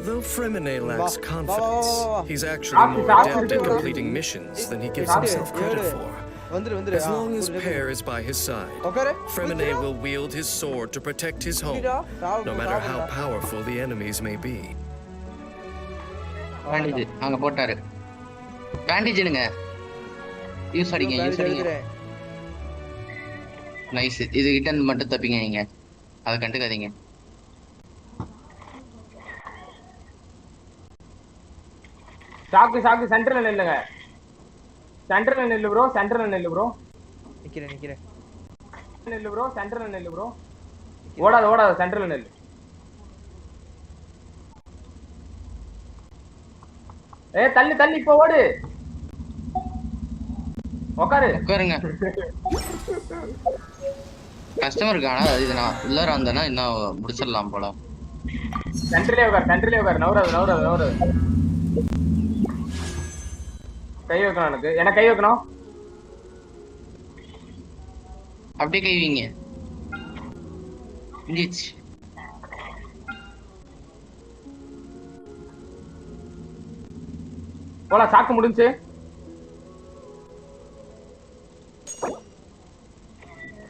Though Fremine lacks confidence, he's actually more adept at completing missions than he gives himself credit for. As long as Pear is by his side, Fremine will wield his sword to protect his home, no matter how powerful the enemies may be. Bandage அங்க போட்டாரு. Bandage எடுங்க. Use அடிங்க. Nice. இது கிட்ட இருந்து மட்டும் தப்பிங்க நீங்க. அத கண்டுக்காதீங்க. சாக்கு சென்டர்ல நில்லுங்க. சென்டர்ல நில்லு ப்ரோ. நிக்கிறேன். சென்டர்ல நில்லு ப்ரோ. ஓடாத சென்டர்ல நில்லு. தள்ளி இப்ப ஓடு. உட்காருங்க. கஸ்டமர் இருக்கானா? இது நான் உள்ளார வந்தேன்னா இன்னும் முடிச்சிடலாம் போல. சென்டர்லயே உட்காரு. நவராது. கை வைக்கணும் எனக்கு கை வைக்கணும். அப்படியே கை வைங்க. இஞ்சிச்சு. போலாம், சாக்கு முடிஞ்சு.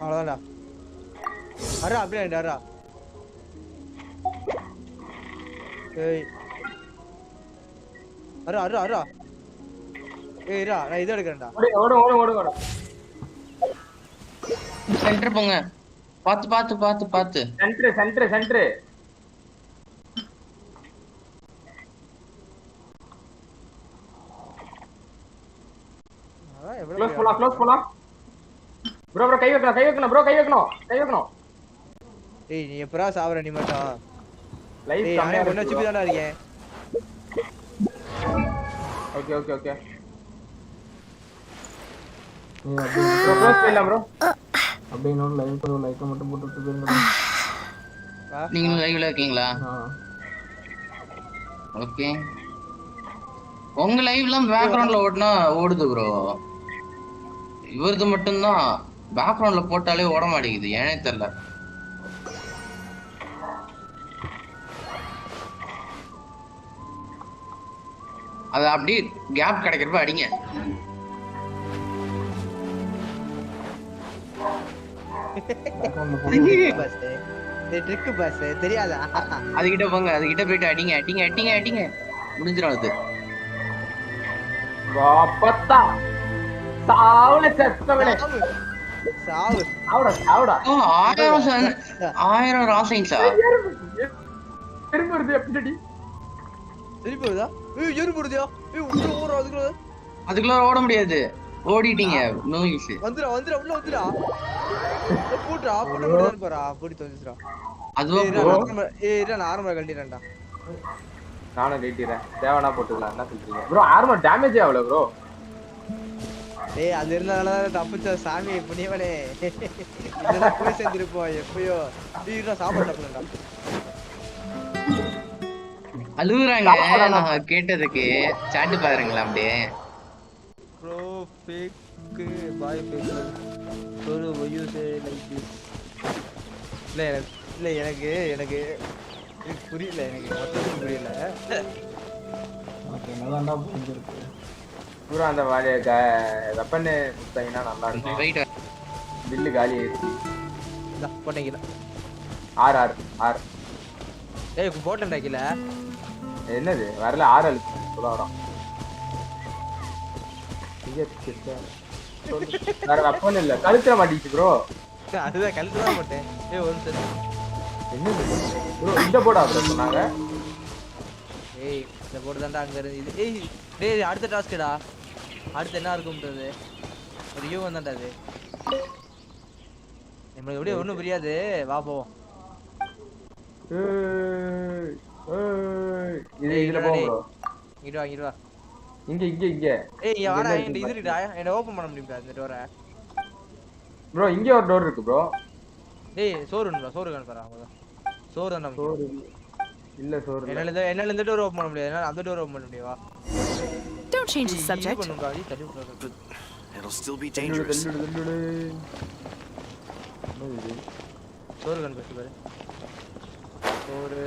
அவ்வளோதான்டா. அரா அப்படியே அரா. ஏய் அரா. ஏய் இரா, நான் இத எடுக்கறேன்டா. ஓடு. சென்டர் போங்க. பாத்து. சென்டர். க்ளோஸ் போலாம். ப்ரோ கை வைக்கணும். ஏய் நீ எப்பறா சாவற நீ மட்டும். லைவ் கம்மியா பண்ண சிப்பி தான இருக்கேன். ஓகே. க்ளோஸ் பண்ணலாம் ப்ரோ. அப்படியே இன்னொரு லைக் மட்டும் போட்டுட்டு போயிருங்க. நீங்க லைவ்ல இருக்கீங்களா? ஓகே. உங்க லைவ்லாம் பேக்ரவுண்ட்ல ஓடுனா ஓடுது ப்ரோ. இவரது மட்டும்தான் பேக்ரவுண்ட்ல போட்டாலே ஓட மாட்டேங்குது. ஏனே தெரியல. அது அப்படியே கேப் கிடைக்கிறப்ப அடிங்க. ட்ரிக் பாஸ் தெரியாதா? அதுகிட்ட போங்க. அதுகிட்ட போயிட்டு அடிங்க. முடிஞ்சிடும் அது. வாப்பத்தா சாவுல செத்தவனே. சாவுடா. 1000 ராசைன்ஸா? திரும்ப வருது எப்படி? திருப்பி வருதா? ஏய் எரு போடுதியா? ஏய் உள்ள ஓடுற அதுக்குள்ள ஓட முடியாது. ஓடிட்டீங்க. நோயிஸ். வந்துடா உள்ள வந்துடா. போடுடா முடியாது பாரா. போடி தோஞ்சிரா. அதுவா ஏய் இர நான் ஆர்மர் கழட்டிறேன்டா. நானும் கழட்டிறேன். தேவனா போட்டுக்கலாம். என்ன சொல்றீங்க ப்ரோ? ஆர்மர் டேமேஜ் ஆவல ப்ரோ. ஏய் அது இருந்தால தான் தப்பிச்ச சாமி புனியவனே. இதெல்லாம் போய் செஞ்சிருப்போம் எப்பயோ. நீ சாப்பிடறடா. அழுகுறாங்க நான் கேட்டதுக்கு. சாட் பாருங்களா அப்படியே. Bro fake bye fake. Solo you say like this. இல்ல எனக்கு புரியல. எனக்கு மொத்தம் புரியல. ஓகே நல்லாண்டா புரிஞ்சிருக்கு. பூரா அந்த வெப்பன் கொடுத்தீங்கன்னா நல்லா இருக்கும். வெயிட். பில்லு காலி ஆயிடுச்சு. இந்தா போட்டீங்களா? ஆர். ஏய் போட்டேன்டா கீழ. என்னது வரல? 6 அழுத்து வரோம். வேற வெப்பன் இல்ல. கழுத்துற மாட்டீச்சு ப்ரோ. அதுதான் கழுத்து தான் போட்டேன். ஏய் ஒரு நிமிஷம். என்னது ப்ரோ? இந்த போடா ப்ரோ சொன்னாங்க. ஏய் இந்த போர்டு தான்டா அங்க இருந்து இது. ஏய் டேய் அடுத்த டாஸ்க்டா. அடுத்து என்ன இருக்கும்ன்றது ஒரு யூ வந்தான்டா அது. நமக்கு எப்படியே ஒண்ணும் புரியாது. வா போவோம். இதுல போ ப்ரோ. இங்க வா. இங்க. ஏய் வாடா இந்த இது இருக்குடா. என்ன ஓபன் பண்ண முடியுமா இந்த டோரை? ப்ரோ இங்க ஒரு டோர் இருக்கு ப்ரோ. டேய் சோறு காணு பாரு. சோறு தான. இல்ல சோறு. என்னால இந்த டோர் ஓபன் பண்ண முடியாது. அந்த டோர் ஓபன் பண்ண முடியவா? Don't change the subject. It'll still be dangerous. சோறு காணு பாரு. சோறு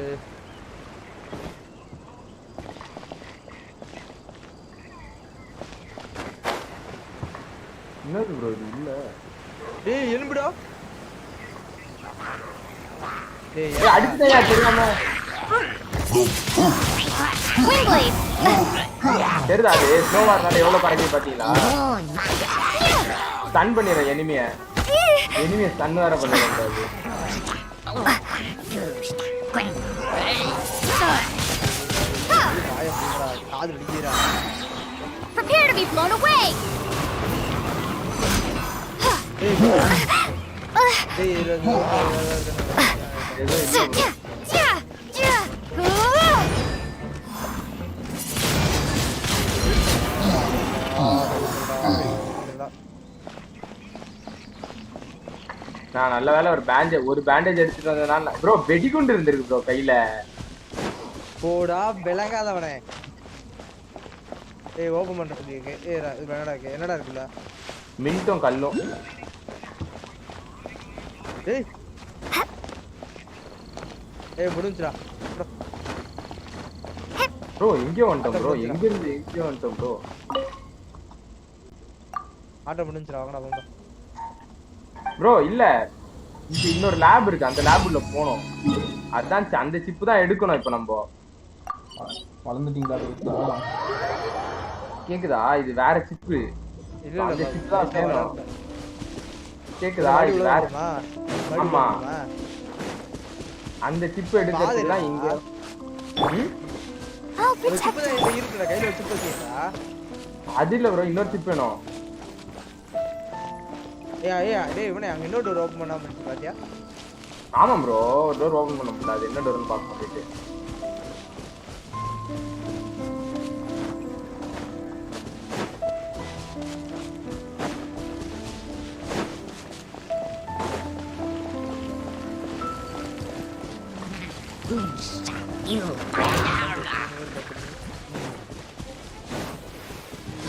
என்னது ப்ரோ இது இல்ல டேய் எலும்புடா டேய் அடிச்சயா தெரியாம தெரியுதா அது ஸ்லோவா இருந்தாலும் எவ்வளவு பறக்கி பாத்தீங்களா ஸ்டன் பண்ணிடுற எனிமிய ஸ்டன் வேற பண்ணிடுறது காது அடிக்கிறா Prepare to be blown away. டேய் ஏதோ நான் நல்ல வேலை ஒரு பேண்டேஜ் எடுத்துட்டு வந்ததுனால ப்ரோ வெடிகுண்டு இருந்திருக்கு ப்ரோ கையில போடா விளங்காதவனே ஏய் ஓபன் பண்ண சொல்லிருக்கு ஏய் என்னடா இருக்குல்ல மின்ட்டும் கல்லும் ஏய் முடிஞ்சுடா ப்ரோ எங்கேயோ வந்துட்டோம் ப்ரோ ஆட்டோ முடிஞ்சுடா வாங்கடா போங்க ப்ரோ இல்ல இது இன்னொரு லேப் இருக்கு அந்த லேப்ல போணும் அதான் அந்த சிப் தான் எடுக்கணும் இப்போ நம்ம வளர்ந்துட்டீங்களா கேக்குதா இது வேற சிப் இல்ல அந்த சிப் தான் வேணும் கேக்குதா இது வேற ஆமா அந்த சிப் எடுக்கிறதுக்கு தான் இங்க ஒரு சிப் தான் இருக்குடா கையில ஒரு சிப் வச்சிருக்கா அது இல்ல ப்ரோ இன்னொரு சிப் வேணும் டேய் இவனே அங்க இன்னொரு டோர் ஓபன் பண்ணாம இருக்கு பாத்தியா ஆமா ப்ரோ டோர் ஓபன் பண்ண முடியாது என்ன டோர்னு பார்க்க முடியாது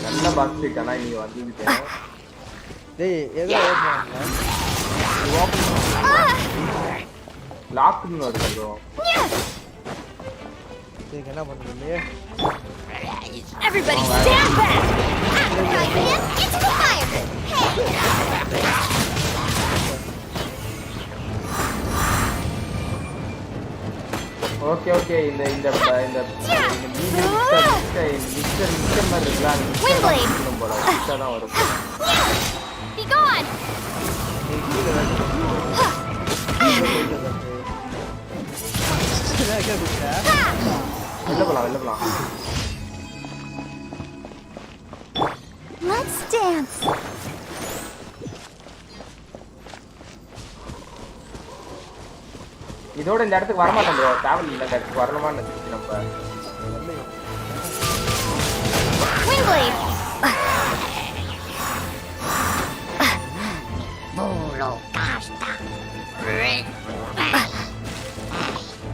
நல்ல பாக்ஸ் இருக்கனா நீ வந்துட்டே டேய் ஏதோ ஓபன் லாக்னு வருது ப்ரோ டேய் என்ன பண்றீங்க Everybody stand back. I'm diving into the fire pit. Okay okay இந்த இந்த இந்த மிக்சர் மாதிரி இருக்கலாம் மிக்சர் போல மிக்சர் தான் வரும் Be gone. வெளில போலாம் Let's dance. இதோட இந்த இடத்துக்கு வர மாட்டோம் ப்ரோ டிராவல் இல்ல இந்த இடத்துக்கு வரணுமான்னு நினைச்சு நம்ம Windblade.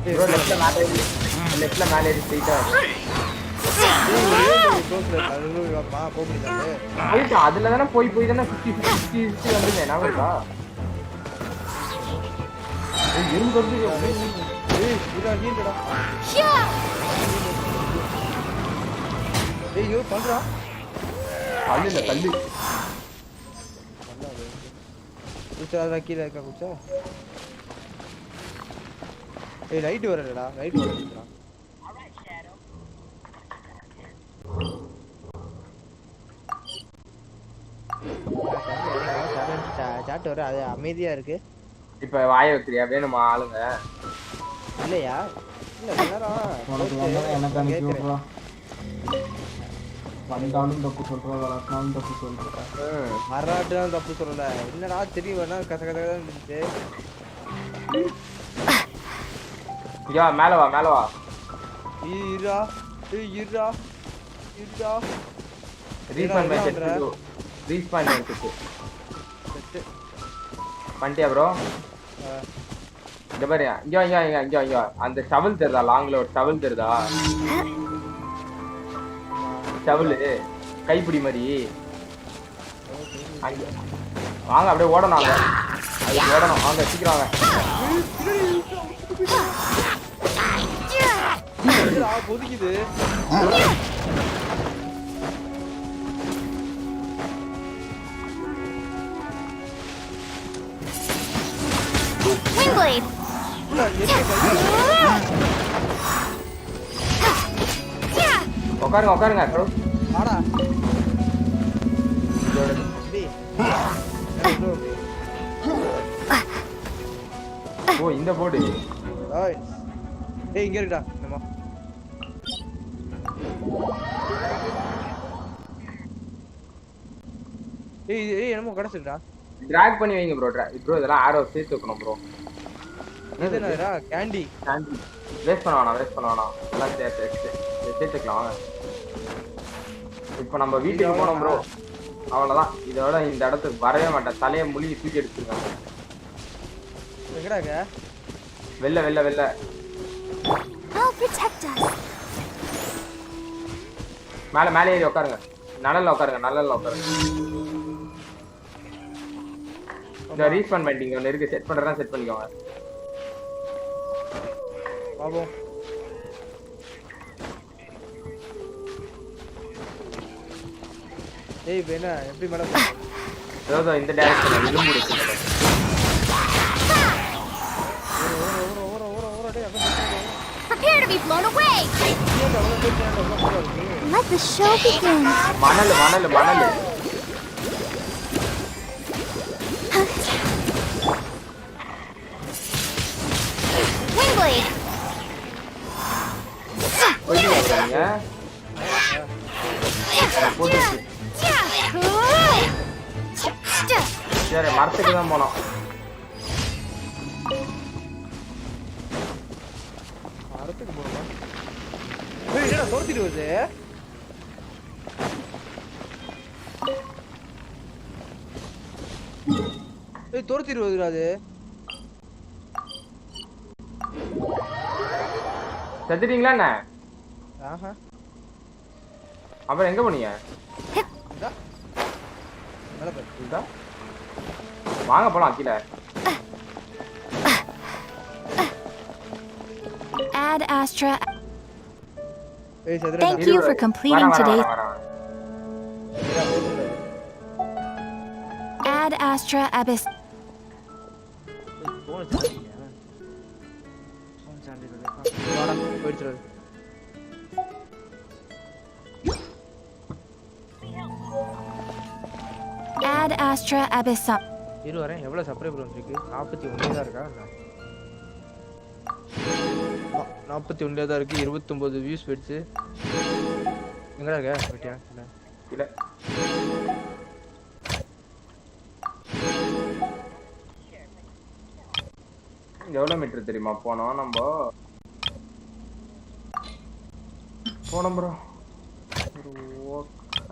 ப்ரோ லெஃப்ட்ல மேலே ஏறி ஸ்ட்ரைட்டா போயிட்டா அதுல தானே போய் தானே 50 வந்துங்க என்ன இருக்கா எறும்பு வந்து பண்றா கல்லு இல்ல கல்லு குச்சா கீழே இருக்கா குச்சா ஏய் லைட் வரலடா லைட் வரலடா சாட் வர அது அமைதியா இருக்கு இப்ப வாய வைக்கிறியா வேணுமா ஆளுங்க இல்லையா இல்ல எனக்கு அனுப்பி விட்றா வந்தாலும் தப்பு சொல்றா வராட்டாலும் தப்பு சொல்றா வராட்டாலும் தப்பு சொல்லல என்னடா தெரியும் வேணா கசகதான் இருந்துச்சு யா மேல வா ஈரா respawn my set respawn my set பண்ணிட்டியா ப்ரோ இந்த பாரு இங்க அந்த ஷவல் தெரியுதா லாங்ல ஒரு ஷவல் தெரியுதா ஷவல் கைப்பிடி மாதிரி வாங்க அப்படியே ஓடணும் வாங்க சீக்கிரம் வாங்க பொதிக்குது blade. உட்காருங்க ப்ரோ. வாடா. ஓ இந்த போர்டு. இங்க இருக்குடா நம்ம. என்னமோ கடைசிடா. டிராக் பண்ணி வைங்க ப்ரோ. ப்ரோ இதெல்லாம் ஆரோ சேர்த்து வைக்கணும் ப்ரோ. இது என்னடா கேண்டி வேஸ்ட் பண்ண வேணாம் எல்லாம் சேர்த்துக்கலாம் வாங்க. இப்போ நம்ம வீட்டுக்கு போனோம் ப்ரோ. அவ்வளவுதான். இதோட இந்த இடத்துக்கு வரவே மாட்டேன். தலையை முழுகி தூக்கி எடுத்துருக்காங்க. எங்கடாங்க? வெள்ள I'll protect us. மேலே ஏறி உட்காருங்க. நலல்ல உட்காருங்க. இந்த ரீஸ்பான் பண்ணிட்டீங்க. ஒன்று இருக்கு செட் பண்ணுறதா செட் பண்ணிக்கோங்க. பாப்போம். இப்போ என்ன எப்படி மேடம்? ஏதோ இந்த டைரக்ஷன் இது மூடு. Prepare to be blown away. Let the show begin. மணல். Wing blade. சரி மரத்துக்கு தான் போனோம். மரத்துக்கு போறோமா? என்னடா தோர்த்திட்டு வருது? தோர்த்திட்டு வருதுடா அது. செத்துட்டீங்களா என்ன? ஆஹா. அப்புறம் எங்க போனீங்க? வாங்க போலாம் கீழே. Ad Astra. Thank you for completing today. Ad Astra Abyss. Ad Astra Abyss. இரு வரேன். எவ்வளவு சப்ஸ்கிரைபர் வந்திருக்கு? 41 தான் இருக்கா? 41 தான் இருக்கு. 29 வியூஸ் போயிடுச்சு. எங்கடா இருக்க? வெட்டியா இல்ல. எவ்வளவு மீட்டர் தெரியுமா போனோம் நம்ம? போனோம் ப்ரோ.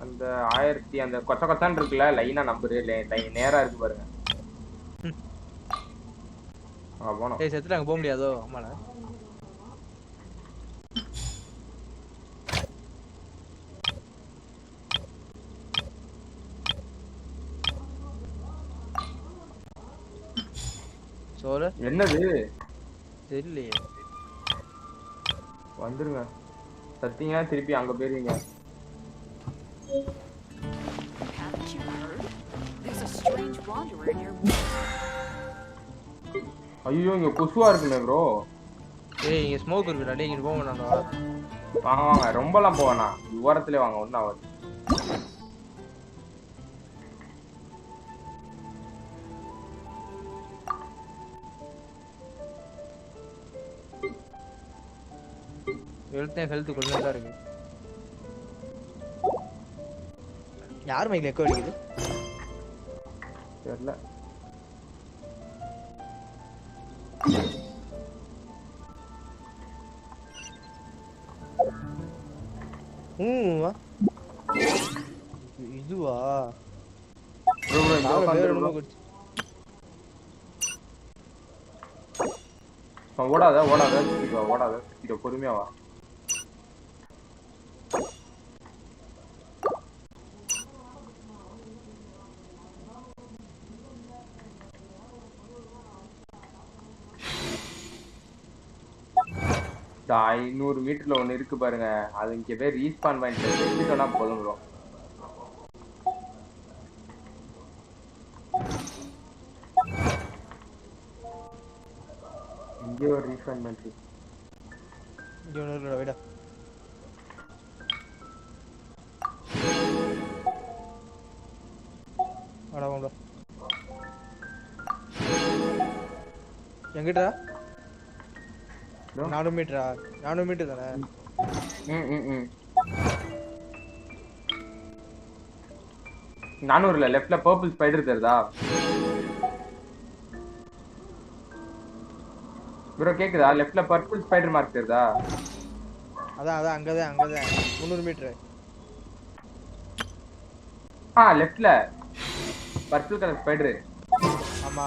அந்த 1000 அந்த கொச்சான் இருக்குல்ல லைனா நம்பர் நேரா இருக்கு பாருங்க. போனோம். செத்துட்டு அங்க போக முடியாதோ? ஆமாடா. சோறு என்னது தெரியலையே. வந்துருங்க. சத்தியமா திருப்பி அங்க போயிருவீங்க. ஐயோ இங்க கொசுவா இருக்குமே ப்ரோ. இங்க ஸ்மோக் இருக்குடா. டேய் இங்க போக வேணாம்டா. வாங்க ரொம்பலாம் போவேனா. ஓரத்திலே வாங்க. ஒண்ணு ஆகாது. ஹெல்த் கொஞ்சம் தான் இருக்கு. யார் மைக்ல எக்கோ அடிக்குது? தெரியல. இதுவா? ஓடாத பொறுமையா வா. இந்த 500 மீட்டர்ல ஒண்ணு இருக்கு பாருங்க. அது இங்க போய் ரீஸ்பான் பாயிண்ட் எடுத்துட்டோம்னா போதும் ப்ரோ. இங்கே ஒரு ரீஃபைன்மெண்ட் இங்க ஒன்று இருக்குடா விடா. வாடா வாடா. எங்கிட்டா 400 மீட்டரா? 400 மீட்டர் தானே? ம் 400 இல்ல, லெஃப்ட்ல பர்பிள் ஸ்பைடர் தெரியுதா ப்ரோ? கேக்குதா? லெஃப்ட்ல பர்பிள் ஸ்பைடர் மார்க் தெரியுதா? அதான் அங்கதான் 300 மீட்டர். லெஃப்ட்ல பர்பிள் கலர் ஸ்பைடர். ஆமா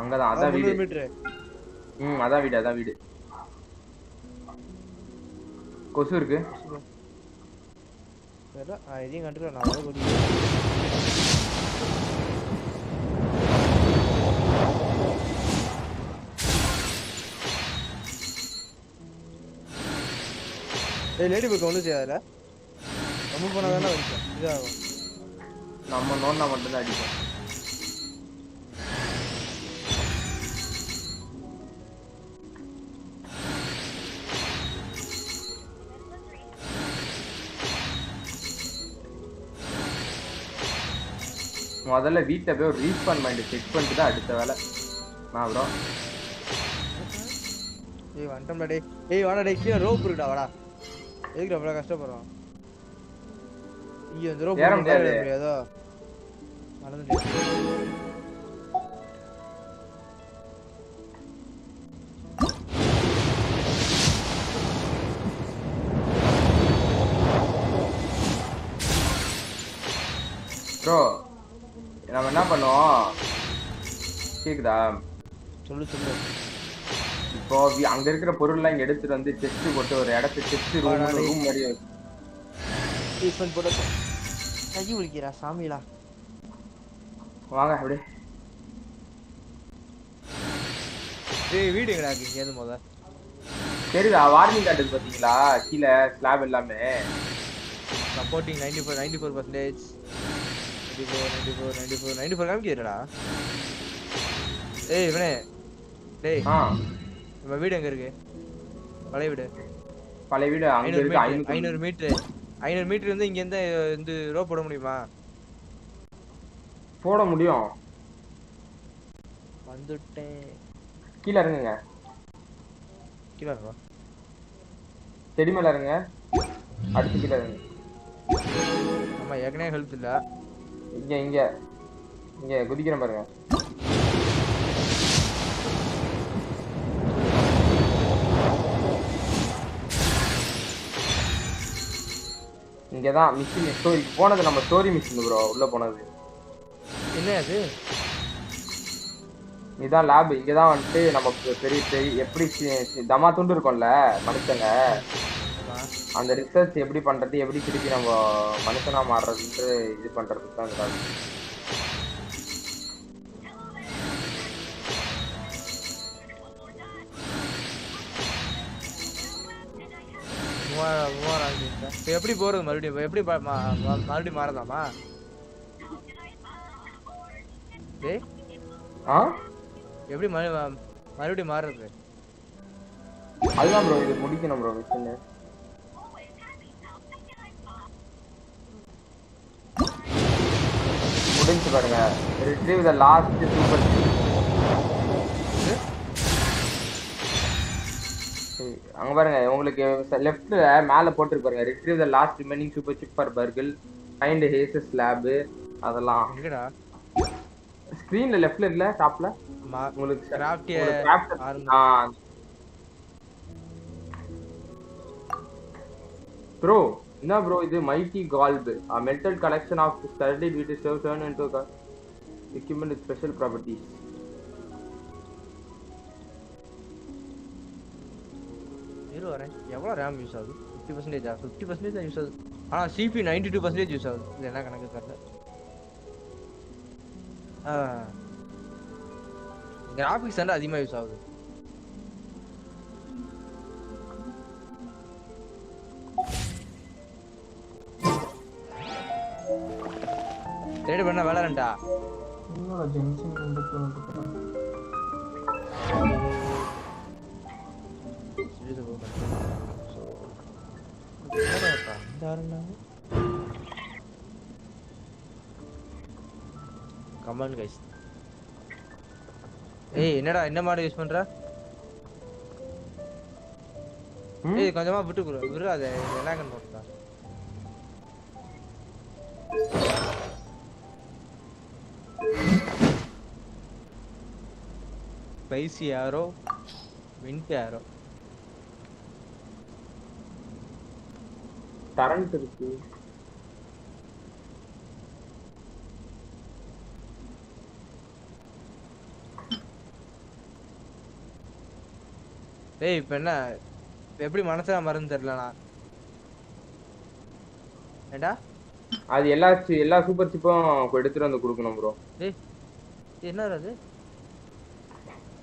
அங்கதான், அதான் வீடு. 300 மீட்டர். அதான் வீடு. கொசு இருக்கு. தெரியல, இதையும் கண்டுக்கலாம். நான் வந்து கொஞ்சம் லேடி பக்கம் ஒன்றும் செய்யாதுல. நம்ம போனால் தானே வந்துச்சோம் இதாகும். நம்ம நோண்டா மட்டும்தான் அடிக்கும். முதல்ல வீட்டை போய் ஒரு ரீஸ்பான் மைண்ட் செக் பண்ணிட்டு தான் அடுத்த வேலை. நான் ப்ரோ வந்துட்டோம்டா டே. வாடா டே, கீழே ரோப் இருக்குடா. வாடா, எதுக்கு அவ்வளோ கஷ்டப்படுறோம்? இங்கே வந்து ரோப் ஏற முடியாதோ? நடந்துட்டேன். ப்ரோ நம்ம என்ன பண்ணுவோம்? கேக்குதா? சொல்லு. இப்போ அங்க இருக்கிற பொருள்லாம் இங்க எடுத்துட்டு வந்து செஸ்ட் போட்டு ஒரு இடத்து செஸ்ட் ரூம் மாதிரி போட்டு கை ஒழிக்கிறா சாமிலா. வாங்க அப்படியே. வீடு எங்கடா இருக்கு இங்கேருந்து முத? தெரியுதா? வார்னிங் காட்டுது பாத்தீங்களா கீழே ஸ்லாப் எல்லாமே? சப்போர்ட்டிங் 94%. 94 காமிக்கிறடா. இவனே டேய், நம்ம வீடு எங்க இருக்கு? பழைய வீடு அங்க இருக்கு. 500 மீட்டர். 500 மீட்டர் வந்து இங்க இருந்து இந்த ரோப் போட முடியுமா? போட முடியும். வந்துட்டேன். கீழ இறங்குங்க. கீழ இறங்க. செடி மேல இறங்குங்க. அடுத்து கீழ இறங்குங்க. ஆமா, ஏற்கனவே ஹெல்த் இல்ல. இங்க குதிக்கிறேன் பாருங்க. இங்கதான் மிஷின் ஸ்டோரி போனது. நம்ம ஸ்டோரி மிஷின் ப்ரோ உள்ள போனது. என்ன அது? இதான் லேப். இங்கதான் வந்துட்டு நமக்கு பெரிய எப்படி தமா துண்டு இருக்கும்ல மனுஷங்க, அந்த ரிசர்ச் எப்படி பண்றது, எப்படி திருப்பி நம்ம மனுஷனா மாறுறதுன்ட்டு இது பண்றதுக்கு தான் இந்த எப்படி போறது? மறுபடியும் எப்படி மறுபடியும் மாறதாமா? எப்படி மறுபடியும் மாறுறது? அதுதான் ப்ரோ, இது முடிக்கணும் ப்ரோ மிஷன். முடிஞ்சு பாருங்க. retrieve the last super அங்க பாருங்க, உங்களுக்கு லெஃப்ட்ல மேல போட்டு பாருங்க. retrieve the last remaining super chip for burgle, find Haze's lab. அதெல்லாம் எங்கடா? ஸ்கிரீன்ல லெஃப்ட்ல இல்ல, டாப்ல உங்களுக்கு கிராஃப்ட். ப்ரோ என்ன ப்ரோ இது? Mighty golf, a metal collection of studded with turn into equipment with special properties. இரு வரேன். எவ்வளவு RAM யூஸ் ஆகுது? 50%. 50% தான் யூஸ் ஆகுது. CPU 92% யூஸ் ஆகுது. இது என்ன கணக்கு தெரியல. கிராபிக்ஸ் வந்து அதிகமா யூஸ் ஆகுது. ட்ரேட் பண்ண வேலரண்டா. என்னடா ஜென்ஷன் வந்து யாருன்னா கமான் கைஸ். ஏய் என்னடா என்ன மாடு யூஸ் பண்ற? ஏய் கொஞ்சமா விட்டு விடு அத என்ன கன் போட்டா. ஸ்பைசி யாரோ விண்ட் யாரோ கரண்ட் இருக்கு. ஏய் இப்ப என்ன எப்படி மனசுல மறந்து தெரியலனா ஏண்டா அது எல்லா சூப்பர் சிப்பும் எடுத்துட்டு வந்து கொடுக்கணும் ப்ரோ. ஏய் என்னடா அது?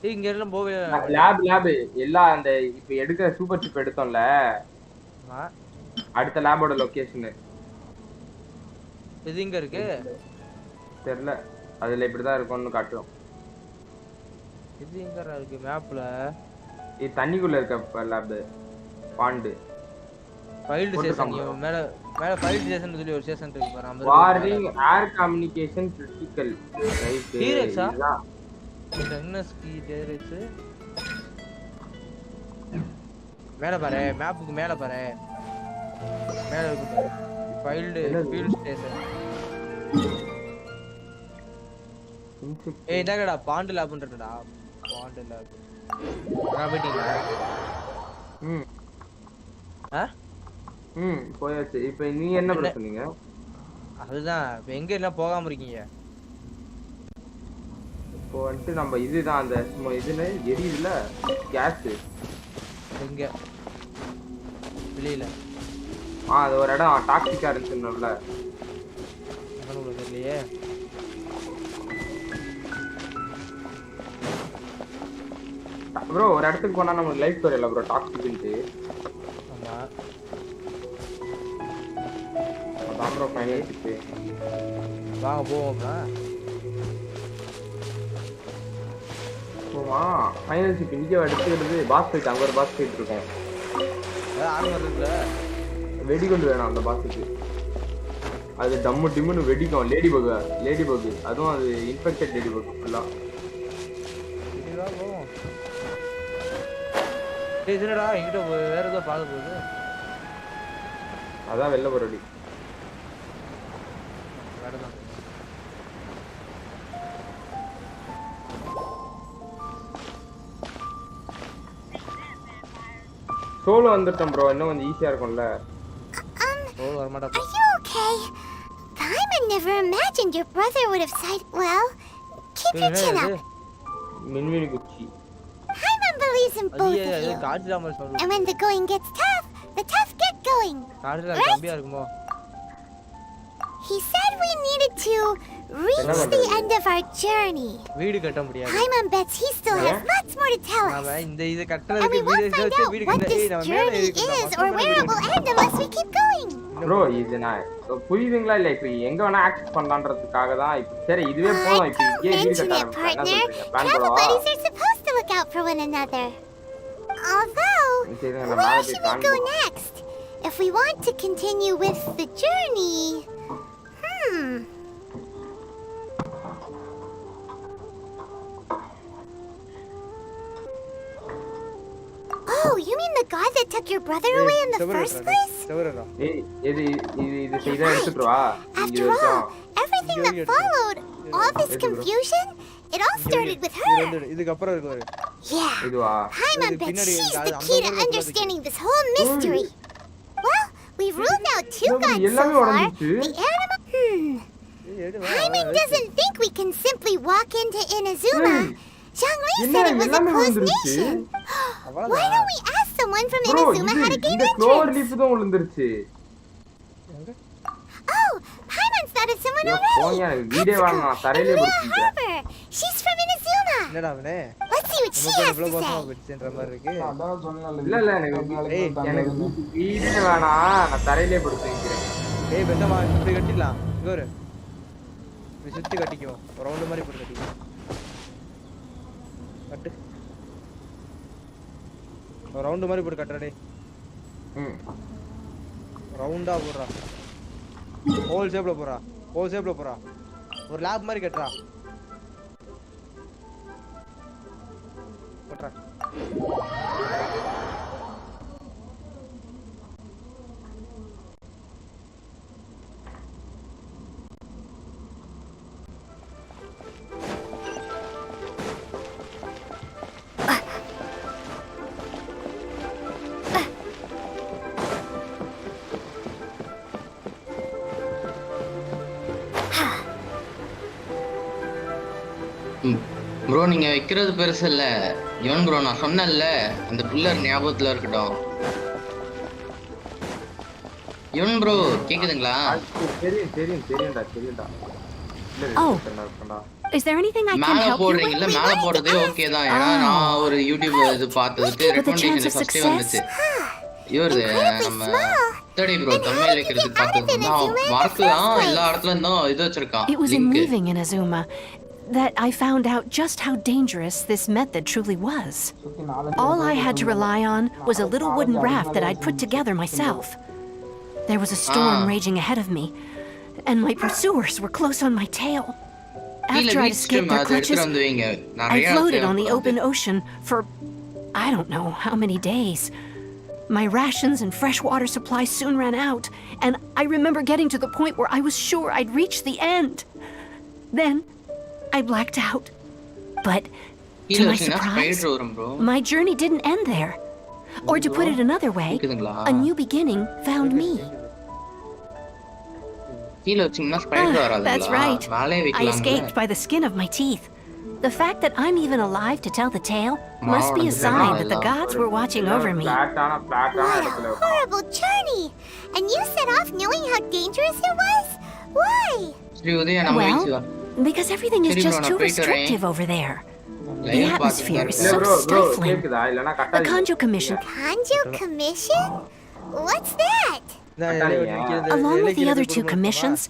ஏய் இங்க எல்லாம் போவே லேப் எல்லா அந்த இப்ப எடுக்கிற சூப்பர் சிப் எடுத்தோம்ல அடுத்த லேபோட லொகேஷன் இது எங்க இருக்கு தெரியல. அதுல இப்படிதான் இருக்கும்னு காட்டுறோம். இது எங்கடா இருக்கு மேப்ல? இது தண்ணிக்குள்ள இருக்க லேப் பாண்டு ஃபைல்ட் ஸ்டேஷன். மேல ஃபைல்ட் ஸ்டேஷன் சொல்லி ஒரு ஸ்டேஷன் இருக்கு பாரு. வார்னிங் ஏர் கம்யூனிகேஷன் கிரிட்டிக்கல். ரைட் டீரெக்ஸா? இந்த என்எஸ்கி டீரெக்ஸ் மேல பாரு. மேப்புக்கு மேல பாரு. மேல இருக்கு பாரு. Field station. ஏய் என்னடா பாண்ட் லேப்ன்றடா. Bond lab. நான் போயிட்டீங்களா? போயாச்சு. இப்போ நீ என்ன ப்ரோ சொன்னீங்க? அதுதான் இப்போ எங்க எல்லாம் போகாம இருக்கீங்க? இப்போ வந்து நம்ம இதுதான் அந்த இதுல எரியுதுல கேஸ். எங்க வெளியில? அது ஒரு இடம் டாக்ஸிக்கா இருந்துச்சுன்னோம்ல. உங்களுக்கு தெரியலையே. ப்ரோ ஒரு இடத்துக்கு போனா நமக்கு லைஃப் ஸ்டோரி இல்ல ப்ரோ டாக்ஸிக்ன்ட்டு. ஆமா அதான் ப்ரோ ஃபைனல் ஷிப். வாங்க போவோம்னா போவா. ஃபைனல் ஷிப் இங்கே எடுத்துக்கிறது பாஸ் ஃபைட். அங்க ஒரு பாஸ் ஃபைட் இருக்கும். ஆர்மர் இருக்குல வெடிகுண்டு வேணும் அந்த பாஸுக்கு. அது டம்மு டிம்முன்னு வெடிக்கும். லேடி பக் அதுவும் அது இன்ஃபெக்டட் லேடி பக் ஃபுல்லா. இதுவா போவோம். டேய் இதுடா என்கிட்ட வேற ஏதோ பாக்க போகுது. அதான் வெள்ள போறடி. வேறதான். சோலோ வந்துட்டோம் ப்ரோ. இன்னும் கொஞ்சம் ஈஸியா இருக்கும்ல. சோலோ வர மாட்டா. Are you okay? Paimon never imagined your brother would have said, well, keep your chin up. மின்மினி குச்சி. Paimon believes in both of அது you. காட்சில மாதிரி சொல்றது. And when the going gets tough, the tough get going. காட்சில கம்பியா இருக்குமோ? He said we needed to reach the end of our journey. வீடு கட்ட முடியாது. Paimon bets he still has lots more to tell us. நாம இந்த இத And கட்டறதுக்கு we won't find out what this journey is or where it will end unless we keep going. Bro இது நான் புரியுதுங்களா இல்ல? இப்போ எங்க வேணா ஆக்சஸ் பண்ணலாம்ன்றதுக்காக தான். இப்போ சரி இதுவே போதும். இப்போ இங்கே வீடு கட்ட ஆரம்பிச்சா Travel buddies are supposed to look out for one another. Although, where should we go next? If we want to continue with the journey, Oh, you mean the guy that took your brother away in the first place? ஏய் இது செய்தா எடுத்துட்டு வா. After all, everything that followed, all this confusion, it all started with her. இதுக்கு அப்புறம் இருக்கு பாரு. Yeah. இதுவா? Paimon bet she's the key to understanding this whole mystery. Well, we've ruled out two gods so far. The animal. Paimon doesn't think we can simply walk into Inazuma. Zhangli said it was a closed nation. Why don't we ask someone from Inazuma how to gain இந்த floor entrance? Leaf தான் விழுந்துருச்சு. Oh, Paimon spotted someone போங்க already. Video வாங்க நான் தரையிலே Amelia பிடிச்சிட்டேன். Harbour. She's from Inazuma. என்னடா அவனே? Let's see what she has இவ்ளோ to பாசமா say. பிடிச்சன்ற மாதிரி இருக்கு. அதான் சொன்னேன்ல. இல்ல எனக்கு வீடியோ வேணா நான் தரையிலே பிடிச்சிக்கிறேன். ஏய் பெத்தமா இப்படி கட்டிடலாம். இங்க ஒரு இப்படி சுத்தி கட்டிக்கோ. ரவுண்ட் மாதிரி போட்டு கட்டிக்கோ. கட்டு. ரவுண்ட் மாதிரி போட்டு கட்டறா டேய். ரவுண்டா போறா ஹோல் ஷேப்ல போறா ஒரு லேப் மாதிரி கட்டறா போட்றா ப்ரோ நீங்க வைக்கிறது பெருசு இல்ல இவன் ப்ரோ நான் சொன்னேன்ல அந்த பில்லர் ஞாபகத்துல இருக்கட்டும் இவன் ப்ரோ கேக்குதுங்களா தெரியும்டா Oh, is there anything I can help you with? மேல போறதே ஓகே தான் ஏன்னா நான் ஒரு யூடியூப் இது பார்த்ததுக்கு ரெக்கமெண்டேஷன்ல ஃபர்ஸ்ட் வந்துச்சு இவரது நம்ம தேடி ப்ரோ தமிழ்ல இருக்கிறது பார்த்ததுன்னா மார்க்லாம் எல்லா இடத்துல இருந்தும் இது வச்சிருக்கான் It was in leaving in Azuma that I found out just how dangerous this method truly was. All I had to rely on was a little wooden raft that I'd put together myself. There was a storm raging ahead of me, and my pursuers were close on my tail. After I'd escaped their clutches, I floated on the open ocean for I don't know how many days. My rations and fresh water supply soon ran out, and I remember getting to the point where I was sure I'd reached the end. Then I blacked out. But to my surprise, my journey didn't end there. Or to put it another way, a new beginning found me. That's right. I escaped by the skin of my teeth. The fact that I'm even alive to tell the tale must be a sign that the gods were watching over me. What a horrible journey! And you set off knowing how dangerous it was? Why? Well, because everything is just too restrictive over there. The atmosphere is so stifling. The Kanjo Commission. Kanjo Commission? What's that? Along with the other two commissions,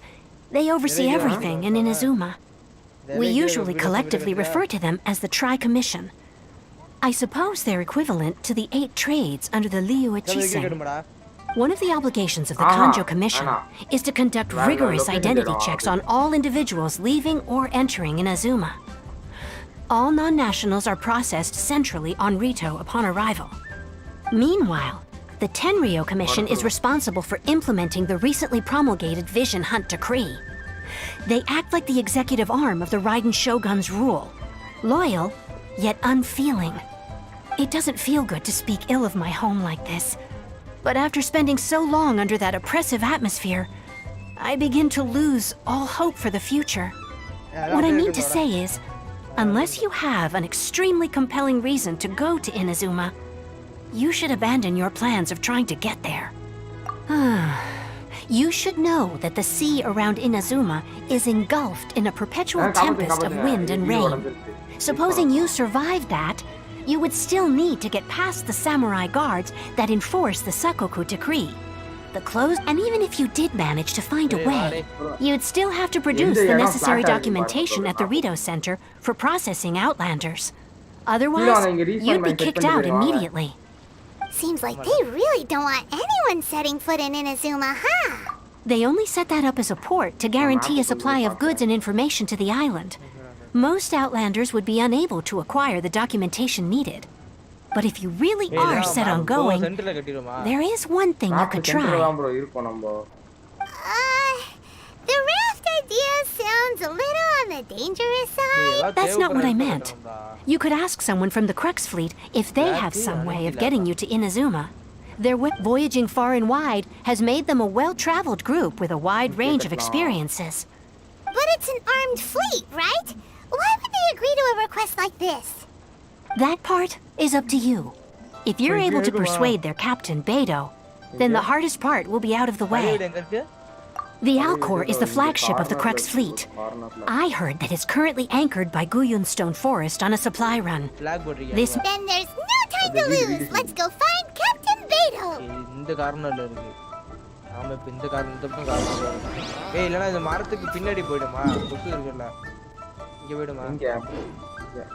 they oversee everything in Inazuma. We usually collectively refer to them as the Tri-Commission. I suppose they're equivalent to the 8 trades under the Liu Ichiseng. One of the obligations of the Kanjo Commission is to conduct rigorous identity checks on all individuals leaving or entering Inazuma. All non-nationals are processed centrally on Rito upon arrival. Meanwhile, the Tenryo Commission is responsible for implementing the recently promulgated Vision Hunt Decree. They act like the executive arm of the Raiden Shogun's rule, loyal, yet unfeeling. It doesn't feel good to speak ill of my home like this, but after spending so long under that oppressive atmosphere, I begin to lose all hope for the future. What I mean to say is, unless you have an extremely compelling reason to go to Inazuma, you should abandon your plans of trying to get there. You should know that the sea around Inazuma is engulfed in a perpetual tempest of wind and rain. Supposing you survived that, you would still need to get past the samurai guards that enforce the Sakoku Decree. The closed, and even if you did manage to find a way, you'd still have to produce the necessary documentation at the Rito Center for processing Outlanders. Otherwise, you'd be kicked out immediately. Seems like they really don't want anyone setting foot in Inazuma, huh? They only set that up as a port to guarantee a supply of goods and information to the island. Most Outlanders would be unable to acquire the documentation needed. But if you really are set on going, there is one thing you could try. The raft idea sounds a little on the dangerous side. That's not what I meant. You could ask someone from the Crux fleet if they have some way of getting you to Inazuma. Their voyaging far and wide has made them a well-traveled group with a wide range of experiences. But it's an armed fleet, right? Why would they agree to a request like this? That part is up to you. If you're able to persuade their captain, Beidou, then the hardest part will be out of the way. The Alcor is the flagship of the Crux fleet. I heard that it's currently anchored by Guyun Stone Forest on a supply run. This... Then there's no time to lose. Let's go find Captain Beidou.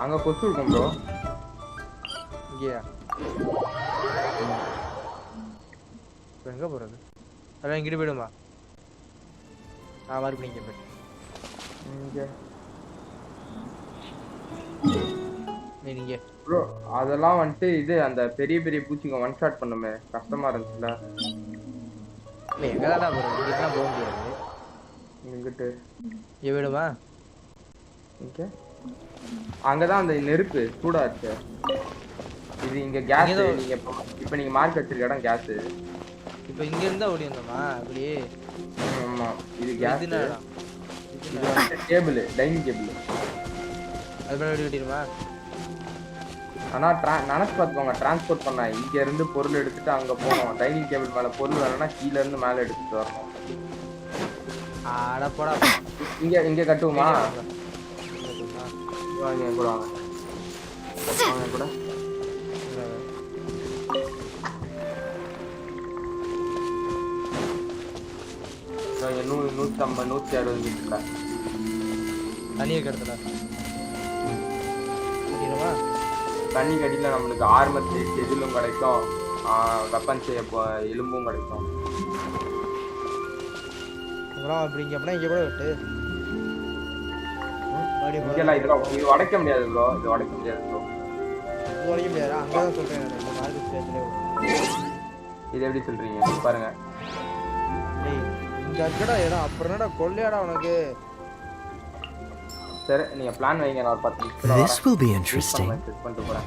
அங்க கொசு இருக்கும் bro எங்க போறது அதான் இங்கிட்டு போயிடுமா மறுபடியும் இங்கே போயிடு நீங்க ப்ரோ அதெல்லாம் வந்துட்டு இது அந்த பெரிய பெரிய பூச்சிங்க ஒன் ஷாட் பண்ணுமே கஷ்டமா இருந்துச்சுல இல்லை எங்கதான்டா போகிறோம் இங்கிட்டு தான் போக முடியாது இங்கிட்டு இங்கே போயிடுமா ஓகே அங்கதான் அந்த நெருப்பு சூடாச்சு இது இங்க கேஸ் நீங்க இப்போ நீங்க மார்க் வச்சிருக்க இடம் கேஸ் இப்போ இங்க இருந்தா ஓடி வந்தோமா அப்படி ஆமா இது கேஸ் இது வந்து டேபிள் டைனிங் டேபிள் அது மேல ஓடிடுமா ஆனா நினைச்சு பார்த்துக்கோங்க டிரான்ஸ்போர்ட் பண்ணா இங்க இருந்து பொருள் எடுத்துட்டு அங்க போகணும் டைனிங் டேபிள் மேல பொருள் வேணும்னா கீழ இருந்து மேல எடுத்துட்டு வரணும் ஆட போடா இங்க கட்டுவோமா வாங்க கூட வாங்க கூட நூறு 150 160 மீட்டர்ல தண்ணியை கடத்தல தண்ணி கடியில நம்மளுக்கு ஆர்மர் செட் எதிலும் கிடைக்கும் வெப்பன் செய்ய எலும்பும் கிடைக்கும் அப்புறம் அப்படி இங்க அப்படின்னா இங்க கூட விட்டு இங்கெல்லாம் இது உடைக்க முடியாது ப்ரோ இது உடைக்க முடியாது ப்ரோ இது உடைக்க முடியாது அங்கதான் சொல்றேன் இந்த மார்க்கெட் ஸ்டேஜ்ல இது எப்படி சொல்றீங்க பாருங்க டேய் இங்க இருக்கடா இடம் அப்புறம் என்னடா கொள்ளையாடா உனக்கு சரி நீங்க பிளான் வைங்க நான் 10 நிமிஷத்துல This will be interesting. Set பண்ணிட்டு போறேன்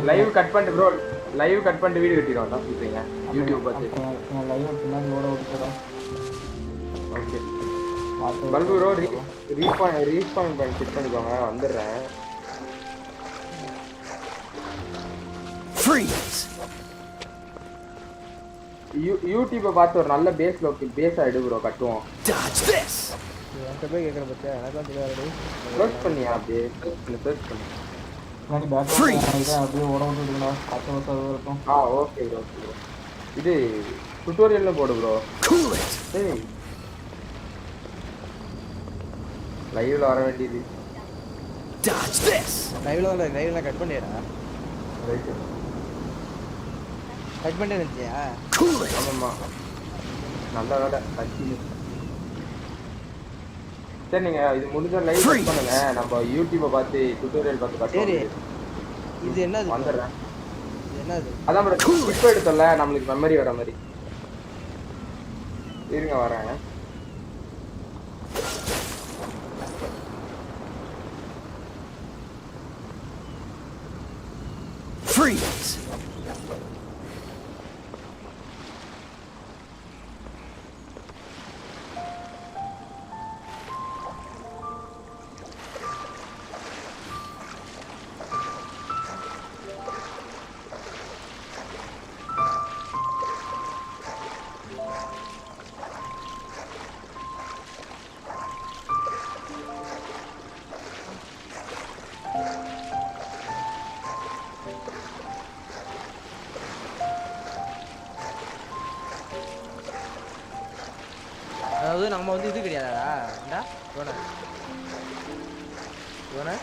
லைவ் கட் பண்ணிட்டு ப்ரோ லைவ் கட் பண்ணிட்டு வீடியோ கட்டிடுவோம் தான் சொல்றீங்க யூடியூப் பார்த்து நான் லைவ் பின்னாடி ஓட விட்டுறேன் ஓகே பல்பு ப்ரோ ரீஸ்பான் பண்ணி செட் பண்ணிக்கோங்க வந்துடுறேன் Freeze! யூடியூபை பார்த்து ஒரு நல்ல பேஸா எடு ப்ரோ கட்டுவோம் Dodge this! என்கிட்ட போய் கேட்குற பத்தியா எனக்குலாம் தெரியாது சர்ச் பண்ணியா அப்படியே சர்ச் பண்ணி பின்னாடி பேக் அப்படியே ஓட விட்டுருக்கா 10 வருஷம் இருக்கும் ஓகே ப்ரோ இது டுட்டோரியல்ல போடு ப்ரோ Cool it! டேய் லைவ்ல வர வேண்டியது Dodge this! லைவ்ல கட் பண்ணிடா ரைட் கட் பண்ணி நினைச்சியா Cool it! ஆமாம்மா நல்ல வேலை கட்சி சரி நீங்க இது முடிஞ்ச லைவ் கட் பண்ணுங்க நம்ம யூடியூபை பார்த்து டுட்டோரியல் பார்த்து சரி கட்டுவோம் இது என்னது வந்துடுறேன் இது என்னது அதான் ப்ரோ இப்போ எடுத்தோம்ல நம்மளுக்கு மெமரி வர மாதிரி இருங்க வரேன் Freeze! அதாவது நம்ம வந்து இது கிடையாதாடா இந்தா இவனை இவனை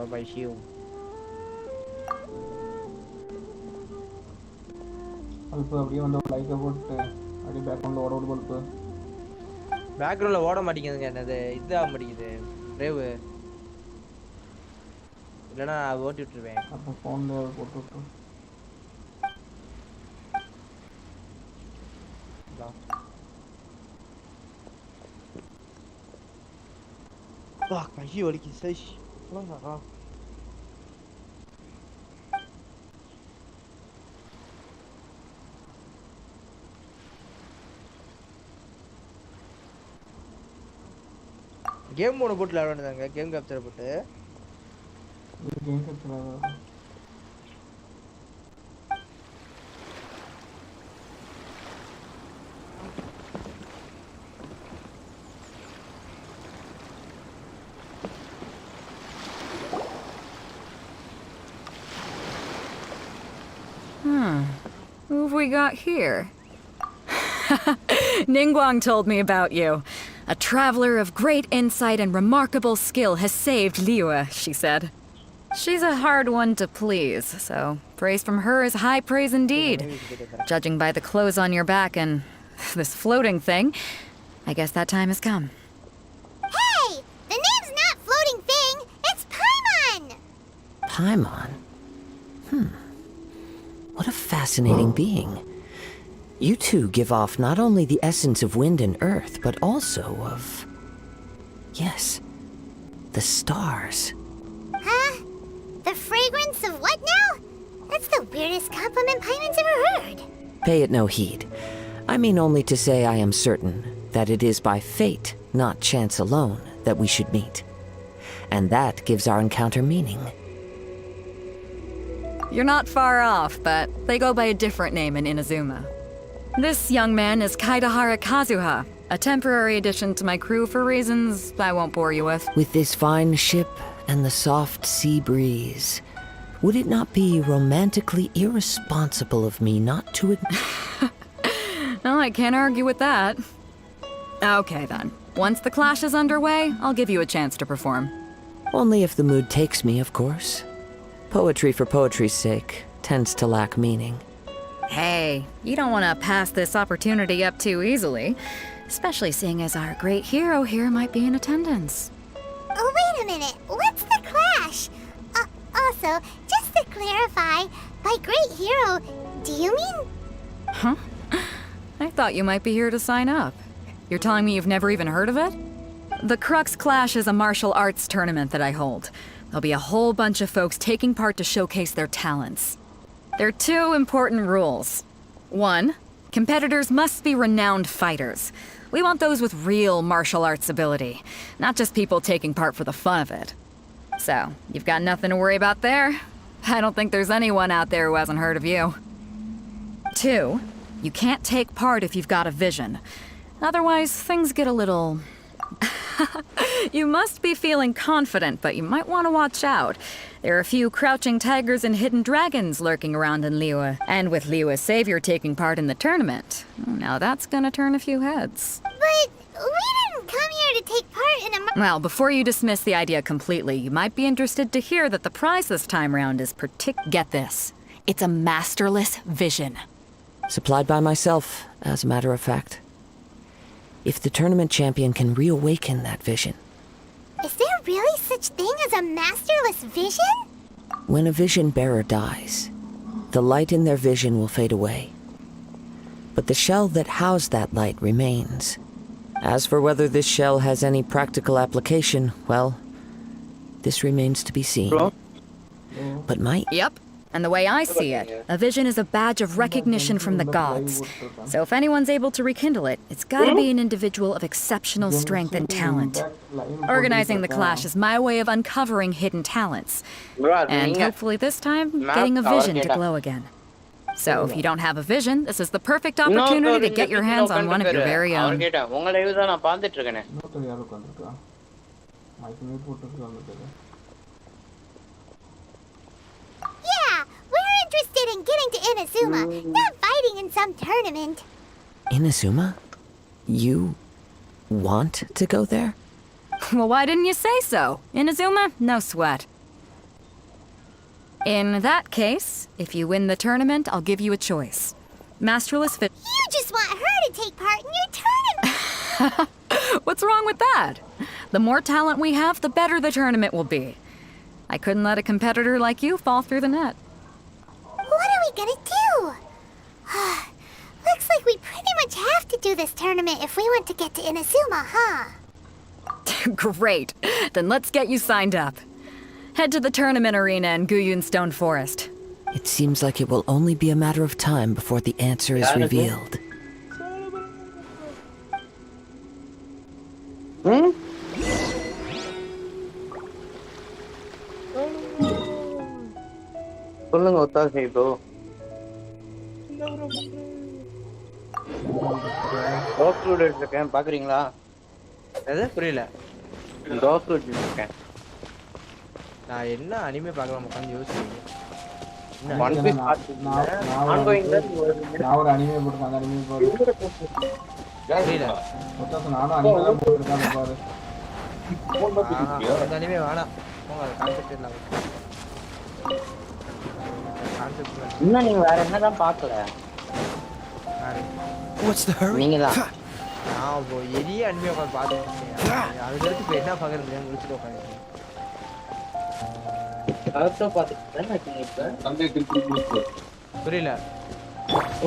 Bye shield. பல்பு அப்படியே வந்து லைக்கை போட்டு அப்படியே பேக்ரவுண்டில் ஓட விடு பல்பு பேக்ரவுண்ட்ல ஓட மாட்டேங்குதுங்க என்னது இது ஆக மாட்டேங்குது பிரேவ் இல்லைன்னா ஓட்டி விட்டுருவேன் அப்போ ஃபோனில் போட்டு விட்டு கையை வலிக்கு சைஷ் கேம் மோட போட்டு விளையாட வேண்டியதாங்க கேம் கேப்சர் போட்டு game capture Who have we got here? Ningguang told me about you. A traveler of great insight and remarkable skill has saved Liyue, she said. She's a hard one to please, so praise from her is high praise indeed. Judging by the clothes on your back and this floating thing, I guess that time has come. Hey! The name's not Floating Thing, it's Paimon! Paimon? What a fascinating being. You two give off not only the essence of wind and earth, but also of... yes, the stars. Huh? The fragrance of what now? That's the weirdest compliment Paimon's ever heard. Pay it no heed. I mean only to say I am certain that it is by fate, not chance alone, that we should meet. And that gives our encounter meaning. You're not far off, but they go by a different name in Inazuma. This young man is Kaidahara Kazuha, a temporary addition to my crew for reasons I won't bore you with. With this fine ship and the soft sea breeze, would it not be romantically irresponsible of me not to... No, I can't argue with that. Okay then. Once the clash is underway, I'll give you a chance to perform. Only if the mood takes me, of course. Poetry for poetry's sake tends to lack meaning. Hey, you don't want to pass this opportunity up too easily, especially seeing as our great hero here might be in attendance. Oh, wait a minute. What's the clash? Also, just to clarify, by great hero, do you mean... Huh? I thought you might be here to sign up. You're telling me you've never even heard of it? The Crux Clash is a martial arts tournament that I hold. There'll be a whole bunch of folks taking part to showcase their talents. There are 2 important rules. 1, competitors must be renowned fighters. We want those with real martial arts ability, not just people taking part for the fun of it. So, you've got nothing to worry about there. I don't think there's anyone out there who hasn't heard of you. 2, you can't take part if you've got a vision. Otherwise, things get a little... You must be feeling confident, but you might want to watch out. There are a few crouching tigers and hidden dragons lurking around in Liyue, and with Liyue's savior taking part in the tournament. Now that's gonna turn a few heads. But we didn't come here to take part in a... Well, before you dismiss the idea completely, you might be interested to hear that the prize this time round is Get this. It's a masterless vision. Supplied by myself, as a matter of fact. If the tournament champion can reawaken that vision. Is there really such thing as a masterless vision? When a vision bearer dies, the light in their vision will fade away. But the shell that housed that light remains. As for whether this shell has any practical application, well, this remains to be seen. But might... Yep. And the way I see it, a vision is a badge of recognition from the gods. So if anyone's able to rekindle it, it's gotta be an individual of exceptional strength and talent. Organizing the clash is my way of uncovering hidden talents. And hopefully this time, getting a vision to glow again. So if you don't have a vision, this is the perfect opportunity to get your hands on one of your very own. Yeah, we're interested in getting to Inazuma, not fighting in some tournament. Inazuma? You want to go there? Well, why didn't you say so? Inazuma? No sweat. In that case, if you win the tournament, I'll give you a choice. Masterless fit. You just want her to take part in your tournament. What's wrong with that? The more talent we have, the better the tournament will be. I couldn't let a competitor like you fall through the net. What are we gonna do? Looks like we pretty much have to do this tournament if we want to get to Inazuma, huh? Great. Then let's get you signed up. Head to the tournament arena in Guyun Stone Forest. It seems like it will only be a matter of time before the answer is revealed. சொல்லுங்க ஒத்தாசை bro. Talk food எடுத்துருக்கேன் பாக்குறீங்களா? எது புரியல? Talk food எடுத்துருக்கேன். நான் என்ன anime பார்க்கலாம் உட்காந்து யோசிக்கிறீங்க? நான் ஒரு அனிமே போட்டுருக்கேன் அந்த அனிமே பாரு நானும் அனிமே தான் போட்டுருக்கேன் பாரு அந்த அனிமே வேணாம் கான்செப்ட் இல்ல இன்னும் நீங்க வேற என்னதான் பார்க்கல What's the hurry? நீங்க தான் நான் எரிய அனிமே உட்காந்து பார்த்துருக்கேன் அதுக்கு அடுத்து இப்போ என்ன பார்க்கறது முடிச்சுட்டு உட்காந்து கரெக்டா பார்த்துட்டு புரியல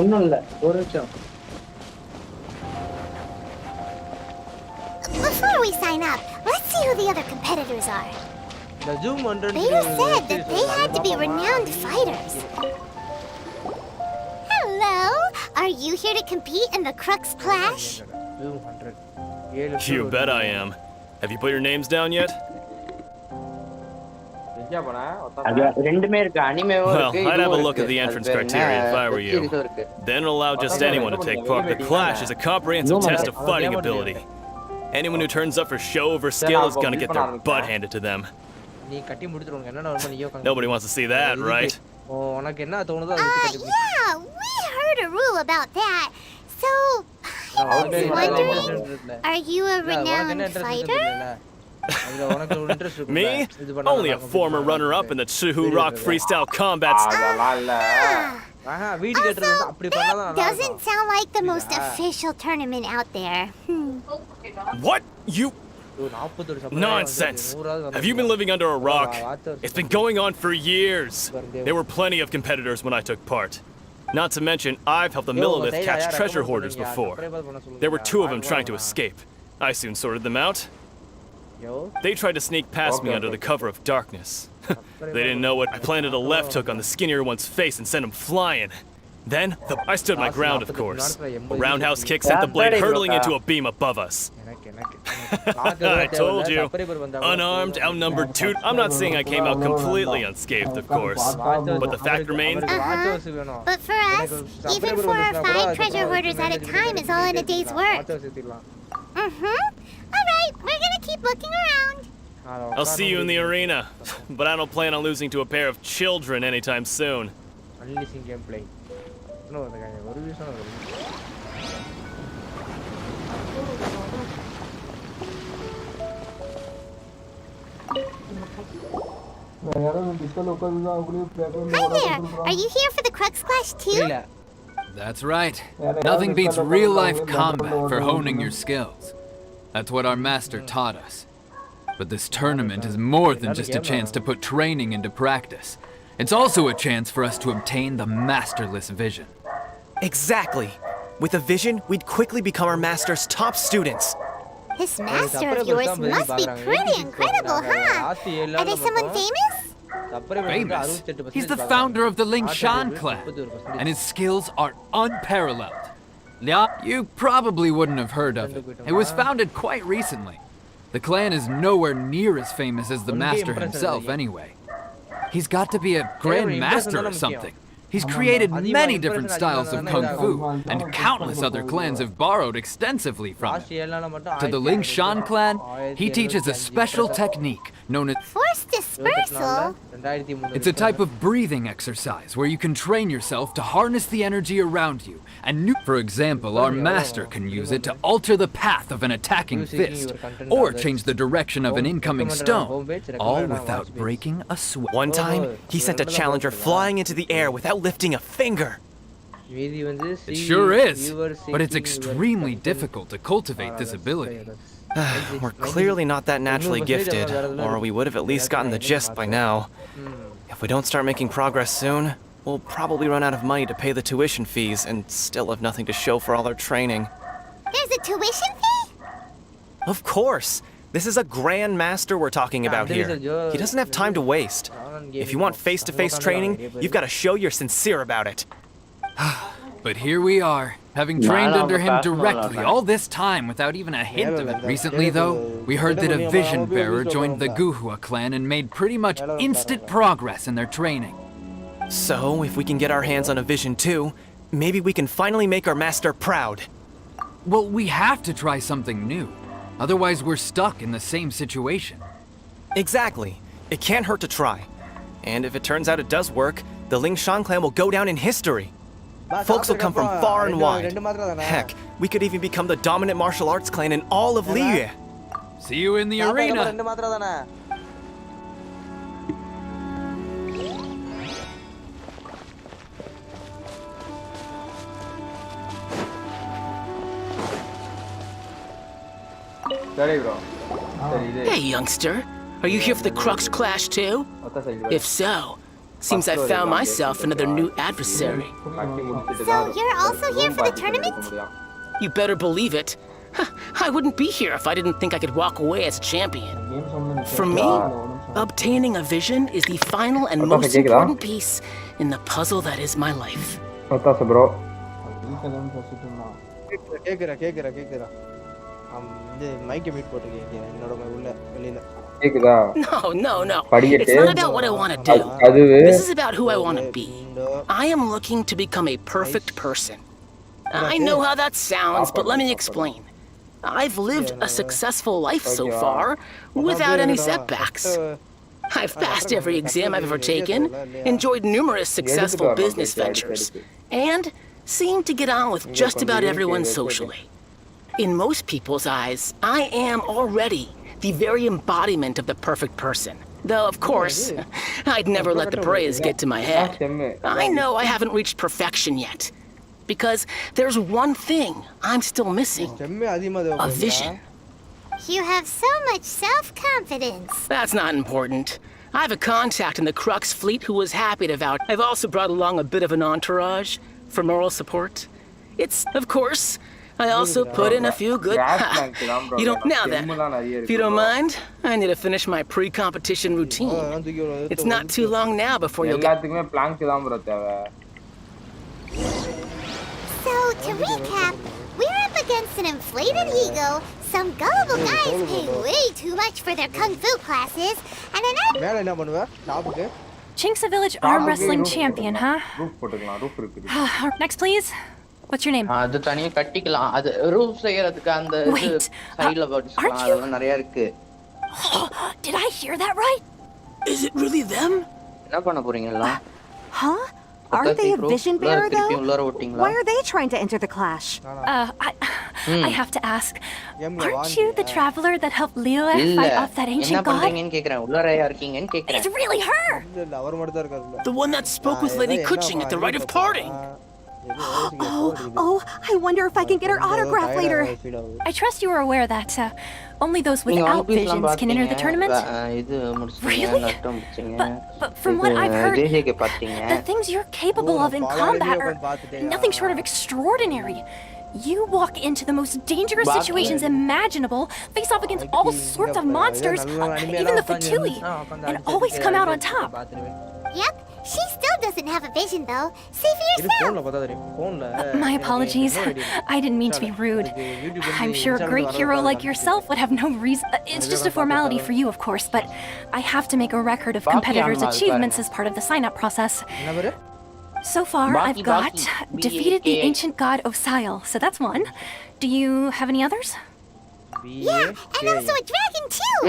ஒன்றும் இல்லை ஒரு நிமிஷம். Before we sign up, let's see who the other competitors are. The Zoom 100 Beta said that they had to be renowned fighters. Hello! Are you here to compete in the Crux Clash? Zoom 100. You bet I am. Have you put your names down yet? ரெண்டுமே இருக்கு அனிமேவும் Well, இருக்கு I'd have a look at the entrance criteria if I were you. Then it'll allow just anyone to take part. The Clash is a comprehensive test of fighting ability. Anyone who turns up for show over skill is gonna get their butt handed to them. Nobody wants to see that, right? Yeah, we heard a rule about that. So, I was wondering, are you a renowned fighter? Me? Only a former runner-up in the Chihu Rock Freestyle Combats. Also, that doesn't sound like the most official tournament out there. What? You... Nonsense! Have you been living under a rock? It's been going on for years. There were plenty of competitors when I took part. Not to mention, I've helped the Millilith catch treasure hoarders before. There were 2 of them trying to escape. I soon sorted them out. They tried to sneak past me under the cover of darkness. They didn't know what I planted a left hook on the skinnier one's face and sent him flying. Then, I stood my ground, of course. A roundhouse kick sent the blade hurtling into a beam above us. I told you. Unarmed, outnumbered, I'm not saying I came out completely unscathed, of course. But the fact remains... But for us, even 4 or 5 treasure hoarders at a time is all in a day's work. Alright, we're gonna keep looking around. I'll see you in the arena, but I don't plan on losing to a pair of children anytime soon. Unleashing gameplay. No, the guy. What are you saying? Hi there! Are you here for the Crux Clash too? That's right. Nothing beats real-life combat for honing your skills. That's what our master taught us. But this tournament is more than just a chance to put training into practice. It's also a chance for us to obtain the masterless vision. Exactly. With a vision, we'd quickly become our master's top students. This master of yours must be pretty incredible, huh? Are they someone famous? Famous? He's the founder of the Lingshan clan, and his skills are unparalleled. You probably wouldn't have heard of it. It was founded quite recently. The clan is nowhere near as famous as the master himself anyway. He's got to be a grand master or something. He's created many different styles of kung fu, and countless other clans have borrowed extensively from him. To the Lingshan clan, he teaches a special technique known as Force dispersal? It's a type of breathing exercise where you can train yourself to harness the energy around you. And for example, our master can use it to alter the path of an attacking fist, or change the direction of an incoming stone, all without breaking a sweat. One time, he sent a challenger flying into the air without lifting a finger. It sure is, but it's extremely difficult to cultivate this ability. We're clearly not that naturally gifted, or we would have at least gotten the gist by now. If we don't start making progress soon, we'll probably run out of money to pay the tuition fees and still have nothing to show for all our training. There's a tuition fee? Of course! This is a grand master we're talking about here. He doesn't have time to waste. If you want face-to-face training, you've got to show you're sincere about it. But here we are, having trained under him directly all this time without even a hint of it. Recently, though, we heard that a vision bearer joined the Guhua clan and made pretty much instant progress in their training. So, if we can get our hands on a vision too, maybe we can finally make our master proud. Well, we have to try something new. Otherwise, we're stuck in the same situation. Exactly. It can't hurt to try. And if it turns out it does work, the Lingshan clan will go down in history. Folks will come from far and wide. Heck, we could even become the dominant martial arts clan in all of Liyue. See you in the arena. Hey, youngster. Are you here for the Crux Clash too? If so, seems I found myself another new adversary. So you're also here for the tournament? You better believe it. I wouldn't be here if I didn't think I could walk away as a champion. For me, obtaining a vision is the final and most important piece in the puzzle that is my life. No. It's not about what I want to do. This is about who I want to be. I am looking to become a perfect person. I know how that sounds, but let me explain. I've lived a successful life so far, without any setbacks. I've passed every exam I've ever taken, enjoyed numerous successful business ventures, and seemed to get on with just about everyone socially. In most people's eyes, I am already the very embodiment of the perfect person. Though, of course, I'd never let the praise get to my head. I know I haven't reached perfection yet. Because there's one thing I'm still missing. A vision. You have so much self-confidence. That's not important. I have a contact in the Crux fleet who was happy to vouch. I've also brought along a bit of an entourage for moral support. It's, of course, I also put in a few good... You don't... Now then, if you don't mind, I need to finish my pre-competition routine. It's not too long now before you'll get... So, to recap, we're up against an inflated ego, some gullible guys pay way too much for their kung fu classes, and an... Chink's a village arm wrestling champion, huh? Next, please. What's your name? அது தனியா கட்டிக்கலாம். அது roof செய்யறதுக்கு அந்த சைடுல அதெல்லாம் நிறைய இருக்கு. Did I hear that right? Is it really them? என்ன பண்ண போறீங்களா? Huh? Aren't they a vision bearer though? Why are they trying to enter the clash? I have to ask. Aren't you the traveler that helped Liyue fight off that ancient god? It's really her! The one that spoke with Lady Kuching at the rite of parting. Oh, I wonder if I can get her autograph later. I trust you are aware that only those without visions can enter the tournament? Really? But from what I've heard, the things you're capable of in combat are nothing short of extraordinary. You walk into the most dangerous situations imaginable, face off against all sorts of monsters, even the Fatui, and always come out on top. Yep, she still doesn't have a vision though. See for yourself. My apologies. I didn't mean to be rude. I'm sure a great hero like yourself would have no reason. It's just a formality for you, of course, but I have to make a record of competitors' achievements as part of the sign-up process. So far, I've got defeated the ancient god Osail, so that's one. Do you have any others? Yeah, and also a dragon too!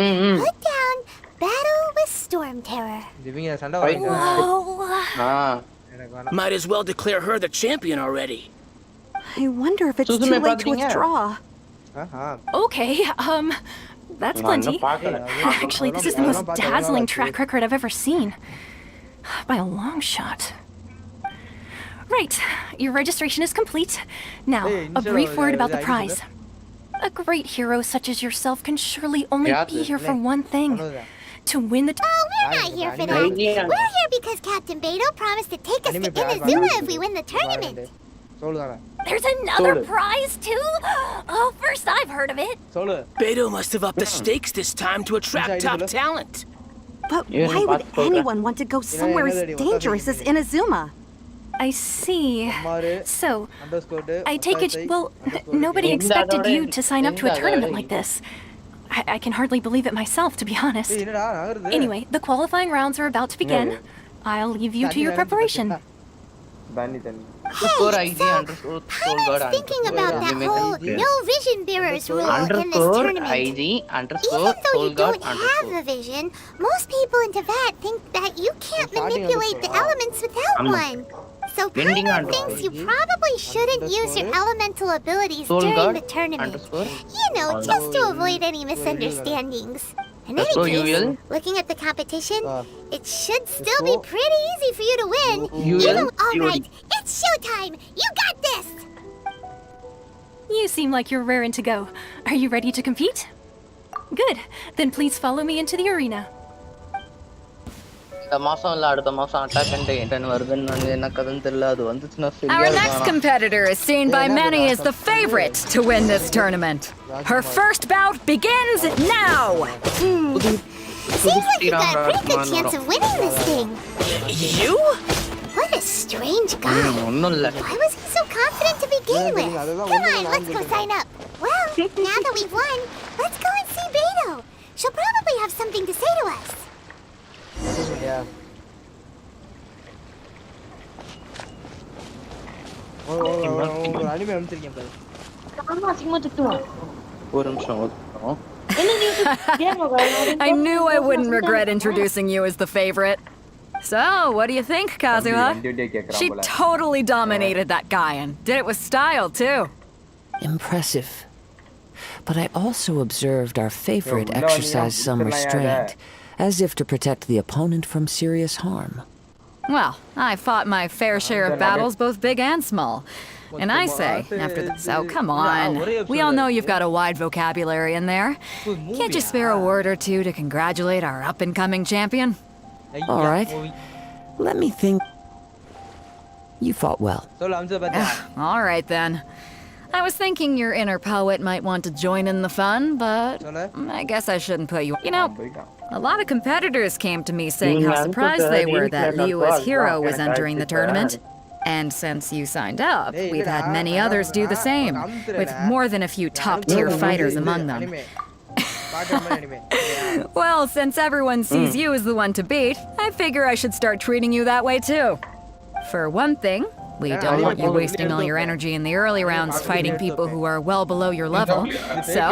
Put down Battle with Storm Terror. Whoa! Might as well declare her the champion already. I wonder if it's too late to withdraw. Okay, that's plenty. Actually, this is the most dazzling track record I've ever seen. By a long shot. Right, your registration is complete. Now, a brief word about the prize. A great hero such as yourself can surely only be here for one thing. To win the... Oh, we're not here for that. We're here because Captain Beto promised to take us to Inazuma if we win the tournament. There's another prize, too? Oh, first I've heard of it. Beto must have upped the stakes this time to attract top talent. But why would anyone want to go somewhere as dangerous as Inazuma? I see. So, I take it... Well, nobody expected you to sign up to a tournament like this. I can hardly believe it myself, to be honest. Anyway, the qualifying rounds are about to begin. I'll leave you to your preparation. Underscore IG underscore soul god I'm thinking about that whole no vision bearers rule in this tournament. IG underscore Even though soul you god don't have a vision, most people in Teyvat think that you can't manipulate the elements without one. So Paimon thinks you probably shouldn't use your elemental abilities during the tournament. You know, just to avoid any misunderstandings. In any case, looking at the competition, it should still be pretty easy for you to win. Alright, it's showtime! You got this! You seem like you're raring to go. Are you ready to compete? Good. Then please follow me into the arena. Our next competitor is seen by many as the favorite to win this tournament. Her first bout begins now! Seems like you've got a pretty good chance of winning this thing. You? What a strange guy. Why was he so confident to begin with? Come on, let's go sign up. Well, now that we've won, let's go and see Beto. She'll probably have something to say to us. Yeah. Anime அனுப்பிச்சிருக்கேன் பாரு. ஒரு நிமிஷம் I knew I wouldn't regret introducing you as the favorite. So, what do you think, Kazuha? She totally dominated that guy and did it with style, too. Impressive. But I also observed our favorite exercise some restraint, as if to protect the opponent from serious harm. Well, I fought my fair share of battles, both big and small. And I say, after this, oh, come on. We all know you've got a wide vocabulary in there. Can't you spare a word or two to congratulate our up-and-coming champion? All right. Let me think. You fought well. All right, then. I was thinking your inner poet might want to join in the fun, but I guess I shouldn't put you... You know, a lot of competitors came to me saying how surprised they were that Liu's hero was entering the tournament. And since you signed up, we've had many others do the same, with more than a few top-tier fighters among them. Well, since everyone sees you as the one to beat, I figure I should start treating you that way too. For one thing, we don't want you wasting all your energy in the early rounds fighting people who are well below your level. So,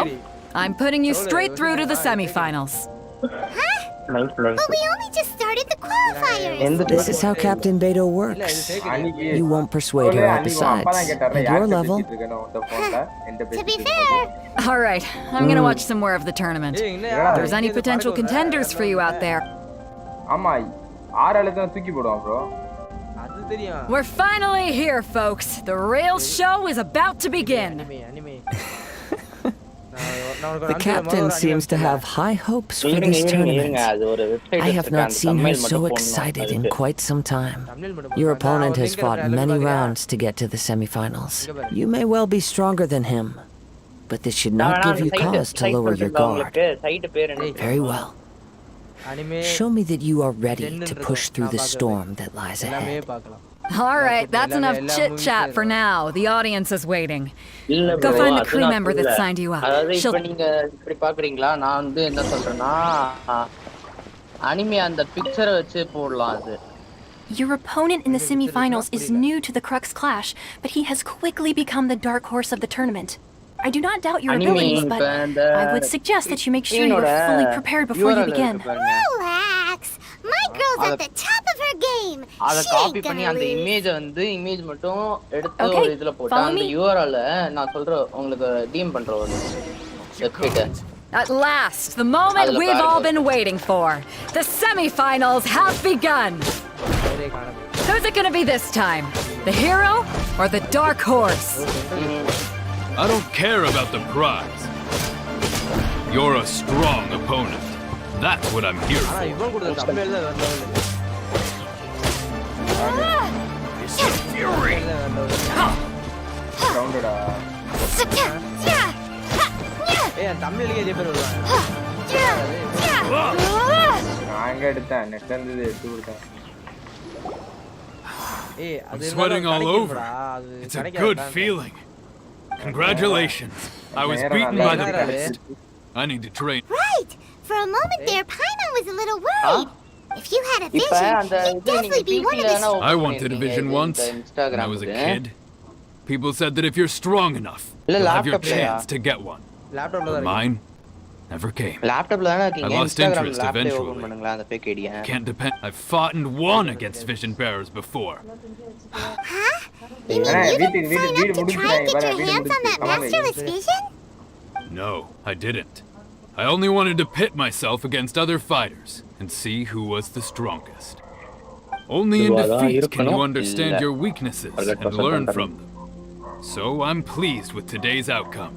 I'm putting you straight through to the semifinals. But we only just started the qualifiers. This is how Captain Beto works. You won't persuade her out besides. At your level. To be fair. All right, I'm gonna watch some more of the tournament. If there's any potential contenders for you out there. We're finally here, folks. The real show is about to begin. The captain seems to have high hopes for this tournament. I have not seen her so excited in quite some time. Your opponent has fought many rounds to get to the semifinals. You may well be stronger than him, but this should not give you cause to lower your guard. Very well. Show me that you are ready to push through the storm that lies ahead. All right, that's enough chit-chat for now. The audience is waiting. Go find the crew member that signed you up. She'll... Your opponent in the semifinals is new to the Crux Clash, but he has quickly become the dark horse of the tournament. I do not doubt your abilities, but I would suggest that you make sure you're fully prepared before you begin. Relax! My girl's at the top of her game! She ain't gonna lose! Okay, follow me. At last, the moment we've all been waiting for. The semifinals have begun! Who's it gonna be this time? The hero or the dark horse? I don't care about the prize. You're a strong opponent. That's what I'm here for. It's a fury! I'm sweating all over. It's a good feeling. Congratulations. I was beaten by the best. I need to train. Right! For a moment there, Paimon was a little worried. If you had a இப்ப vision, அந்த you'd இது நீங்க definitely be one of PC-ல the... தானே I open wanted a பண்ணிருக்கீங்க vision இது once இந்த when I Instagram was a க்கு. kid. People said that if you're strong enough, இல்ல you'll have your லேப்டாப்லயா? chance to get one. லேப்டாப்ல But mine never came. லேப்டாப்ல தானே I இருக்கீங்க. lost Instagram interest லேப்ல eventually. ஓபன் பண்ணுங்களா அந்த fake ID. Can't depend. I've fought and won against vision bearers before. Huh? You mean you didn't sign up to try and get your hands on that masterless vision? No, I didn't. I only wanted to pit myself against other fighters and see who was the strongest. Only in defeat can you understand your weaknesses and learn from them. So I'm pleased with today's outcome.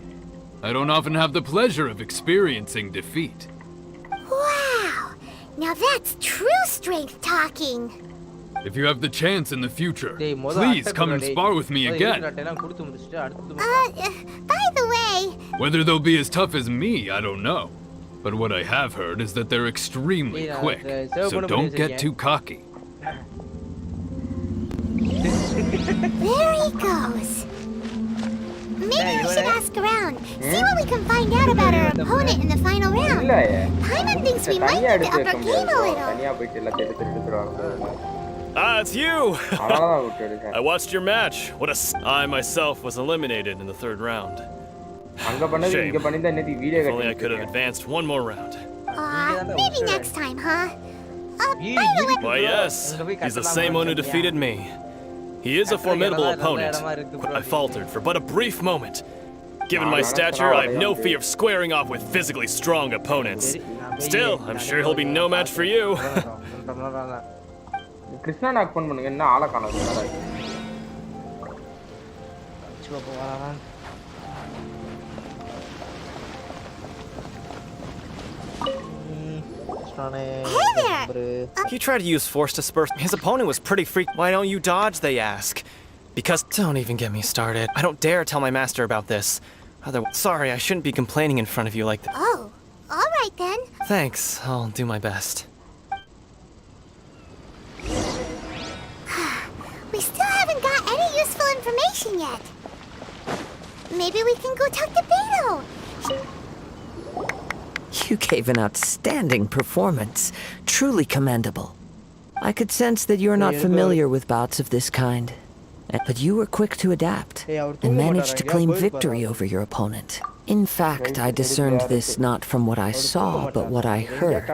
I don't often have the pleasure of experiencing defeat. Wow! Now that's true strength talking. If you have the chance in the future, please come and spar with me again. By the way... Whether they'll be as tough as me, I don't know. But what I have heard is that they're extremely quick, so don't get too cocky. There he goes. Maybe we should ask around, see what we can find out about our opponent in the final round. Paimon thinks we might need to up our game a little. Ah, it's you! I watched your match. I myself was eliminated in the 3rd round. Shame. If only I could have advanced one more round. Maybe next time, huh? By the way... Why, yes. He's the same one who defeated me. He is a formidable opponent, but I faltered for but a brief moment. Given my stature, I have no fear of squaring off with physically strong opponents. Still, I'm sure he'll be no match for you. Krishna knock phone பண்ணுங்க என்ன ஆளை காணோம் He tried to use force disperse. His opponent was pretty freak. Why don't you dodge, they ask. Because don't even get me started. I don't dare tell my master about this. Sorry, I shouldn't be complaining in front of you like that. Oh, all right then. Thanks, I'll do my best. We still haven't got any useful information yet. Maybe we can go talk to Beto. You gave an outstanding performance. Truly commendable. I could sense that you're not familiar with bouts of this kind. But you were quick to adapt and managed to claim victory over your opponent. In fact, I discerned this not from what I saw, but what I heard.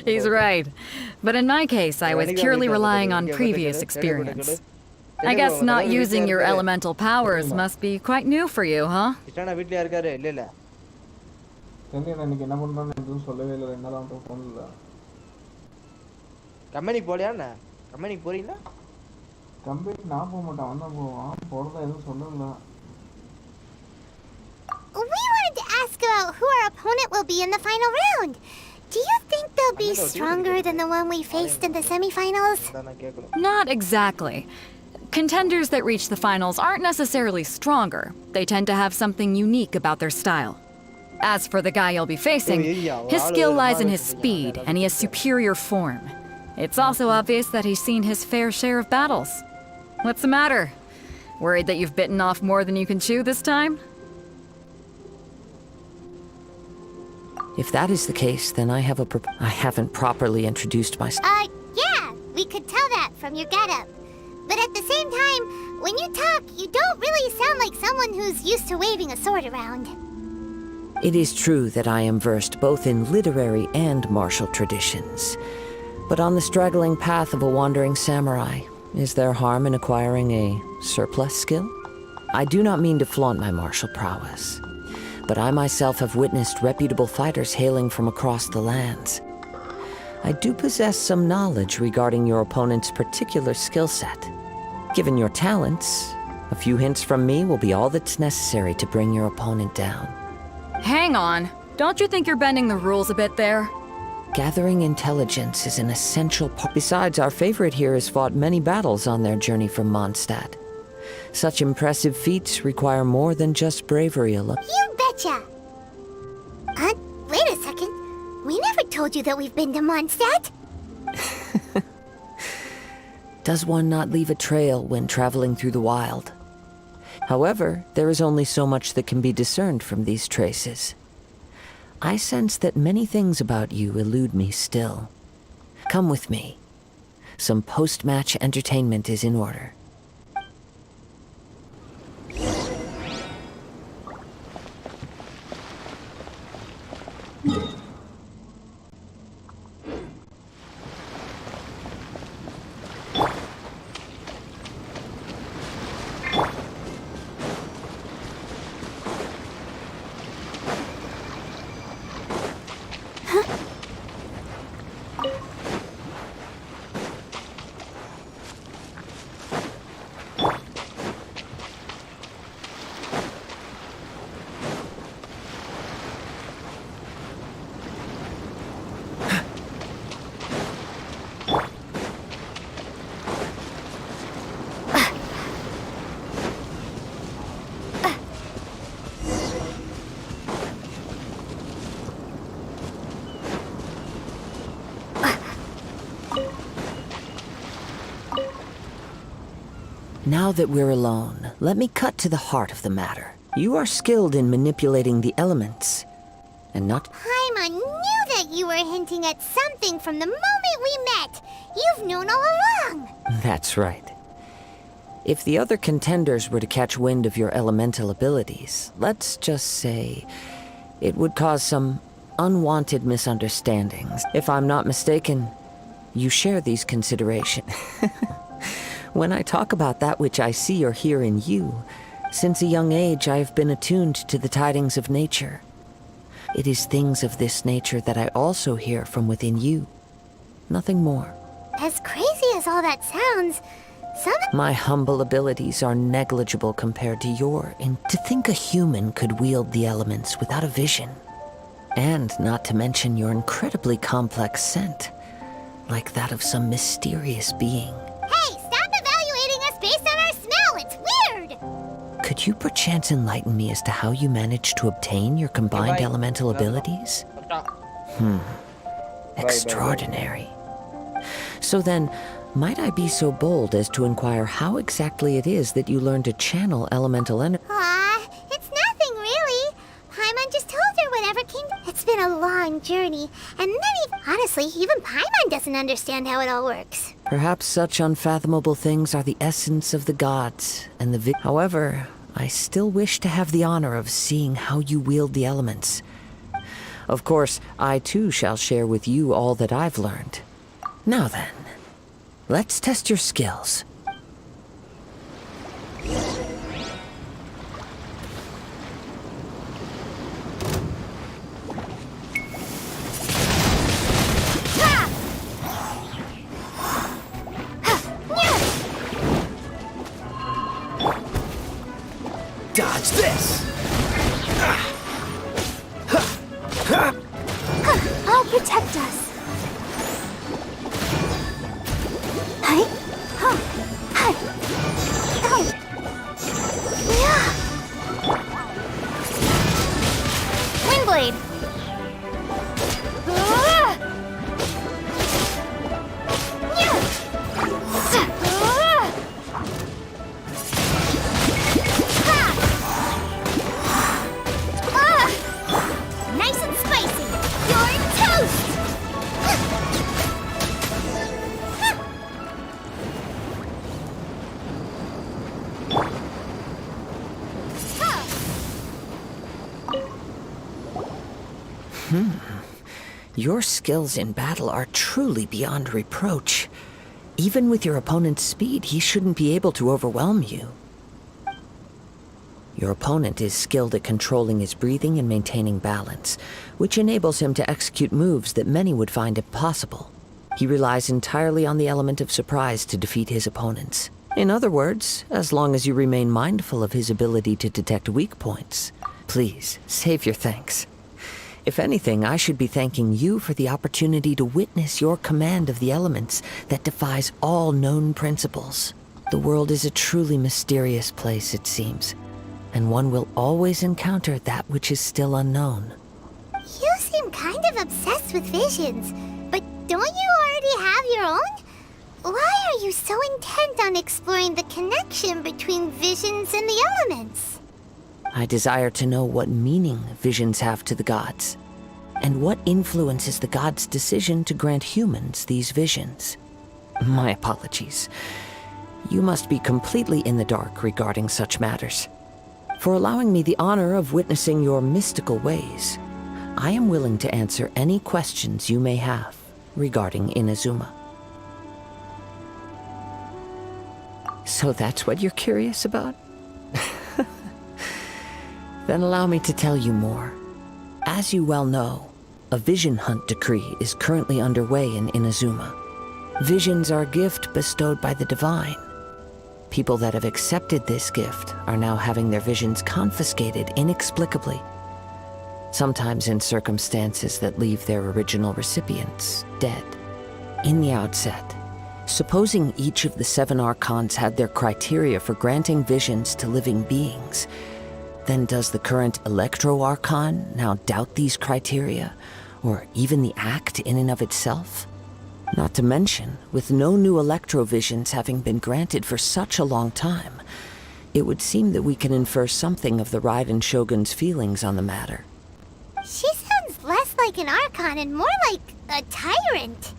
He's right. But in my case, I was purely relying on previous experience. I guess not using your elemental powers must be quite new for you, huh? We wanted to ask about who our opponent will be in the final round. Do you think they'll be stronger than the one we faced in the semifinals? Not exactly. Contenders that reach the finals aren't necessarily stronger. They tend to have something unique about their style. As for the guy you'll be facing, his skill lies in his speed, and he has superior form. It's also obvious that he's seen his fair share of battles. What's the matter? Worried that you've bitten off more than you can chew this time? If that is the case, then I haven't properly introduced myself. Yeah, we could tell that from your getup. But at the same time, when you talk, you don't really sound like someone who's used to waving a sword around. It is true that I am versed both in literary and martial traditions. But on the straggling path of a wandering samurai, is there harm in acquiring a surplus skill? I do not mean to flaunt my martial prowess, but I myself have witnessed reputable fighters hailing from across the lands. I do possess some knowledge regarding your opponent's particular skill set. Given your talents, a few hints from me will be all that's necessary to bring your opponent down. Hang on. Don't you think you're bending the rules a bit there? Gathering intelligence is an essential part. Besides, our favorite here has fought many battles on their journey from Mondstadt. Such impressive feats require more than just bravery alone. You betcha! Wait a second. We never told you that we've been to Mondstadt. Does one not leave a trail when traveling through the wild? However, there is only so much that can be discerned from these traces. I sense that many things about you elude me still. Come with me. Some post-match entertainment is in order. Now that we're alone, let me cut to the heart of the matter. You are skilled in manipulating the elements, and not— Paimon knew that you were hinting at something from the moment we met. You've known all along. That's right. If the other contenders were to catch wind of your elemental abilities, let's just say it would cause some unwanted misunderstandings. If I'm not mistaken, you share these considerations. When I talk about that which I see or hear in you, since a young age I have been attuned to the tidings of nature. It is things of this nature that I also hear from within you. Nothing more. As crazy as all that sounds, My humble abilities are negligible compared to your. And to think a human could wield the elements without a vision. And not to mention your incredibly complex scent, like that of some mysterious being. Hey, stop evaluating us based on our smell! It's weird! Could you perchance enlighten me as to how you managed to obtain your combined elemental abilities? Extraordinary. So then, might I be so bold as to inquire how exactly it is that you learned to channel elemental energy? It's nothing really. Paimon just told her whatever came. It's been a long journey, and honestly, even Paimon doesn't understand how it all works. Perhaps such unfathomable things are the essence of the gods, and However, I still wish to have the honor of seeing how you wield the elements. Of course, I too shall share with you all that I've learned. Now then, let's test your skills. Dodge this! I'll protect us. Hey? Huh. Hey. Oh. Yeah. Windblade. Nice and spicy. You're toast. Your skills in battle are truly beyond reproach. Even with your opponent's speed, he shouldn't be able to overwhelm you. Your opponent is skilled at controlling his breathing and maintaining balance, which enables him to execute moves that many would find impossible. He relies entirely on the element of surprise to defeat his opponents. In other words, as long as you remain mindful of his ability to detect weak points, please save your thanks. If anything, I should be thanking you for the opportunity to witness your command of the elements that defies all known principles. The world is a truly mysterious place, it seems, and one will always encounter that which is still unknown. You seem kind of obsessed with visions, but don't you already have your own? Why are you so intent on exploring the connection between visions and the elements? I desire to know what meaning visions have to the gods. And what influences the gods' decision to grant humans these visions? My apologies. You must be completely in the dark regarding such matters. For allowing me the honor of witnessing your mystical ways, I am willing to answer any questions you may have regarding Inazuma. So that's what you're curious about? Then allow me to tell you more. As you well know, a vision hunt decree is currently underway in Inazuma. Visions are a gift bestowed by the divine. People that have accepted this gift are now having their visions confiscated inexplicably, sometimes in circumstances that leave their original recipients dead. In the outset, supposing each of the 7 archons had their criteria for granting visions to living beings, then does the current Electro Archon now doubt these criteria, or even the act in and of itself? Not to mention, with no new Electro-visions having been granted for such a long time, it would seem that we can infer something of the Raiden Shogun's feelings on the matter. She sounds less like an Archon and more like a tyrant.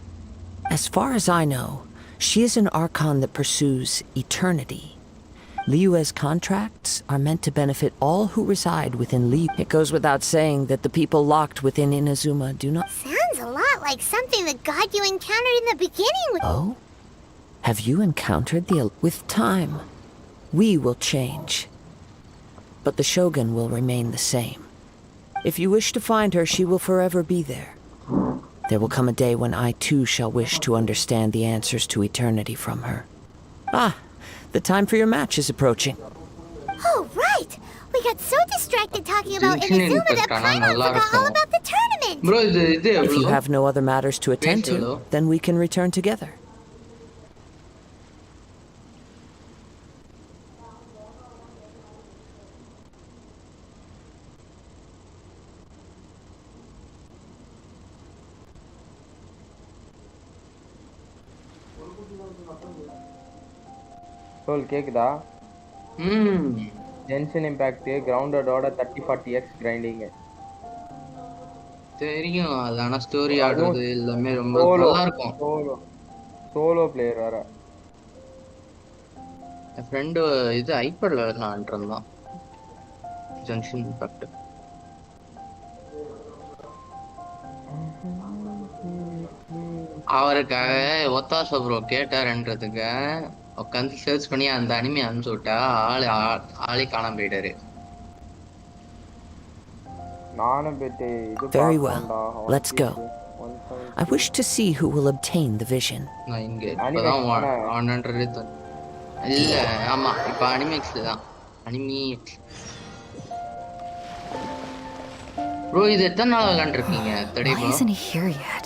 As far as I know, she is an Archon that pursues eternity. Liyue's contracts are meant to benefit all who reside within Liyue. It goes without saying that the people locked within Inazuma do not... Sounds a lot like something the god you encountered in the beginning. Oh? Have you encountered the... With time, we will change. But the Shogun will remain the same. If you wish to find her, she will forever be there. There will come a day when I too shall wish to understand the answers to eternity from her. Ah! The time for your match is approaching. Oh, right! We got so distracted talking about Inazuma that Paimon forgot all about the tournament! Bro, if you have no other matters to attend to, then we can return together. Soul கேக்குதா Genshin impact grounded ஓட 30-40x grinding தெரியும் அதான story ஆடுறது எல்லாமே ரொம்ப நல்லா இருக்கும் solo player வேற என் ஃப்ரெண்ட் இது ஐபேட்ல விளையாடிட்டு இருந்தான் Genshin impact அவருக்காக ஒத்தாச ப்ரோ கேட்டாருன்றதுக்கு உட்காந்து சர்ச் பண்ணி அந்த அனிமே அனுப்பிச்சு விட்டா ஆளே காணாம போயிட்டாரு. Very well. Let's go. I wish to see who will obtain the vision. நான் இங்க இப்பதான் 100 இல்ல ஆமா இப்ப அனிமேக்ஸ்ல தான் அனிமேக்ஸ் ப்ரோ இது எத்தனை நாள் விளையாண்டுருக்கீங்க தடை bro? Why isn't he here yet?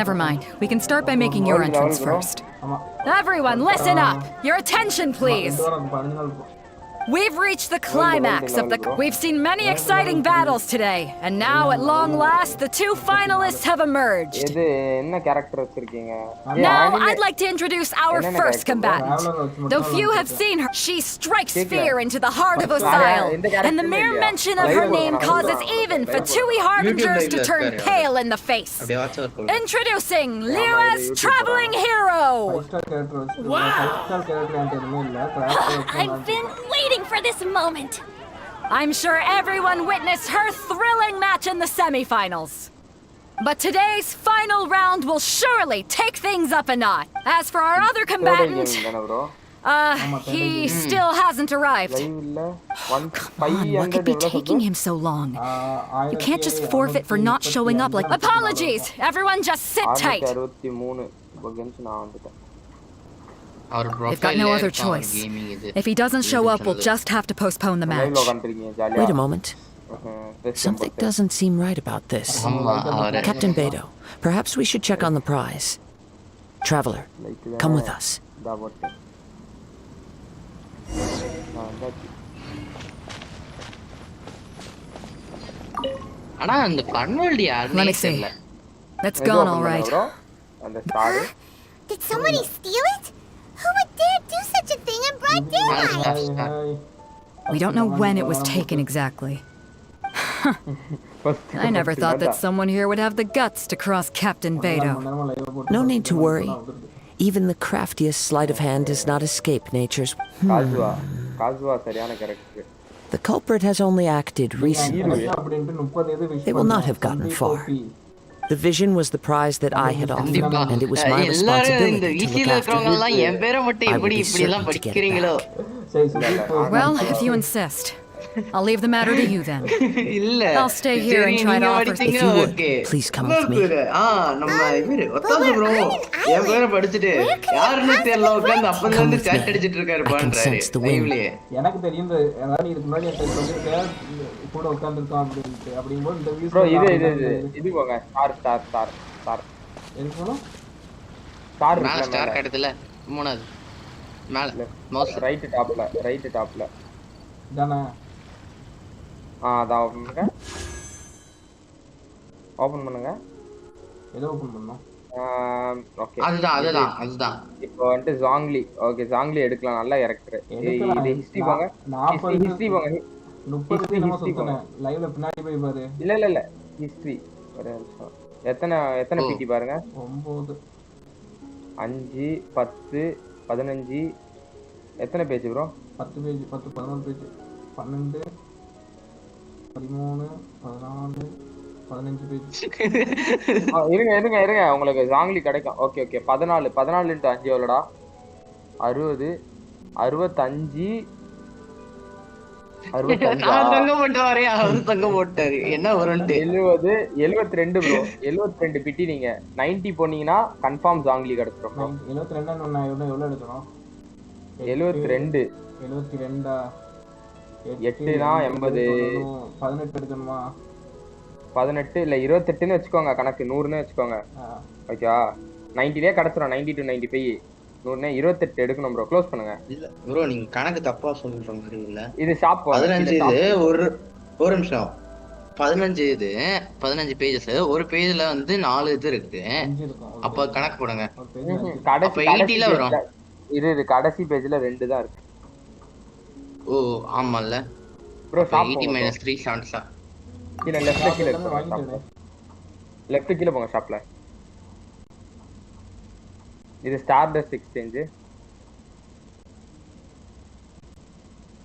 Never mind. We can start by making your entrance first. Everyone, listen up! Your attention, please! We've reached the climax of the... We've seen many exciting battles today, and now, at long last, the 2 finalists have emerged. Now, I'd like to introduce our first combatant. Though few have seen her, she strikes fear into the heart of Osile, and the mere mention of her name causes even Fatui Harbingers to turn pale in the face. Introducing Liyue's traveling hero! Wow! I've been waiting for this moment. I'm sure everyone witnessed her thrilling match in the semifinals. But today's final round will surely take things up a notch. As for our other combatant, he still hasn't arrived. Come on, what could be taking him so long? You can't just forfeit for not showing up like... Apologies! Everyone just sit tight. They've got no other choice. If he doesn't show up, we'll just have to postpone the match. Wait a moment. Something doesn't seem right about this. Captain Beidou, perhaps we should check on the prize. Traveler, come with us. Let me see. That's gone all right. Did somebody steal it? Who would dare do such a thing in broad daylight? We don't know when it was taken exactly. I never thought that someone here would have the guts to cross Captain Beto. No need to worry. Even the craftiest sleight of hand does not escape nature's... The culprit has only acted recently. They will not have gotten far. The vision was the prize that I had offered, and it was my responsibility to look after it. I would be certain to get it back. Well, if you insist. I'll leave the matter to you then. I'll stay here and try to offer... If you would, please come with me. I can sense the wind. Bro, இது போங்க star கடத்துல மூணாவது மேல mouse right டாப்ல தானே அத open பண்ணுங்க எதை ஓபன் பண்ணனும் ஓகே அதுதான் இப்போ வந்து ஜாங்லி ஓகே ஜாங்லி எடுக்கலாம் நல்ல கேரக்டர் இது ஹிஸ்டரி போங்க ஹிஸ்டரி போங்க 30 நிமிஷம் சுத்தனே லைவ்ல பின்னாடி போய் பாரு இல்ல ஹிஸ்டரி ஒரு நிமிஷம் எத்தனை பிடி பாருங்க 9 5 10 15 எத்தனை page bro 10 page 10 11 page 12 13 14 15 page இருங்க உங்களுக்கு ஜாங்லி கிடைக்கும் ஓகே 14 × 5 எவ்வளவுடா 60 65 72 bro 72 பிட்டி நீங்க 90 போனீங்கன்னா கன்ஃபார்ம் ஜாங்லி கிடைச்சிரும் 72 நான் எவ்வளவு எடுக்கணும் 72 72 8 தான் 80 18 எடுக்கணுமா 18 இல்ல 28ன்னு வெச்சுக்கோங்க கணக்கு 100ன்னு வெச்சுக்கோங்க ஓகேவா 90லயே கிடைச்சிரும் 90 to 95 128 எடுக்கணும் bro க்ளோஸ் பண்ணுங்க இல்ல bro நீங்க கணக்கு தப்பா சொல்ற மாதிரி இல்ல இது ஷாப் 15 இது ஒரு நிமிஷம் 15 பேजेस ஒரு பேஜ்ல வந்து 4 இது இருக்கு அப்ப கணக்கு போடுங்க அப்ப 80ல வரும் இது கடைசி பேஜ்ல 2 தான் இருக்கு ஓ ஆமால bro ஷாப் 80 - 3 சான்ஸா கீழ லெஃப்ட் கீழ போங்க ஷாப்ல இது ஸ்டார்டஸ்ட் எக்ஸ்சேஞ்ச்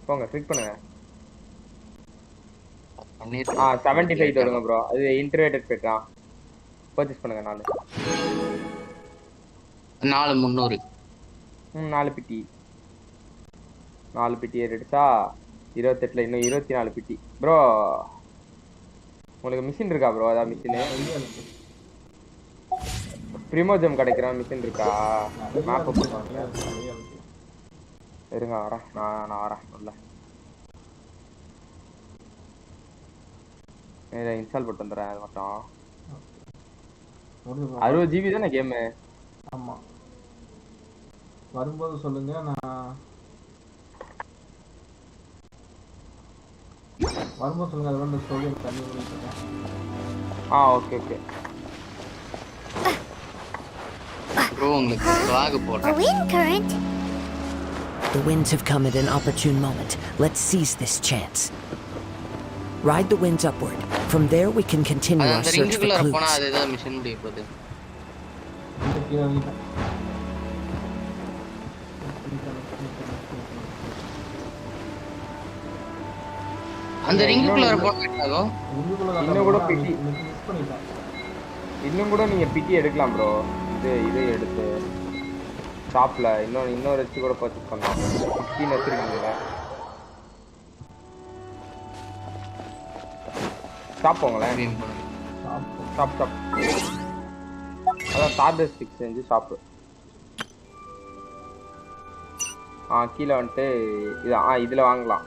போங்க கிளிக் பண்ணுங்க 75 வருங்க bro அது இன்டர்வேட்டட் பெட் தான் பர்ச்சேஸ் பண்ணுங்க 4 300 4 பிட்டி 4 பிட்டி எடுத்தா 28ல இன்னும் 24 பிட்டி bro உங்களுக்கு மிஷின் இருக்கா bro அத மிஷின் பிரிமோஜம் கிடைக்குற மிஷின் இருக்கா மேப் போடுங்க இருங்க வரேன் நான் வரேன் உள்ள இத இன்ஸ்டால் பண்ணிட்டு வந்துறேன் அது மட்டும் 60 GB தான கேம் ஆமா வரும்போது சொல்லுங்க நான் வரும்போது சொல்லுங்க அது வந்து சொல்லி தண்ணி ஊத்திட்டேன் ஓகே bro உங்களுக்கு ஃபிளாக் போடுறேன் wind current. The winds have come at an opportune moment. Let's seize this chance. Ride the winds upward. From there we can continue our search for clues. போனா அதுதான் மிஷன் முடிய போகுது அந்த ரிங்குக்குள்ள போறாங்க இன்னும் கூட நீங்க பிட்டி எடுக்கலாம் bro இது எடுத்து ஷாப்ல இன்னொரு வெச்சு கூட பர்ச்சேஸ் பண்ணலாம் பிட்டி வச்சிருக்கீங்களா ஷாப் போங்களே ஷாப் அதான் ஸ்டார்டஸ்ட் எக்ஸ்சேஞ்ச் ஷாப் கீழ வந்துட்டு இதுல வாங்கலாம்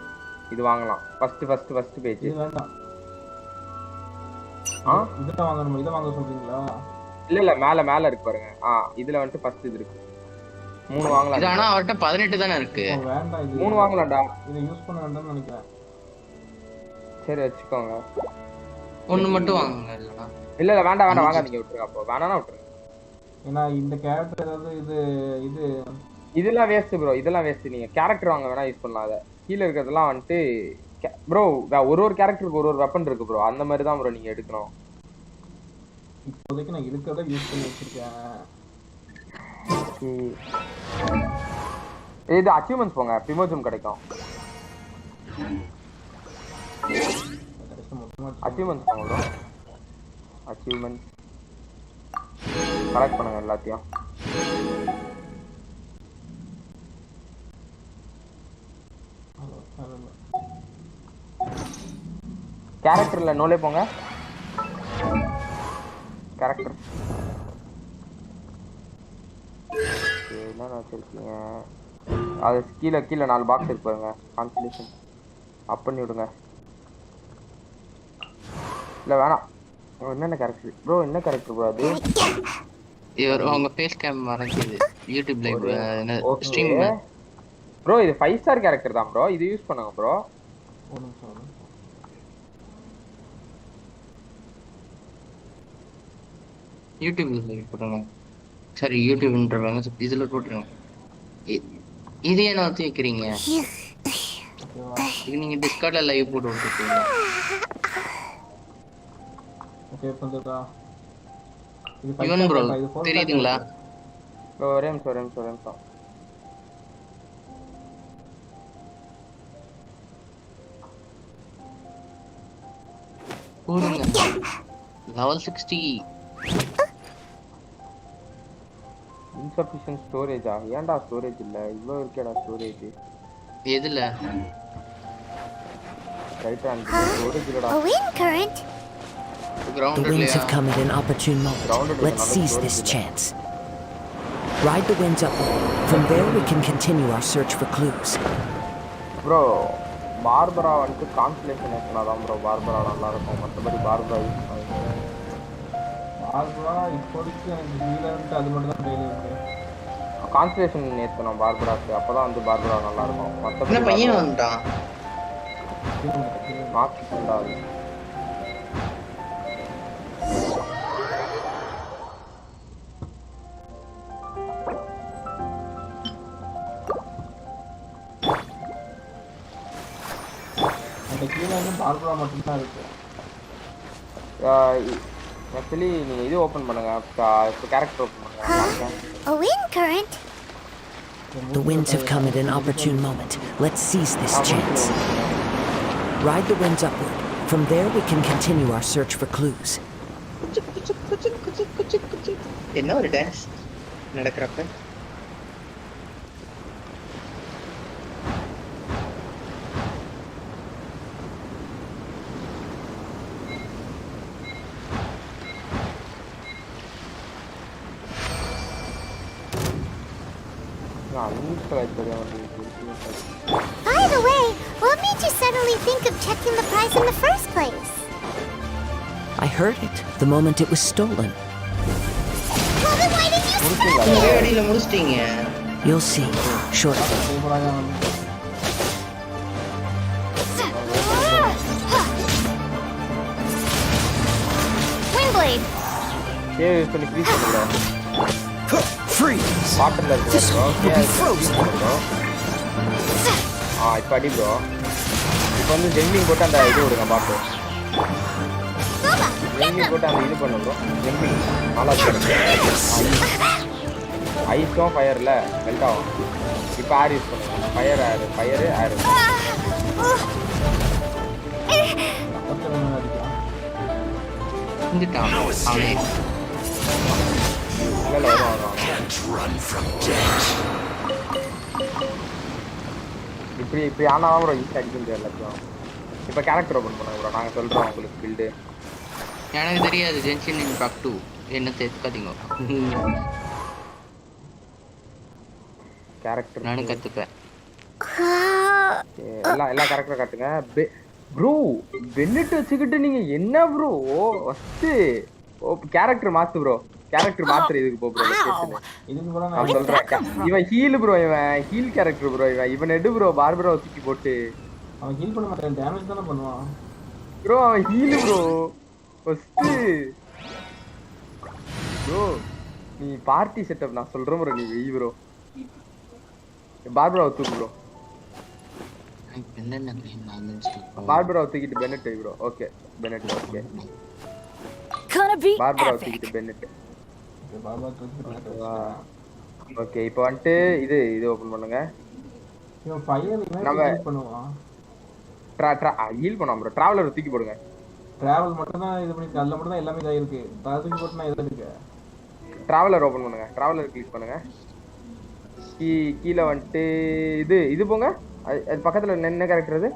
இது வாங்கலாம் ஃபர்ஸ்ட் பேஜ் இது வேண்டாம் இத வாங்கணும் இத வாங்க சொல்றீங்களா இல்ல மேல இருக்கு பாருங்க இதுல வந்து ஃபர்ஸ்ட் இது இருக்கு 3 வாங்கலாம் இது ஆனா அவர்ட்ட 18 தான இருக்கு வேண்டாம் இது 3 வாங்கலாம்டா இத யூஸ் பண்ண வேண்டாம்னு நினைக்கிறேன் சரி வெச்சுக்கோங்க ஒன்னு மட்டும் வாங்குங்க இல்ல வேண்டாம் வாங்காதீங்க விட்டுருங்க அப்போ வேணானா விட்டுருங்க ஏனா இந்த கேரக்டர் ஏதாவது இது இதெல்லாம் வேஸ்ட் bro இதெல்லாம் வேஸ்ட் நீங்க கேரக்டர் வாங்க வேணா யூஸ் பண்ணலாம் அத கீழ இருக்குறதெல்லாம் வந்து ப்ரோ ஒரு கேரக்டருக்கு ஒரு வெப்பன் இருக்கு ப்ரோ. அந்த மாதிரி தான் ப்ரோ நீங்க எடுக்கணும். இப்போதைக்கு நான் இருக்கறத யூஸ் பண்ணி வச்சிருக்கேன். இது அச்சீவ்மென்ட்ஸ் போங்க. பிமோஜம் கிடைக்கும். அச்சீவ்மென்ட்ஸ் போங்க ப்ரோ. அச்சீவ்மென்ட்ஸ் கலெக்ட் பண்ணுங்க எல்லாத்தையும். கேரக்டர்ல நோலே போங்க. கேரக்டர் என்ன வச்சிருக்கீங்க? அது கீழே 4 பாக்ஸ் இருக்கு பாருங்க. கான்சன்ட்ரேஷன் அப் பண்ணி விடுங்க. இல்ல வேணாம். என்னென்ன கேரக்டர் ப்ரோ? என்ன கேரக்டர் ப்ரோ அது? இவர் உங்க ஃபேஸ் கேம் மறைக்குது யூடியூப் லைவ் ஸ்ட்ரீம் ப்ரோ. இது 5 ஸ்டார் கேரக்டர் தான் ப்ரோ. இது யூஸ் பண்ணுங்க ப்ரோ. ஒரு நிமிஷம். யூடியூப் லைவ் போடுங்க. சரி யூடியூப்ன்றவங்க இதுல போட்டுருங்க. இது ஏன் ஊற்றி வைக்கிறீங்க? இது நீங்க டிஸ்கார்ட்ல லைவ் போட்டு விட்டுருக்கீங்க. ஓகே பண்றதா? இவன் ப்ரோ தெரியுதுங்களா? ஒரே நிமிஷம். போடுங்க. லெவல் 60 இன்சஃபிஷியன்ட் ஸ்டோரேஜா? ஏன்டா ஸ்டோரேஜ் இல்ல? இவ்ளோ இருக்கேடா ஸ்டோரேஜ். எதுல? ரைட் ஹேண்ட் ஸ்டோரேஜ் இல்லடா. The winds have come at an opportune moment. Let's seize this chance. Ride the winds upward. From there we can continue our search for clues. Bro, Barbara வந்து constellation ஏத்துனாதான் bro Barbara நல்லா இருக்கும். மத்தபடி Barbara இப்போதைக்கு எனக்கு வீலன்ட்டு அது மட்டும் தான் daily இருக்கு. கான்ஸ்டலேஷன் ஏத்தணும் பார்பராக்கு. அப்பதான் வந்து பார்பரா நல்லா இருக்கும். மத்தபடி பையன் வந்துட்டான். மார்க்ஸ் உண்டாது. பார்பரா மட்டும் தான் இருக்கு. ஆக்சுவலி நீங்க இது ஓபன் பண்ணுங்க. கேரக்டர் ஓபன் பண்ணுங்க. A wind current. The winds have come at an opportune moment. Let's seize this chance. Ride the winds upward. From there we can continue our search for clues. என்ன ஒரு dance நடக்கிறப்ப By the way, what made you suddenly think of checking the prize in the first place? I heard it the moment it was stolen. Well, then why did you stop it? You'll see shortly. Windblade. Freeze. Waterல இருக்கு bro. Frozen bro. இப்ப அடி bro. இப்போ வந்து ஜென்லிங் போட்டு அந்த இது விடுங்க பாட்டு. ஜென்லிங் போட்டு அந்த இது பண்ணு bro. ஜென்லிங் நல்லா இருக்கு. ஐஸும் ஃபயர்ல மெல்ட் ஆகும். இப்போ ஆர் யூஸ் பண்ணுங்க. ஃபயர் ஆர். இந்த டாம் அவனே இப்படி ஆனாதான் ப்ரோ ஈஸியாக அடிக்க முடியாது எல்லாத்தையும். இப்போ கேரக்டர் ஓப்பன் பண்ணுங்க ப்ரோ. நாங்கள் சொல்கிறோம் உங்களுக்கு பில்டு. எனக்கு தெரியாது. ஜென்ஷன் இம்பாக்ட் 2 என்ன தெரிஞ்சுக்காதீங்க. கேரக்டர் நானும் கற்றுப்பேன். எல்லா கேரக்டரும் காட்டுங்க ப்ரோ. பெல்லிட் வச்சுக்கிட்டு நீங்கள் என்ன ப்ரோ ஃபஸ்ட்டு கேரக்டர் மாற்று ப்ரோ. கேரக்டர் மாத்திர இதுக்கு போ ப்ரோ. நான் சொல்றேன். இவன் ஹீல் ப்ரோ. இவன் ஹீல் கேரக்டர் ப்ரோ. இவன் எடு ப்ரோ. பார்பரா தூக்கி போட்டு அவன் ஹீல் பண்ண மாட்டான். டேமேஜ் தான பண்ணுவான் ப்ரோ. அவன் ஹீல் ப்ரோ ஃபர்ஸ்ட் ப்ரோ. நீ பார்ட்டி செட்டப் நான் சொல்றேன் ப்ரோ. நீ வெய் ப்ரோ. பார்பரா தூக்கு ப்ரோ. பார்பரா தூக்கிட்டு Bennett bro. Okay Bennett okay. Gonna be Barbara epic. தூக்கிட்டு பென்னட். பாபா தூக்கிட்டு ஓகே இப்போ வந்துட்டு இது ஓபன் பண்ணுங்க. இவன் ஃபயர் நம்ம ஹீல் பண்ணுவான். ஹீல் பண்ணாம ப்ரோ. டிராவலர் தூக்கி போடுங்க. டிராவல் மட்டும் தான் இது பண்ணி அதுல மட்டும் தான் எல்லாமே இதா இருக்கு. தூக்கி போட்டுனா இதுல இருக்கு. டிராவலர் ஓபன் பண்ணுங்க. டிராவலர் கிளிக் பண்ணுங்க. கீழ வந்துட்டு இது போங்க. அது பக்கத்துல என்ன கரெக்டர் இது?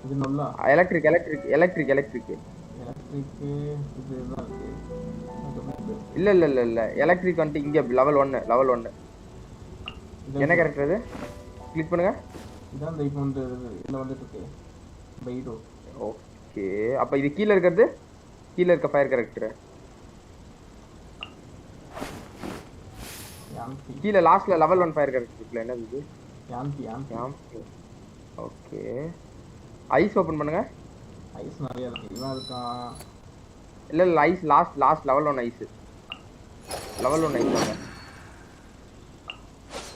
இது நல்லா எலக்ட்ரிக் இதுதான் இருக்கு. இல்ல எலக்ட்ரிக் வந்துட்டு இங்க லெவல் 1 என்ன கரெக்டர் இது? கிளிக் பண்ணுங்க. இதான் இப்போ வந்து இதுல வந்துட்டு இருக்கு. பைடோ. ஓகே அப்ப இது கீழ இருக்குது. கீழ இருக்க ஃபயர் கரெக்டர். கீழ லாஸ்ட்ல லெவல் 1 ஃபயர் கரெக்டர் இருக்குல என்னது இது? யாம்பி. ஓகே ஐஸ் ஓபன் பண்ணுங்க. ஐஸ் நிறைய இருக்கு. இவன் இருக்கா? இல்ல ice last level 1 ice. Level 1 ice வாங்க.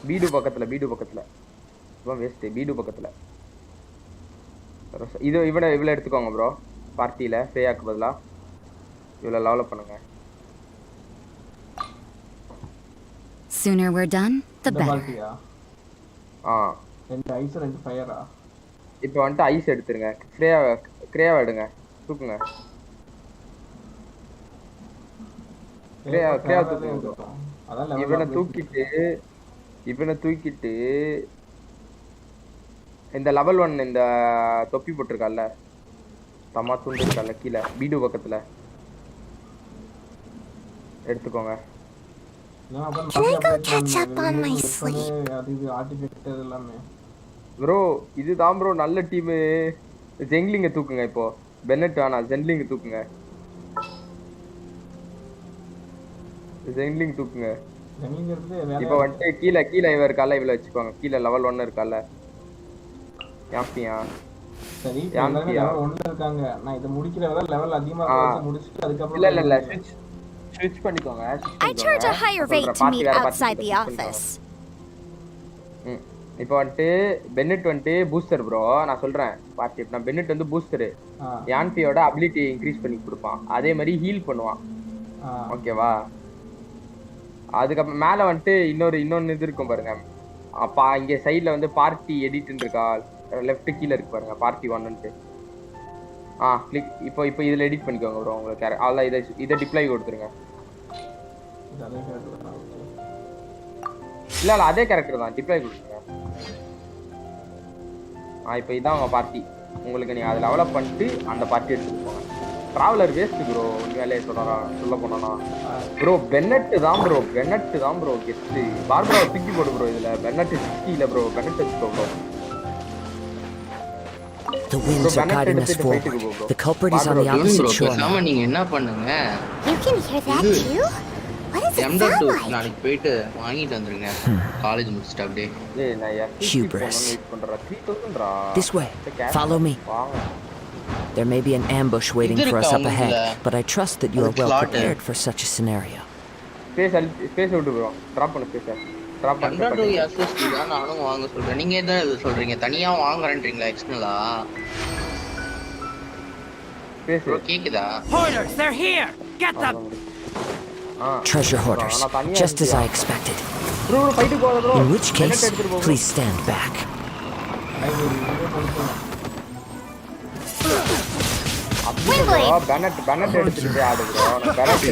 பீடு பக்கத்துல இவன் வேஸ்ட். பீடு பக்கத்துல இது இவனை எடுத்துக்கோங்க ப்ரோ. பார்ட்டில ஃபேயாக்கு பதிலா இவள லெவல் பண்ணுங்க. Sooner we're done, the better. ரெண்டு ஐஸ் ரெண்டு ஃபயரா? இப்போ வந்து ஐஸ் எடுத்துருங்க. கிரேவா எடுங்க. தூக்குங்க. கிரேவா தூக்குங்க. அதான் இவனை தூக்கிட்டு இந்த லெவல் 1 இந்த தொப்பி போட்டுருக்கால தமா துண்டு இருக்கால கீழே பீடு பக்கத்துல எடுத்துக்கோங்க. Can I go catch up on my sleep? Bro இதுதான் ப்ரோ நல்ல டீம். ஜெங்லிங்க தூக்குங்க. இப்போ பென்னட் வேணா ஜென்லிங்க தூக்குங்க. ஜென்லிங் தூக்குங்க. இப்போ வந்துட்டு கீழே இவ இருக்கால இவள வச்சுக்கோங்க. கீழே லெவல் 1 இருக்கால யாம்பியா. சரி லெவல் 1 இருக்காங்க. நான் இத முடிக்கிறவரை லெவல் அதிகமா வச்சு முடிச்சிட்டு அதுக்கு அப்புறம் இல்ல ஸ்விட்ச் பண்ணிக்கோங்க. I charge a higher rate to meet outside the office. இப்போ வந்துட்டு பென்னட் வந்துட்டு பூஸ்டர் ப்ரோ. நான் சொல்றேன் பார்ட்டி. நான் பென்னட் வந்து பூஸ்டர். யான்பியோட அபிலிட்டி இன்க்ரீஸ் பண்ணி கொடுப்பான். அதே மாதிரி ஹீல் பண்ணுவான். ஓகேவா? அதுக்கப்புறம் மேல வந்துட்டு இன்னொன்னு இது இருக்கும் பாருங்க. அப்பா இங்க சைடுல வந்து பார்ட்டி எடிட்னு இருக்கா. லெஃப்ட் கீழ இருக்கு பாருங்க பார்ட்டி 1ன்ட்டு. கிளிக். இப்போ இதுல எடிட் பண்ணிக்கோங்க ப்ரோ. உங்களுக்கு அவ்வளவு இதை டிப்ளாய் கொடுத்துருங்க. இல்ல அதே கேரக்டர் தான். டிப்ளாய் கொடுத்துருங்க. இப்போ இதான் உங்க பார்ட்டி. உங்களுக்கு நீங்க அதை டெவலப் பண்ணிட்டு அந்த பார்ட்டி எடுத்துட்டு போங்க. Traveller waste bro. உண்மையிலே சொல்ல போனா ப்ரோ பென்னட் தான் ப்ரோ. கெஸ்ட். பார்பரா தூக்கி போடு ப்ரோ. இதுல பென்னட் 60 இல்ல ப்ரோ. பென்னட் எடுத்துக்கோ bro. The winds are guiding us forward. The culprit is on the opposite shore. நீங்க என்ன பண்ணுங்க? You can hear that too? What does it sound like? நாளைக்கு போயிட்டு வாங்கிட்டு வந்துருங்க. காலேஜ் முடிச்சிட்டு அப்படியே. Hubris. This way. Follow me. There may be an ambush waiting for us up ahead, but I trust that you are well prepared for such a scenario. Space விட்டு bro. Drop பண்ணு space. Drop பண்ணு. நானும் வாங்க சொல்றேன். நீங்க என்ன சொல்றீங்க? தனியா வாங்குறேன்றீங்களா எக்ஸ்டர்னலா? Space கேக்குதா? Hoarders, they're here. Get them. Treasure hoarders, just as I expected. Bro, fight go bro. In which case, please stand back. Bennett எடுத்துட்டு ஆடு ப்ரோ. நான் பென்னட்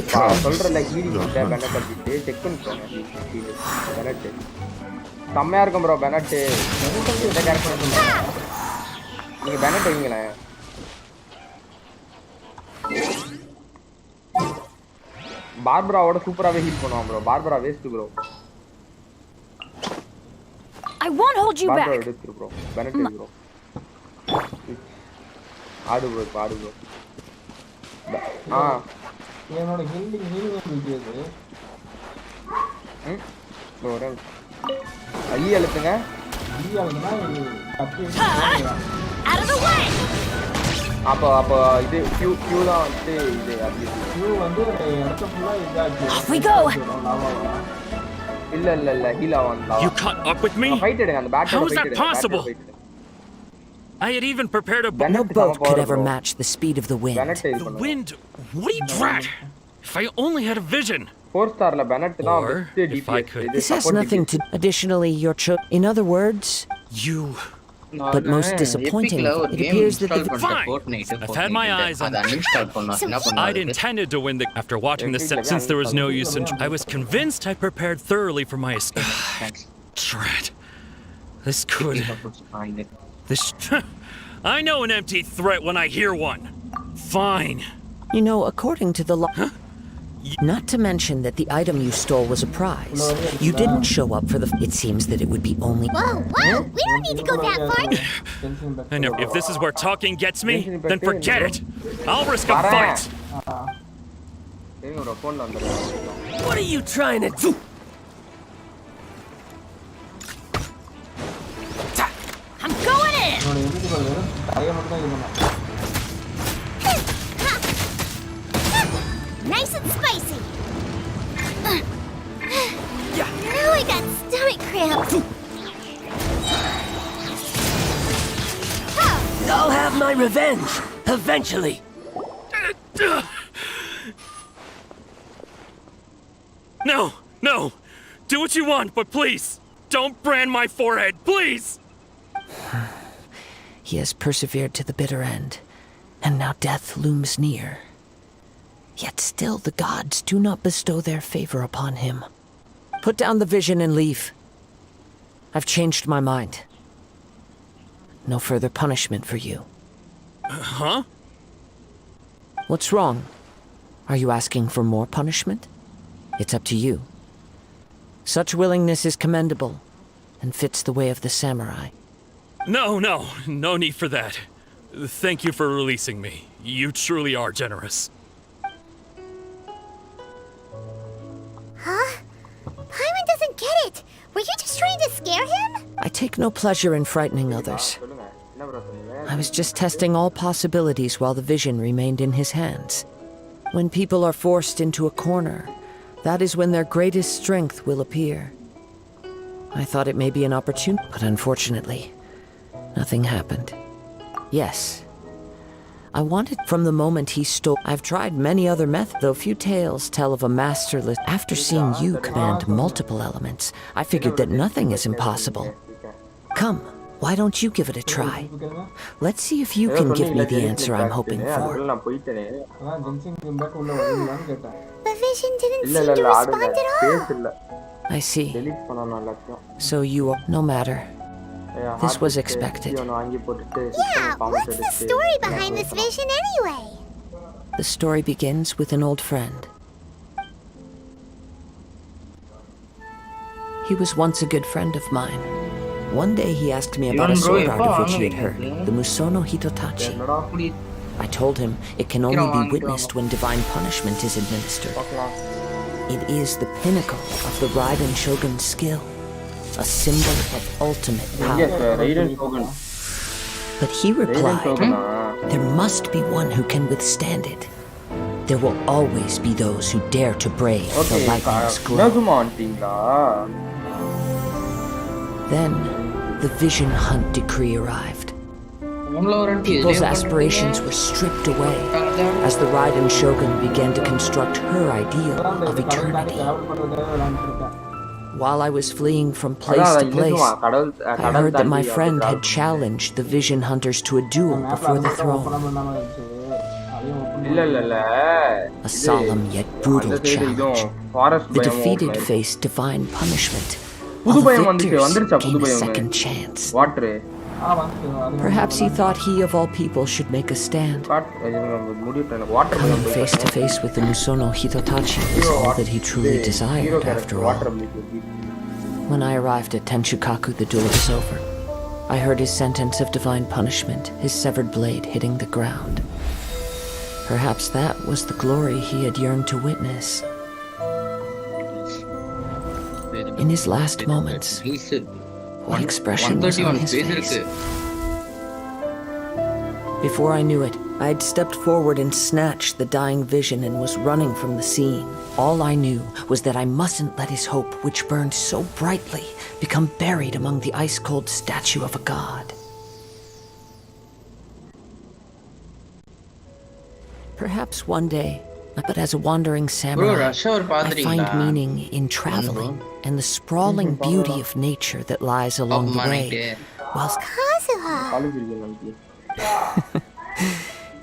சொல்றல ஹீலிங் கிட்ட பென்னட் எடுத்துட்டு செக் பண்ணிக்கோங்க. பென்னட் செம்மையா இருக்கும் ப்ரோ. பென்னட் இந்த கேரக்டர் நீங்க பென்னட் வைங்களே. பார்பராவோட சூப்பராவே ஹீல் பண்ணுவான் bro. Barbara waste bro. I won't hold you back. Barbara எடுத்து ப்ரோ. Bennett bro. ஆடு ப்ரோ. என்னோட ஹீலிங் இருக்குது. ஒரு அள்ளி அழுத்துங்க. அள்ளி அழுத்துனா இது out of the way. அப்போ இது Q தான் வந்து இது அபிலிட்டி. Q வந்து இடத்த ஃபுல்லா இதாச்சு. We go. இல்ல ஹீல் ஆவன். You caught up with me? Fight எடுங்க. அந்த பேட்டோட ஃபைட் எடுங்க. I had even prepared a No boat could ever match the speed of the wind. The wind? What are you drat? If I only had a vision. 4-star la Bennett da Or if I could. This has nothing to. Additionally, your in other words, you. But most disappointingly, it appears that the. Fine. I've had my eyes on I'd intended to win the. After watching the set, since there was no use in. I was convinced I prepared thoroughly for my escape. Drat. This could. This. I know an empty threat when I hear one. Fine. You know, according to the law. Huh? Not to mention that the item you stole was a prize. You didn't show up for the. It seems that it would be only. Whoa, whoa! We don't need to go that far. And if this is where talking gets me, then forget it. I'll risk a fight. What are you trying to do? I'm going in. Nice and spicy. Now I got stomach cramps. I'll have my revenge, eventually. No, no. Do what you want, but please, don't brand my forehead, please. He has persevered to the bitter end, and now death looms near. Yet still the gods do not bestow their favor upon him. Put down the vision and leave. I've changed my mind. No further punishment for you. Huh? What's wrong? Are you asking for more punishment? It's up to you. Such willingness is commendable, and fits the way of the samurai. No need for that. Thank you for releasing me. You truly are generous. Huh? Paimon doesn't get it. Were you just trying to scare him? I take no pleasure in frightening others. I was just testing all possibilities while the vision remained in his hands. When people are forced into a corner, that is when their greatest strength will appear. I thought it may be an opportunity, but unfortunately, nothing happened. Yes. I wanted from the moment he stole. I've tried many other methods, though few tales tell of a masterless. After seeing you command multiple elements, I figured that nothing is impossible. Come, why don't you give it a try? Let's see if you can give me the answer I'm hoping for. The vision didn't seem to respond at all. I see. So you are. No matter. This was expected. Yeah, what's the story behind this vision anyway? The story begins with an old friend. He was once a good friend of mine. One day he asked me about a sword art of which he had heard, the Musono Hitotachi. I told him it can only be witnessed when divine punishment is administered. It is the pinnacle of the Raiden Shogun's skill. A symbol of ultimate power. But he replied, there must be one who can withstand it. There will always be those who dare to brave the lightning's glow. Then, the Vision Hunt decree arrived. People's aspirations were stripped away as the Raiden Shogun began to construct her ideal of eternity. While I was fleeing from place to place, I heard that my friend had challenged the Vision Hunters to a duel before the throne. A solemn yet brutal challenge. The defeated faced divine punishment, while the victors gained a second chance. Perhaps he thought he of all people should make a stand. Coming face to face with the Musono Hitotachi was all that he truly desired, after all. When I arrived at Tenshukaku, the duel was over. I heard his sentence of divine punishment, his severed blade hitting the ground. Perhaps that was the glory he had yearned to witness. In his last moments, what expression was on his face? Before I knew it, I had stepped forward and snatched the dying vision and was running from the scene. All I knew was that I mustn't let his hope, which burned so brightly, become buried among the ice-cold statue of a god. Perhaps one day, but as a wandering samurai, I find meaning in traveling and the sprawling beauty of nature that lies along the way. Whilst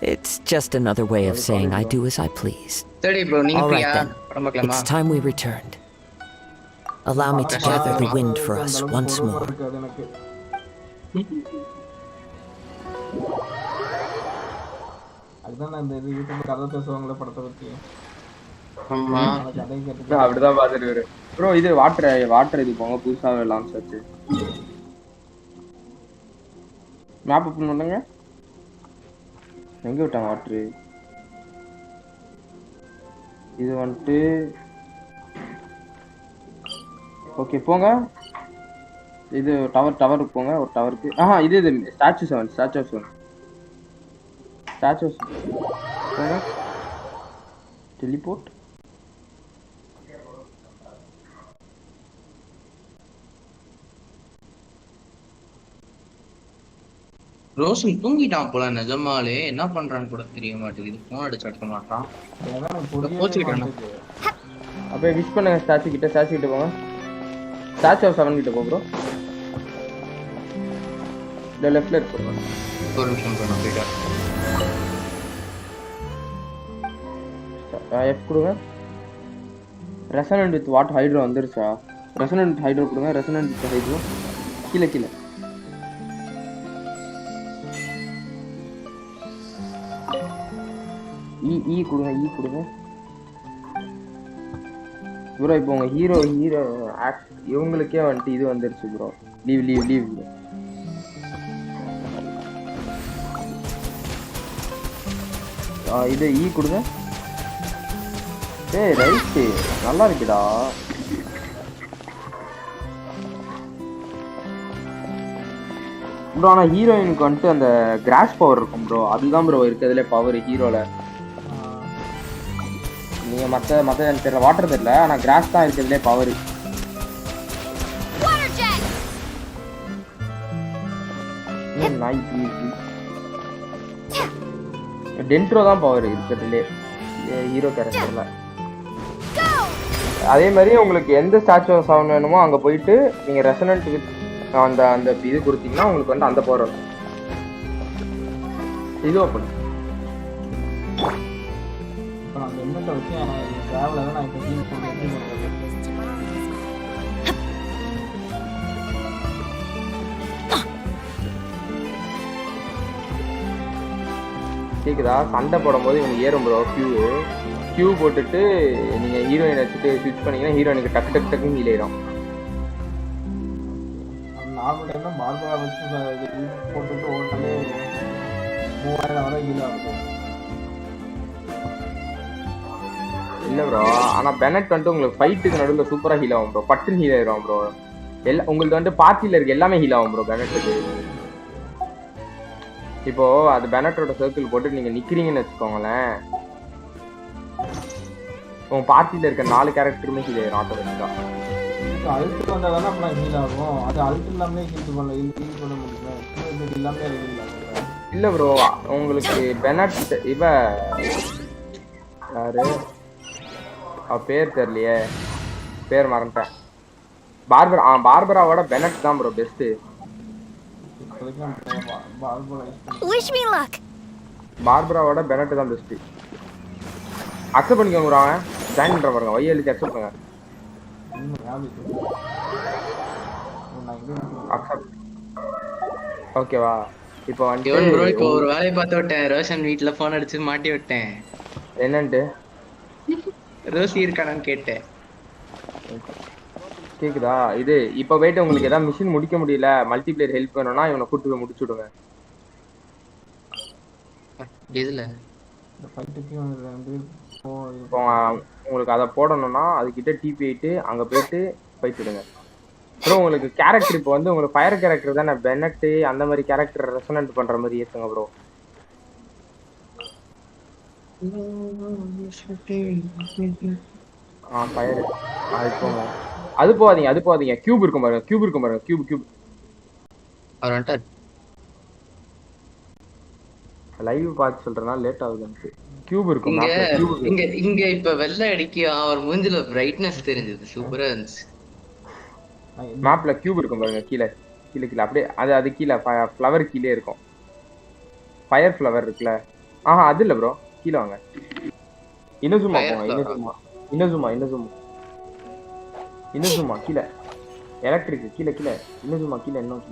it's just another way of saying I do as I please. All right then, it's time we returned. Allow me to gather the wind for us once more. அதுதான் அந்த இது யூடியூப்ல கதை பேசுவாங்களே படத்தை பத்தி. ஆமா அப்படிதான் பாத்துட்டு வரு ப்ரோ. இது வாட்டர் இது போங்க புதுசாவே லான்ச் ஆச்சு. மேப் ஓபன் பண்ணுங்க. எங்க விட்டாங்க வாட்டர்? இது வந்துட்டு ஓகே போங்க. இது டவருக்கு போங்க. ஒரு டவருக்கு இது ஸ்டாச்சு 7 teleport. ரோஷன் தூங்கிட்டான் போல நிஜமாலே. என்ன பண்றான்னு கூட தெரிய மாட்டேங்குது. போன் அடிச்சு அடிக்க மாட்டான். அப்ப விஷ் பண்ணுங்க ஸ்டாச்சு கிட்ட போங்க. ஸ்டாச்சு 7 கிட்ட போ ப்ரோ. லெஃப்ட்ல இருக்கு. ஒரு நிமிஷம் ப்ரோ நான் போயிட்டேன். F கொடுங்க. ரெசனன்ட் வித் வாட் ஹைட்ரோ வந்துருச்சா? ரெசனன்ட் ஹைட்ரோ கொடுங்க. ரெசனன்ட் வித் ஹைட்ரோ கீழே ஈ கொடுங்க. ப்ரோ இப்போ உங்க ஹீரோ இவங்களுக்கே வந்துட்டு இது வந்துருச்சு ப்ரோ. லீவ் இது ஈ கொடுங்க. ஏய் ரைட் நல்லா இருக்குடா. ப்ரோ ஆனா ஹீரோயினுக்கு வந்துட்டு அந்த கிராஸ் பவர் இருக்கும் ப்ரோ. அதுதான் ப்ரோ இருக்கிறதுல பவர் ஹீரோல. நீங்க மத்த தெரியல வாட்டர் தெரியல. ஆனா கிராஸ் தான் இருக்கிறதுல பவர். டென்ட்ரோ தான் பவர் இருக்கிறதுலே ஹீரோ கேரக்டர்ல. அதே மாதிரி உங்களுக்கு எந்த ஸ்டாச்சு சவுண்ட் வேணுமோ அங்க போயிட்டு நீங்க ரெசனன்ட் வித் அந்த இது கொடுத்தீங்கன்னா உங்களுக்கு வந்து அந்த பவர் வரும். இது ஓப்பன் அந்த எண்ணத்தை வச்சு டிராவல தான் நான் இப்போ டீம் போட்டு கேக்குதா? சண்டை போடும்போது இவனுக்கு ஏறும் ப்ரோ கியூ போட்டுட்டு நீங்க ஹீரோயின் வச்சுட்டு ஸ்விட்ச் பண்ணீங்கன்னா ஹீரோயினுக்கு டக்குன்னு ஹீல் ஆயிடும். நார்மல் டைம்ல பார்பரா வச்சு போட்டுட்டு ஓட்டலே 3000 வரை ஹீல் ஆகும். இல்ல ப்ரோ ஆனா பெனட் வந்துட்டு உங்களுக்கு ஃபைட்டுக்கு நடுவில் சூப்பரா ஹீல் ஆகும் ப்ரோ. பட்டுன்னு ஹீல் ஆயிடும் ப்ரோ. உங்களுக்கு வந்து பார்ட்டில இருக்க எல்லாமே ஹீல் ஆகும் ப்ரோ பெனட்டுக்கு. இப்போ அது பெனட்டோட சர்க்கிள் போட்டு நீங்க நிக்கிறீங்கன்னு வச்சுக்கோங்களேன், உங்க பார்ட்டில இருக்க 4 கேரக்டருமே ஹீல் ஆயிடும் ஆட்டோமேட்டிக்கா. அல்ட் வந்தா தானே அப்ப ஹீல் ஆகும். அது அல்ட் இல்லாமலே ஹீல் பண்ண முடியல. இது இல்லாமலே ஹீல் ஆகும். இல்ல ப்ரோ உங்களுக்கு பெனட் யாரு பேர் தெரியலையே, பேர் மறந்துட்டேன். பார்பராவோட பெனட் தான் bro best. Wish me luck. பார்பராவோட பெனட் தான் பெஸ்ட். அக்செப்ட் பண்ணிக்கோங்க ப்ரோ. அவன் ஜாயின் பண்ற பாருங்க. வையலுக்கு அக்செப்ட் பண்ணுங்க. அக்செப்ட் ஓகேவா? இப்போ வந்து ப்ரோ இப்போ ஒரு வேலைய பார்த்து விட்டேன். ரோஷன் வீட்ல போன் அடிச்சு மாட்டி விட்டேன். என்னன்னு ரோசி இருக்கானான்னு கேட்டேன். கேக்குதா? இது இப்போ போயிட்டு உங்களுக்கு ஏதாவது மிஷின் முடிக்க முடியல, மல்டிபிளேயர் ஹெல்ப் வேணும்னா இவனை கூட்டு போய் முடிச்சு விடுங்க. இதுல உங்களுக்கு அதை போடணும்னா அதுக்கிட்ட டிபி ஆயிட்டு அங்க போயிட்டு ஃபைட் விடுங்க. ப்ரோ உங்களுக்கு கேரக்டர் இப்போ வந்து உங்களுக்கு ஃபயர் கேரக்டர் தானே பெனட் அந்த மாதிரி கேரக்டர் ரெசனன்ட் பண்ற மாதிரி ஏத்துங்க ப்ரோ. ஃபயர் அது போங்க. அது போகாதீங்க. கியூப் இருக்கும் பாருங்க. கியூப் அவர் வந்துட்டார். லைவ் பார்த்து சொல்றேன்னா லேட் ஆகுது எனக்கு. கியூப் இருக்கும் இங்க மேப்ல கியூப். இங்க இப்ப வெள்ளை அடிக்க அவர் மூஞ்சில பிரைட்னஸ் தெரிஞ்சது. சூப்பரா இருந்துச்சு. மேப்ல கியூப் இருக்கும் பாருங்க கீழே கீழே அப்படியே அது கீழே ஃப்ளவர் கீழே இருக்கும். ஃபயர் ஃப்ளவர் இருக்குல்ல. அது இல்ல ப்ரோ, கீழே வாங்க. இனசுமா போங்க. இனசுமா கீழே. எலக்ட்ரிக் கீழே இனசுமா கீழே இன்னும்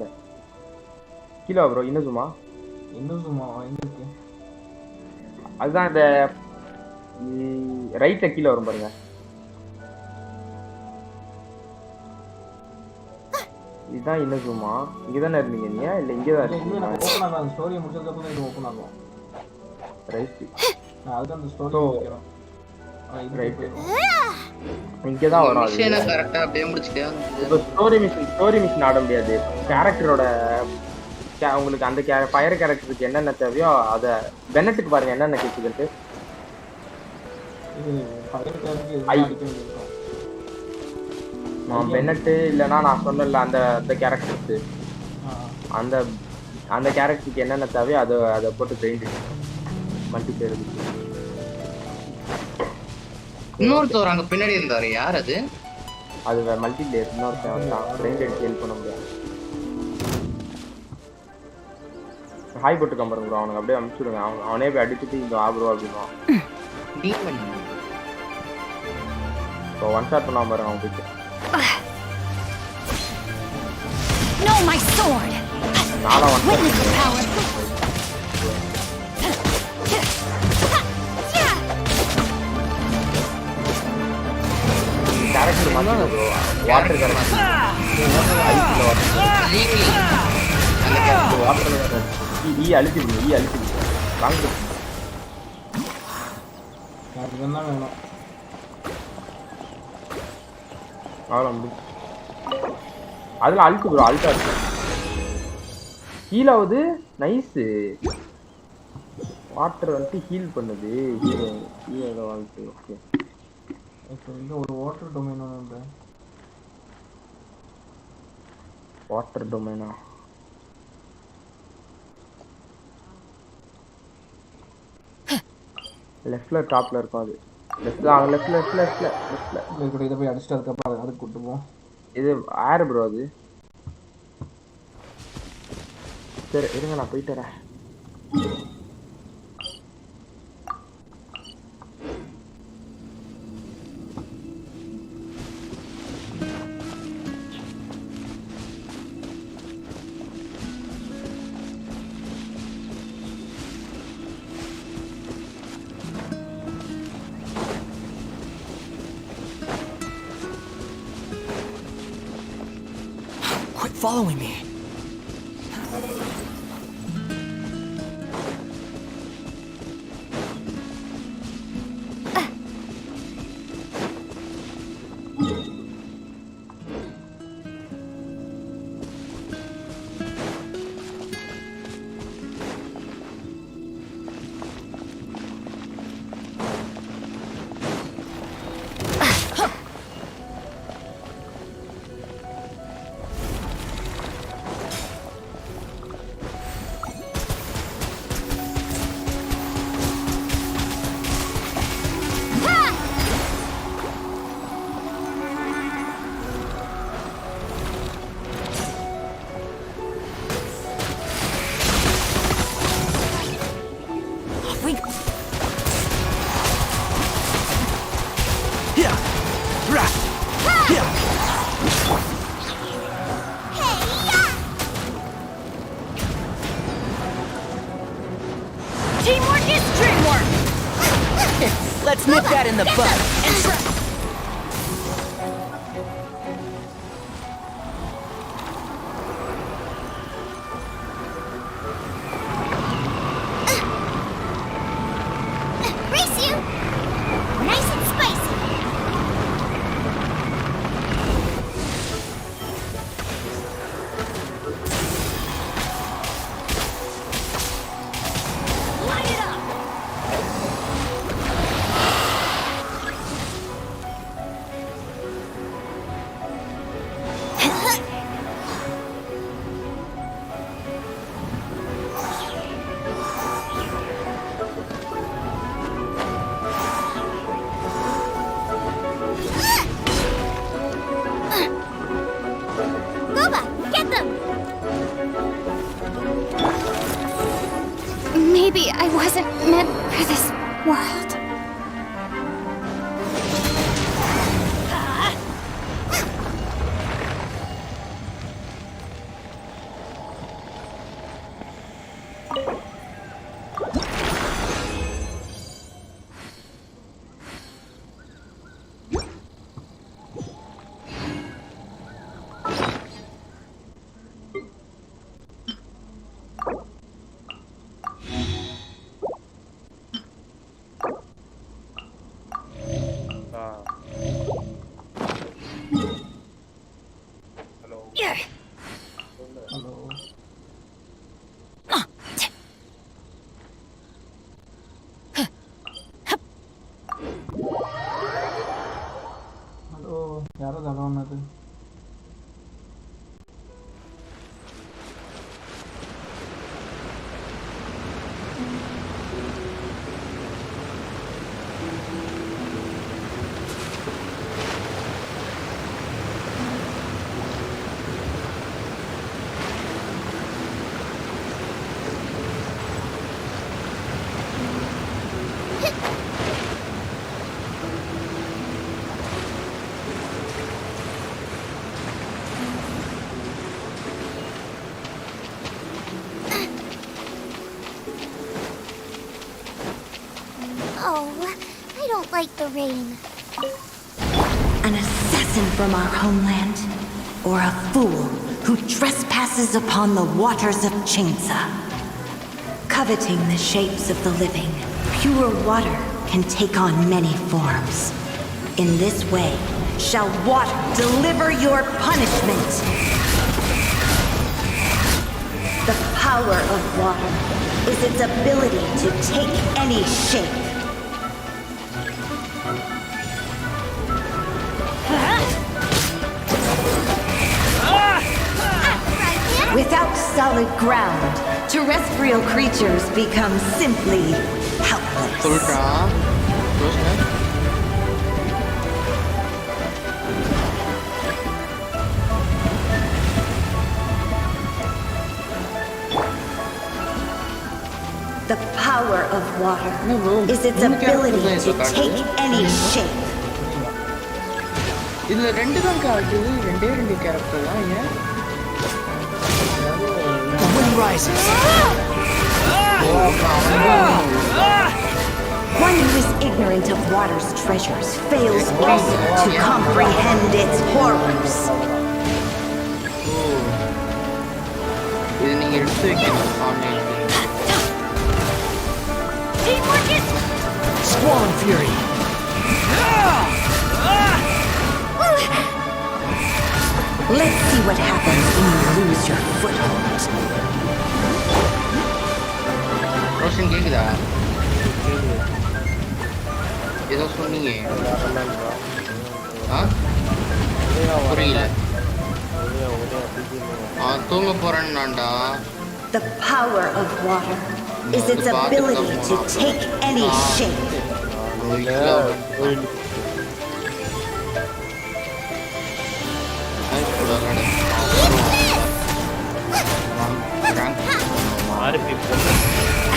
கீழே ப்ரோ. இனசுமா எங்க இருக்கு? அதுதான் இந்த ரைட்ல கீழே வரும் பாருங்க. இதுதான் இனசுமா. இங்கதானே இருந்தீங்க நீங்க? இல்ல இங்கதான் இருக்கீங்க? ஓபன் ஆகும். ஸ்டோரி முடிச்சதுக்கு அப்புறம் இது ஓபன் ஆகும். ரைட். அதுதான் அந்த ஸ்டோரி முடிக்கிறோம். ரைட். இங்கதான் வரும். மிஷனை கரெக்ட்டா அப்படியே முடிச்சிட்டே வந்து. இப்போ ஸ்டோரி மிஷன் ஆட முடியாது. கேரக்டரோட உங்களுக்கு அந்த ஃபயர் கேரக்டருக்கு என்னென்ன தேவையோ அத பெனட்டுக்கு பாருங்க என்னென்ன கேக்குதுன்னு. இது ஃபயர் கேரக்டருக்கு பெனட் இல்லனா நான் சொன்னல அந்த கேரக்டர்ஸ் அந்த கேரக்டருக்கு என்னென்ன தேவையோ அத போட்டு பெயிண்ட் மல்டி பிளேயர். இன்னொருத்தர் அங்க பின்னாடி இருந்தாரு. யார் அது? அது மல்டி பிளேயர். இன்னொருத்தன் பெயிண்ட் அடிச்சு ஹெல்ப் பண்ண முடியாது. ஹாய் போட்டு கம்பறங்க ப்ரோ. அவனுக்கு அப்படியே அனுப்பிச்சுடுங்க. அவனே போய் அடிச்சுட்டு இங்க ஆப்ரோ அப்படின்னுவான். டீமன் இப்போ ஒன் ஷாட் பண்ணாம பாருங்க அவன் போயிட்டு. No, my sword. நாளா ஒன் ஷாட் கேரக்டர் மாத்தணும் ப்ரோ. வாட்டர் கேரக்டர் ஐஸ்ல வாட்டர் அழிச்சிருங்க. வாங்க அதுதான் வேணும். அவ்வளோ முடிச்சு. அதில் அழுக்கு ப்ரோ. அழுக்கா இருக்கு. ஹீலாவது நைஸு. வாட்டர் வந்துட்டு ஹீல் பண்ணுது. ஹீலோட வாழ்க்கை. ஓகே. இப்போ இங்கே ஒரு வாட்டர் டொமைன் ஒன்று. வாட்டர் டொமைனா? லெஃப்ட்ல டாப்ல இருக்கும். அது லெஃப்ட்ல இப்படி இதை போய் அடிச்சுட்டு அதுக்கப்புறம் அதுக்கு கூட்டு போவோம். இது ஆறு ப்ரோ. அது சரி இருங்க நான் போயிட்டு வரேன். Quit following me. Teamwork is dreamwork. Let's nip that in the bud. Race you! Nice and spicy! Light it up! Maybe I wasn't meant for this world. Like the rain. An assassin from our homeland, or a fool who trespasses upon the waters of Chingsa. Coveting the shapes of the living, pure water can take on many forms. In this way, shall water deliver your punishment. The power of water is its ability to take any shape. Without solid ground, terrestrial creatures become simply helpless. The power of water is its ability to take any shape. இதுல ரெண்டு தான் காட்டுது, ரெண்டு character தான். ஏன் the wind rises. One who is ignorant of water's treasures fails also to comprehend its horrors. இது நீங்க எடுத்து வைக்கணும் ஆன்லைன்ல. Swan Fury. Let's see what happens when you lose your foothold. Roshan கேக்குதா? ஏதோ சொன்னீங்க. புரியல. தூங்க போறேன்னாண்டா. The power of water is its ability to take any shape.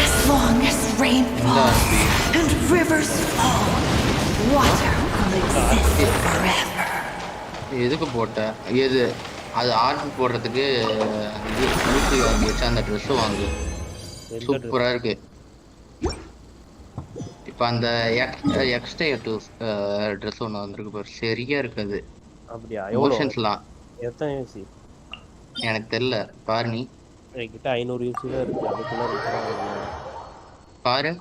As long as rain falls and rivers flow, water will exist forever. எதுக்கு போட்ட? எது? அது art போடுறதுக்கு இது ஊசி வாங்கி வச்சு அந்த ட்ரெஸ் வாங்கு. சூப்பரா இருக்கு. இப்ப அந்த எக்ஸ்டேட்டிவ் ட்ரெஸ் ஒன்று வந்திருக்கு பாரு, சரியா இருக்குது. அப்படியா? எமோஷன்ஸ்லாம் எத்தனை யூசி? எனக்கு தெரியல, பாரு நீ. என்கிட்ட 500 யூசி தான் இருக்கு. அதுக்குள்ள பாரு.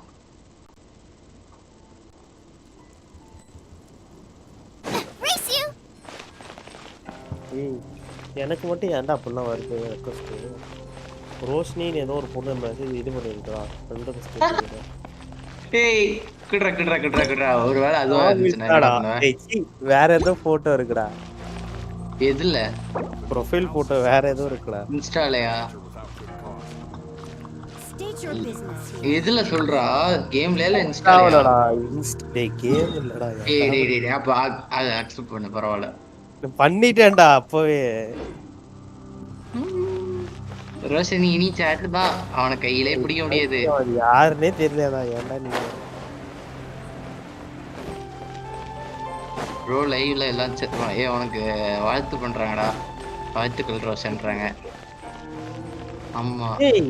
எனக்கு மட்டும் ஏன்டா அப்படிலாம் வருது ரெக்வஸ்ட்? ரோஷினின்னு ஏதோ ஒரு பொண்ணு மெசேஜ் இது பண்ணிருக்கா. ரெண்டு ரெக்வஸ்ட். ஏய் கிட்ரா ஒருவேளை அதுவா இருந்துச்சுனா வேற ஏதோ போட்டோ இருக்குடா. எதுல? ப்ரொஃபைல் போட்டோ வேற ஏதோ இருக்குடா. இன்ஸ்டாலயா? எதுல சொல்றா? கேம்ல இல்ல இன்ஸ்டாலடா? கேம் இல்லடா. டேய் அப்ப அத அக்செப்ட் பண்ணு, பரவாயில்லை. பண்ணிட்டேன்டா அப்பவே. ரோஷினி நீ சாட் தான் அவன கையிலே பிடிக்க முடியாது. யாருன்னே தெரியலடா ஏன்டா நீ ப்ரோ லைவ்ல எல்லாம் உனக்கு வாழ்த்து பண்றாங்கடா. வாழ்த்துக்கள் ரோஷன்றாங்க. ஆமா. ஏய்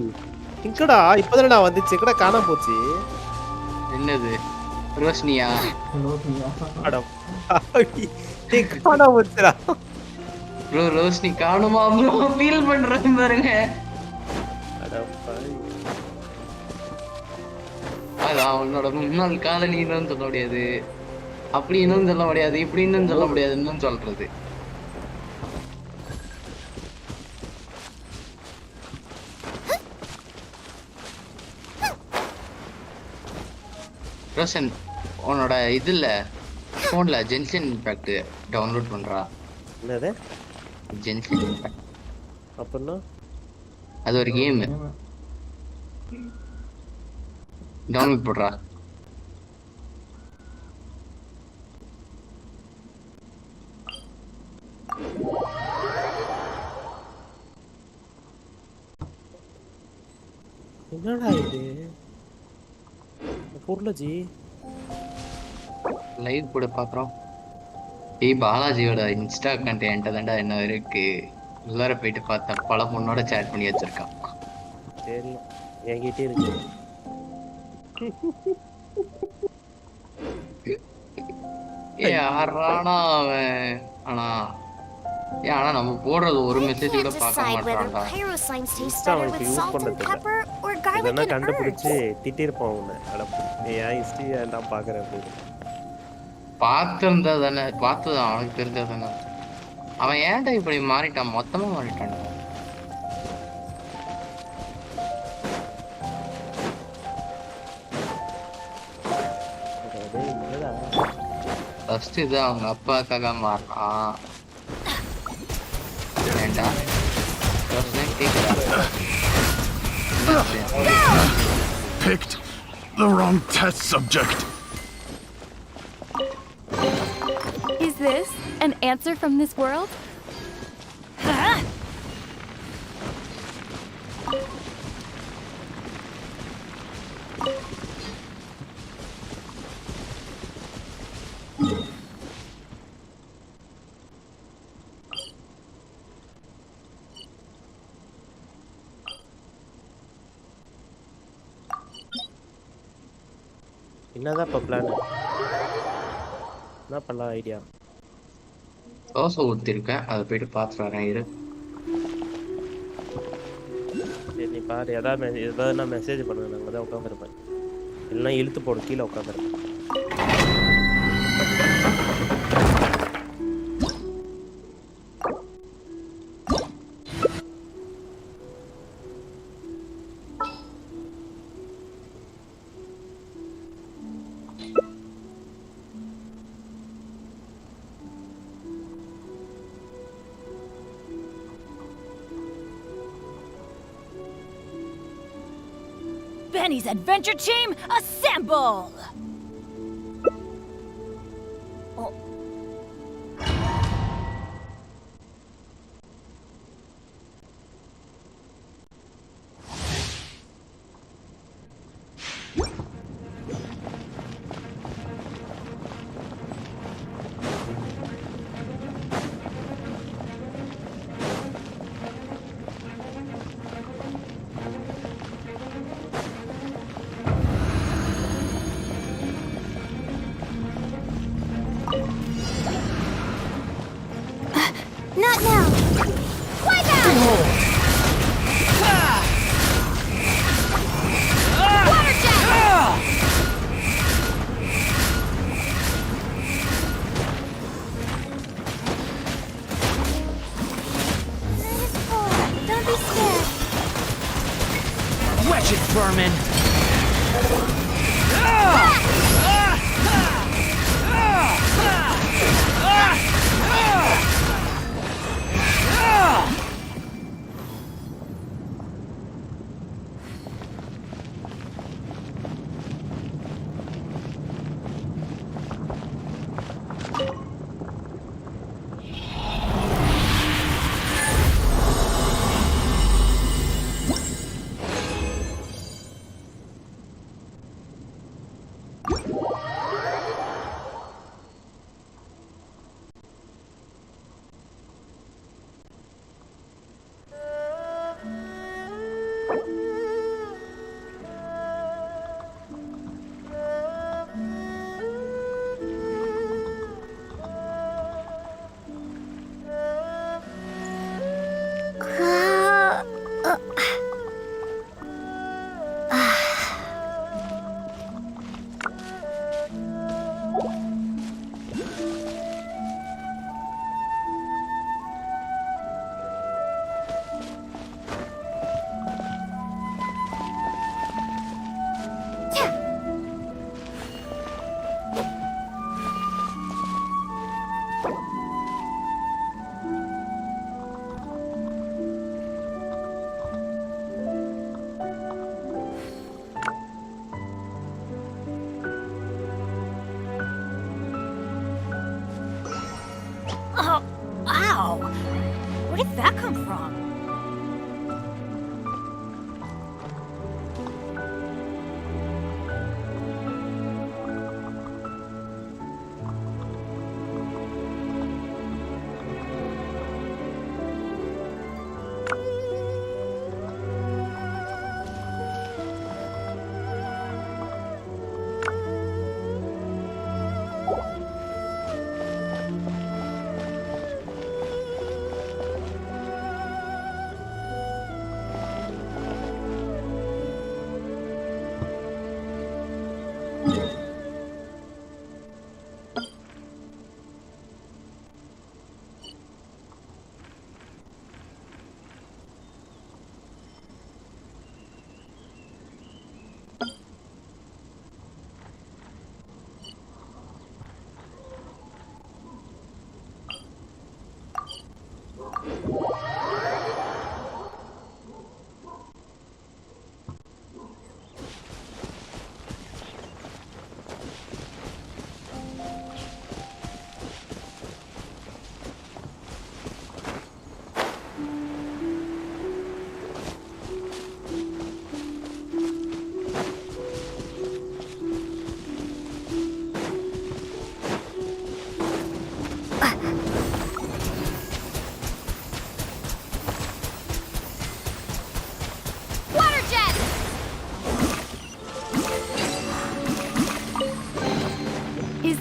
இங்கடா இப்போதானடா வந்துச்சு எங்கடா காணாம போச்சு. என்னது ரோஷினியா? அட டேய் காணாம போச்சுடா. ப்ரோ ரோஷினி காணுமா ப்ரோ ஃபீல் பண்றேன் பாருங்க. அட பாய். அதான் உன்னோட முன்னாள் காதலின்னு சொல்ல முடியாது. அப்படி இன்னும் சொல்ல முடியாது. இப்படி இன்னும் சொல்ல முடியாதுன்னு சொல்றது. ரோஷன் உன்னோட இதுல போன்ல ஜென்ஷன் இம்பாக்ட் டவுன்லோட் பண்றா. என்னது ஜென்ஷன் இம்பாக்ட்? அப்பன்னா அது ஒரு கேம். டவுன்லோட் பண்றா. என்னடா இது பொருளஜி லைவ் கூட பாக்குறோம். ஏய் பாலாஜியோட இன்ஸ்டா அக்கவுண்ட் என்கிட்ட தான்டா என்ன இருக்கு. உள்ளார போயிட்டு பார்த்தா பல பொண்ணோட சேட் பண்ணி வச்சிருக்கான். சரி என்கிட்ட இருக்கு. யாரானா அவன் ஆனா ஆனா நம்ம போடுறது ஒரு மெசேஜ் கூட பார்க்க மாட்டான்டா. யூஸ் பண்ணது இதெல்லாம் கண்டுபிடிச்சு திட்டிருப்பான் உன்னை. அட ஏன் ஹிஸ்டரி ஏன்டா பாக்குற அப்படின்னு பார்த்திருந்தா தானே பார்த்ததான் அவனுக்கு தெரிஞ்சா தானே. அவன் ஏன்டா இப்படி மாறிட்டான் மொத்தமா மாறிட்டான். ஃபர்ஸ்ட் இது அவங்க அப்பாக்காக மாறான். ஏண்டா Picked the wrong test subject. Is this an answer from this world? என்னதான் இப்போ பிளான்? என்ன பண்ணலாம் ஐடியா? தோசை ஊற்றிருக்கேன் அதை போயிட்டு பார்த்துட்டு வரேன். இரு சரி நீ பாரு. ஏதாவது நான் மெசேஜ் பண்ணுவேன். நாங்கள் தான் உட்காந்துருப்பேன். இல்லைன்னா இழுத்து போடு கீழே உட்காந்துருப்பேன். Benny's adventure team, assemble! Not now! Wipe out! Water jet! Don't be scared. Wedge it, vermin!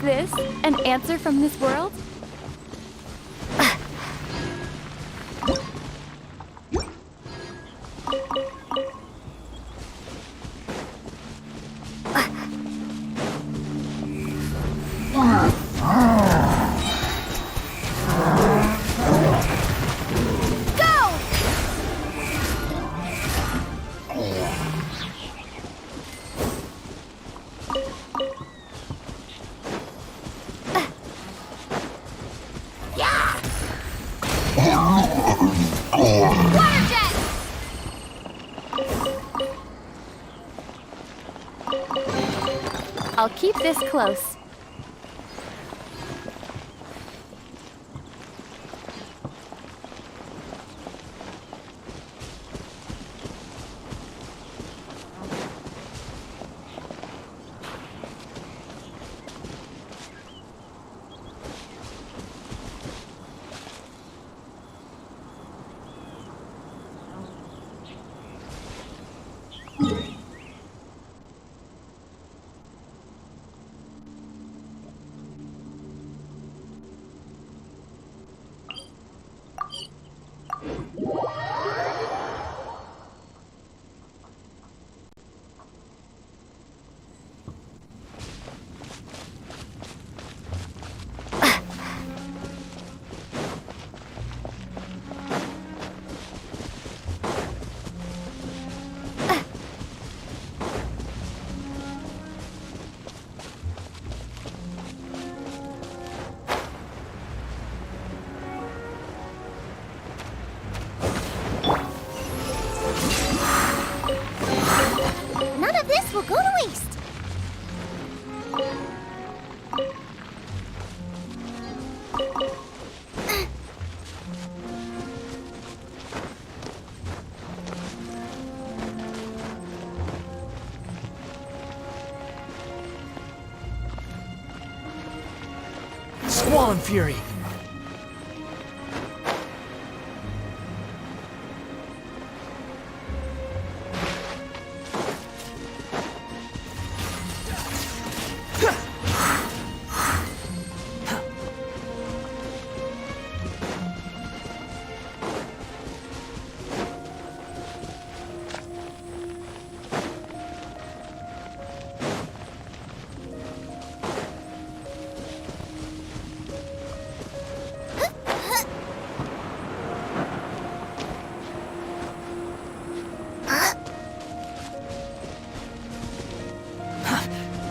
this an answer from this world? I'll keep this close. None of this will go to waste. Squall and Fury.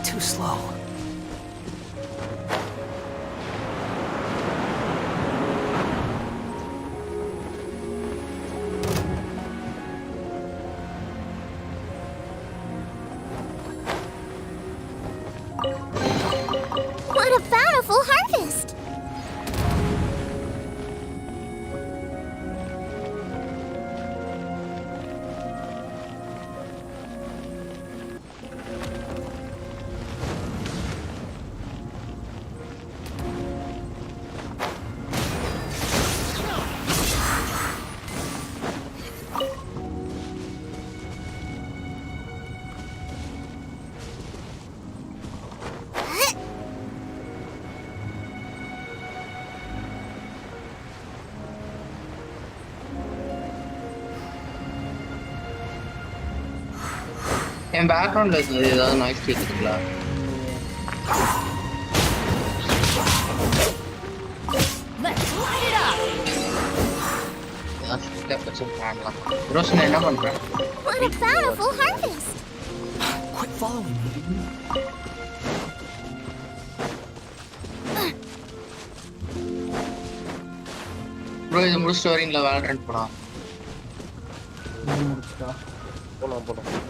Too slow. What a bountiful harvest! என் பேக்ரவுண்ட்ல ஏதாவது noise கேக்குதுங்களா? ரோஷன் என்ன பண்ற? What a bountiful harvest! Quit following me. Bro இது முடிச்சிட்டு வரீங்களா? Valorant போலாம். போலாம்.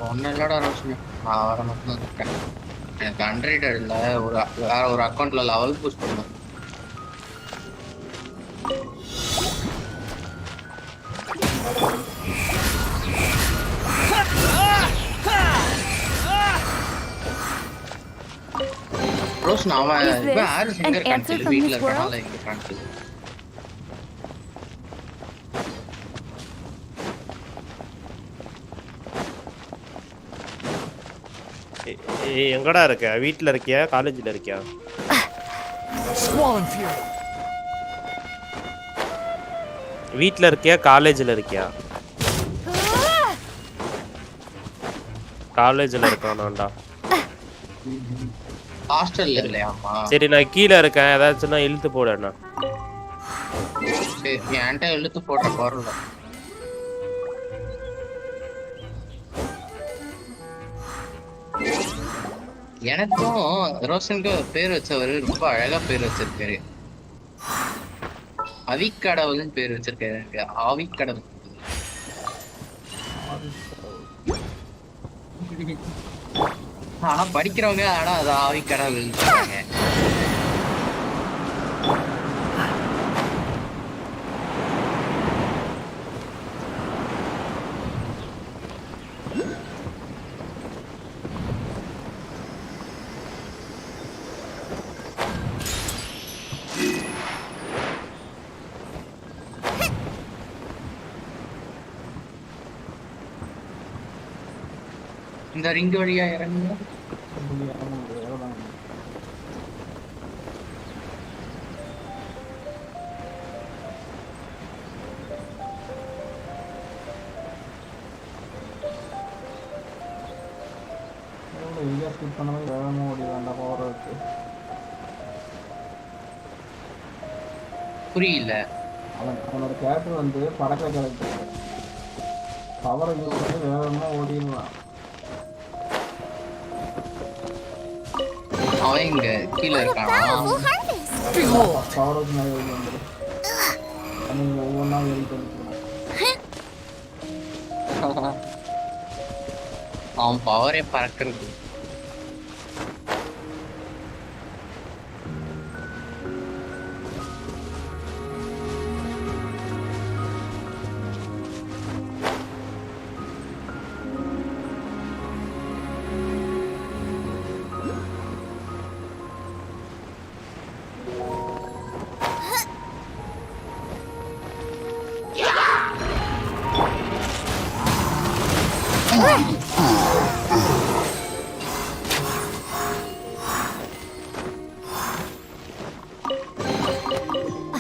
ஒன்னும் இல்லடா ரோஷன், நான் வர மட்டும் இருக்கேன். எனக்கு அண்ட்ராய்டு இல்லை, வேற ஒரு அக்கௌண்ட்ல லெவல் பூஸ்ட் பண்ணணும். ரோஷன் அவன் இப்போ யாரு சிங்கர் கண்ட்ரி வீட்டில் இருக்கனால இங்கே கண்ட்ரி எங்கடா இருக்க? வீட்ல இருக்கியா காலேஜ்ல இருக்கியா? Squall and fury. வீட்ல இருக்கியா காலேஜ்ல இருக்கியா? காலேஜ்ல இருக்கானாடா. ஹாஸ்டல்ல இல்லையாமா? சரி நான் கீழ இருக்கேன். ஏதாச்சும்னா இழுத்து போடுண்ணா. சரி என்கிட்ட இழுத்து போடுற பொருள் எனக்கும் ரோஷனுக்கு பேர் வச்சவரு ரொம்ப அழகா பேர் வச்சிருக்காரு. அவிக்கடவுள்னு பேர் வச்சிருக்காரு. ஆவிக்கடவுள். ஆனா படிக்கிறவங்க ஆனா அது ஆவிக்கடவுள் சொல்றாங்க. இந்த ரிங் வழியா இறங்குங்க. புரியல. அவனோட கேரக்டர் வந்து பறக்கிற கேரக்டர். பவரை யூஸ் பண்ணி வேகமா ஓடிடுவான். அவன் இங்க கீழே இருக்கானா? பவர் வச்சு நிறைய ஓடி வந்துடும். நீங்க ஒவ்வொன்றா ஏறிட்டு அவன் பவரே பறக்கிறது.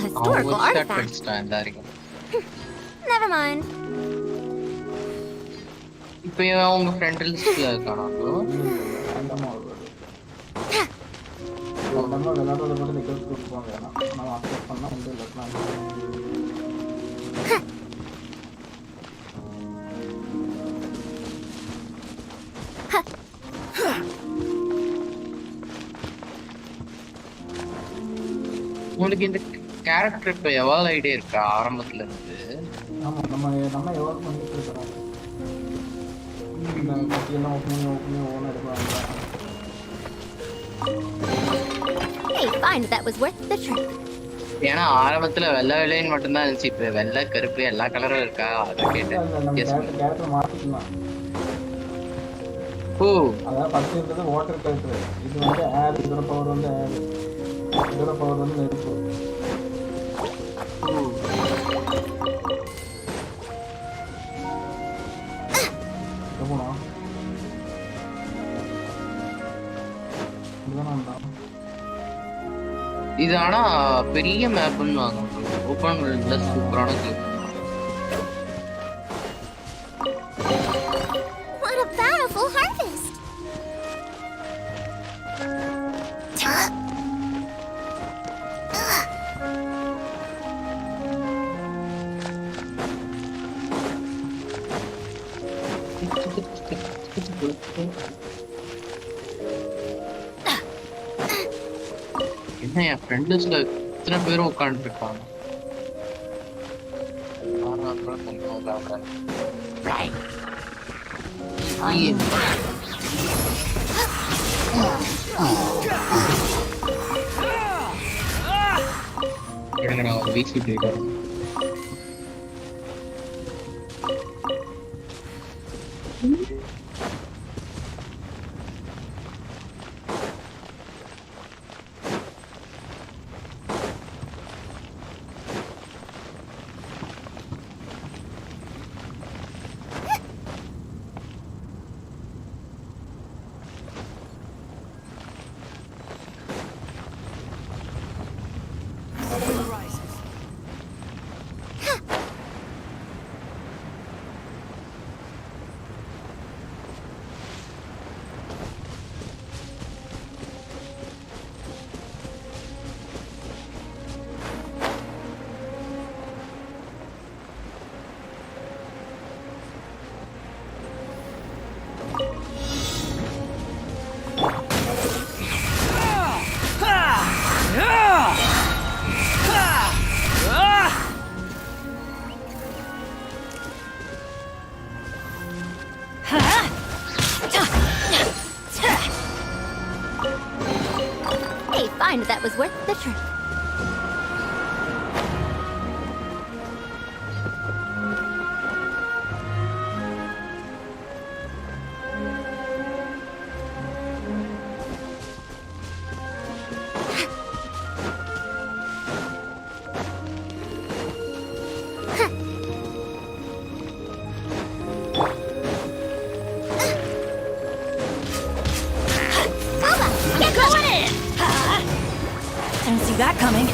Historical artifact. Never mind. இப்போ அவங்க ஃப்ரெண்ட் லிஸ்ட்ல இருக்கானா? நம்ம விளையாடுறத மட்டும் நிக்கல் கொடுப்பாங்க. நம்ம அக்செப்ட் பண்ணா வந்து இல்லனா உங்களுக்கு இந்த கேரக்டர் இப்ப எவால்வ் ஆயிட்டே இருக்கா ஆரம்பத்துல இருந்து? ஆமா நம்ம எவால்வ் பண்ணிட்டு இருக்கோம். இந்த பட்டியெல்லாம் ஓபன் ஓன எடுப்பாங்க. Hey, find that was worth the trip. ஏன்னா ஆரம்பத்துல வெள்ளை வெள்ளைன்னு மட்டும் தான் இருந்துச்சு. இப்ப வெள்ளை கருப்பு எல்லா கலரும் இருக்கா? அத கேட்டேன். கேரக்டர் மாத்திக்கலாம். ஓ அத பட்டியல்ன்றது வாட்டர் கேரக்டர். இது வந்து ஏர். இதோட பவர் வந்து ஏர். இதோட பவர் வந்து நெருப்பு. இது ஆனா பெரிய மேப்னு வாங்க. ஓபன் வேர்ல்ட்ல சூப்பரான game. What a bountiful harvest. என்ன என் ஃப்ரெண்ட் லிஸ்ட்ல இத்தனை பேரும் உட்கார்ந்து இருக்காங்க. வீசி போயிட்டாரு. find that was worth the trip. That coming.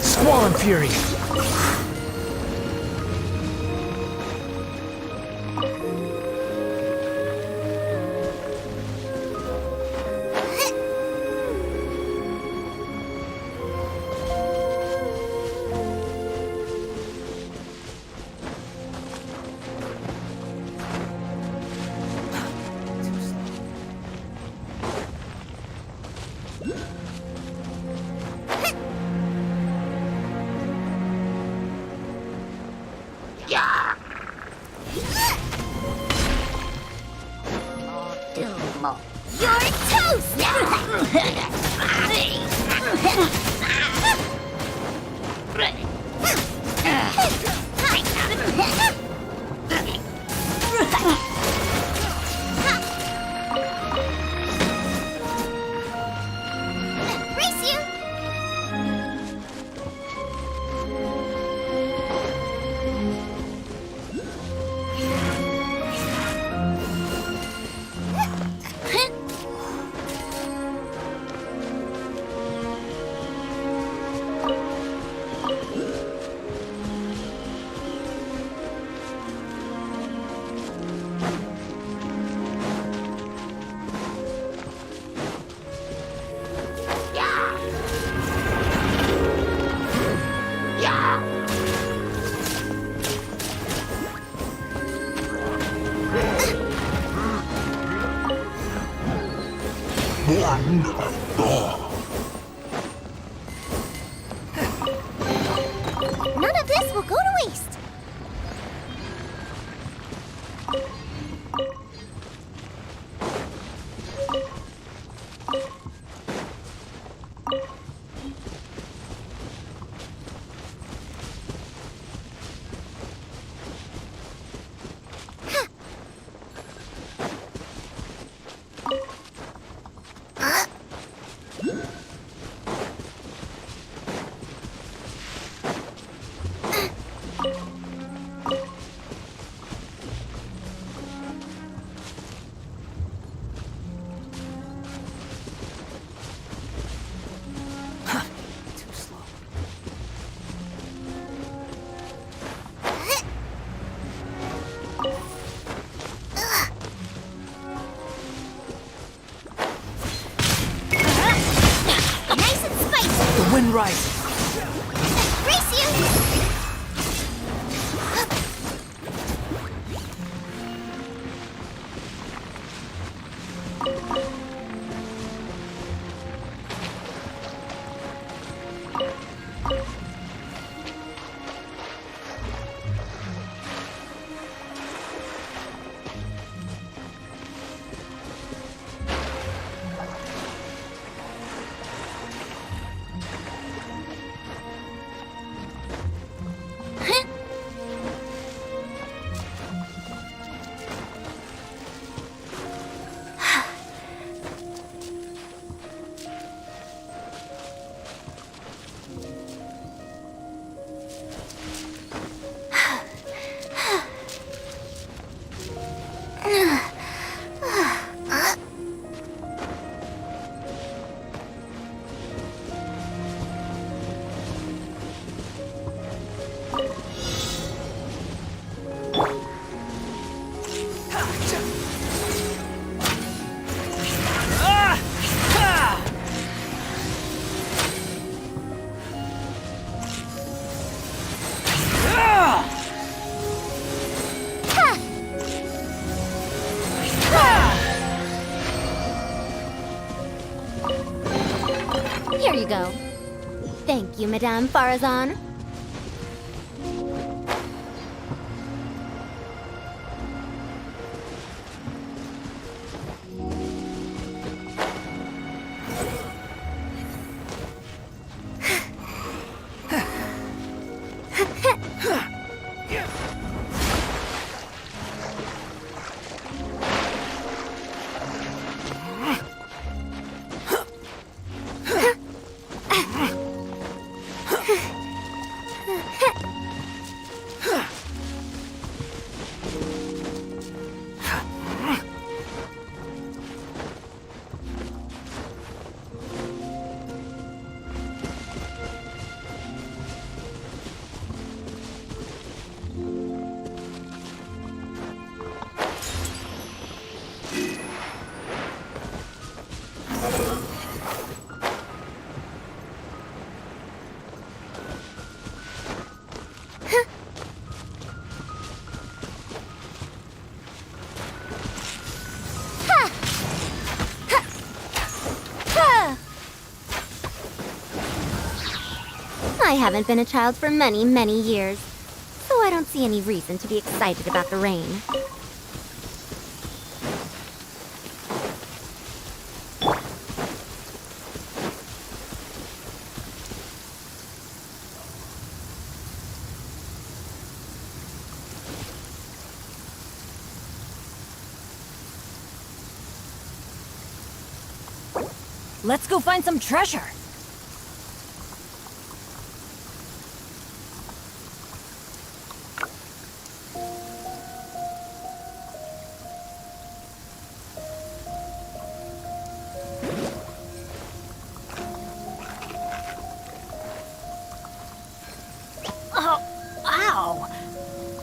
Squall and Fury. You're toast! Race you! None of this will go to waste. Wind rises. Race you! Here you go. Thank you, Madame Farazan. I haven't been a child for many, many years, so I don't see any reason to be excited about the rain. Let's go find some treasure. Oh, ow!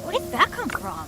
Where did that come from?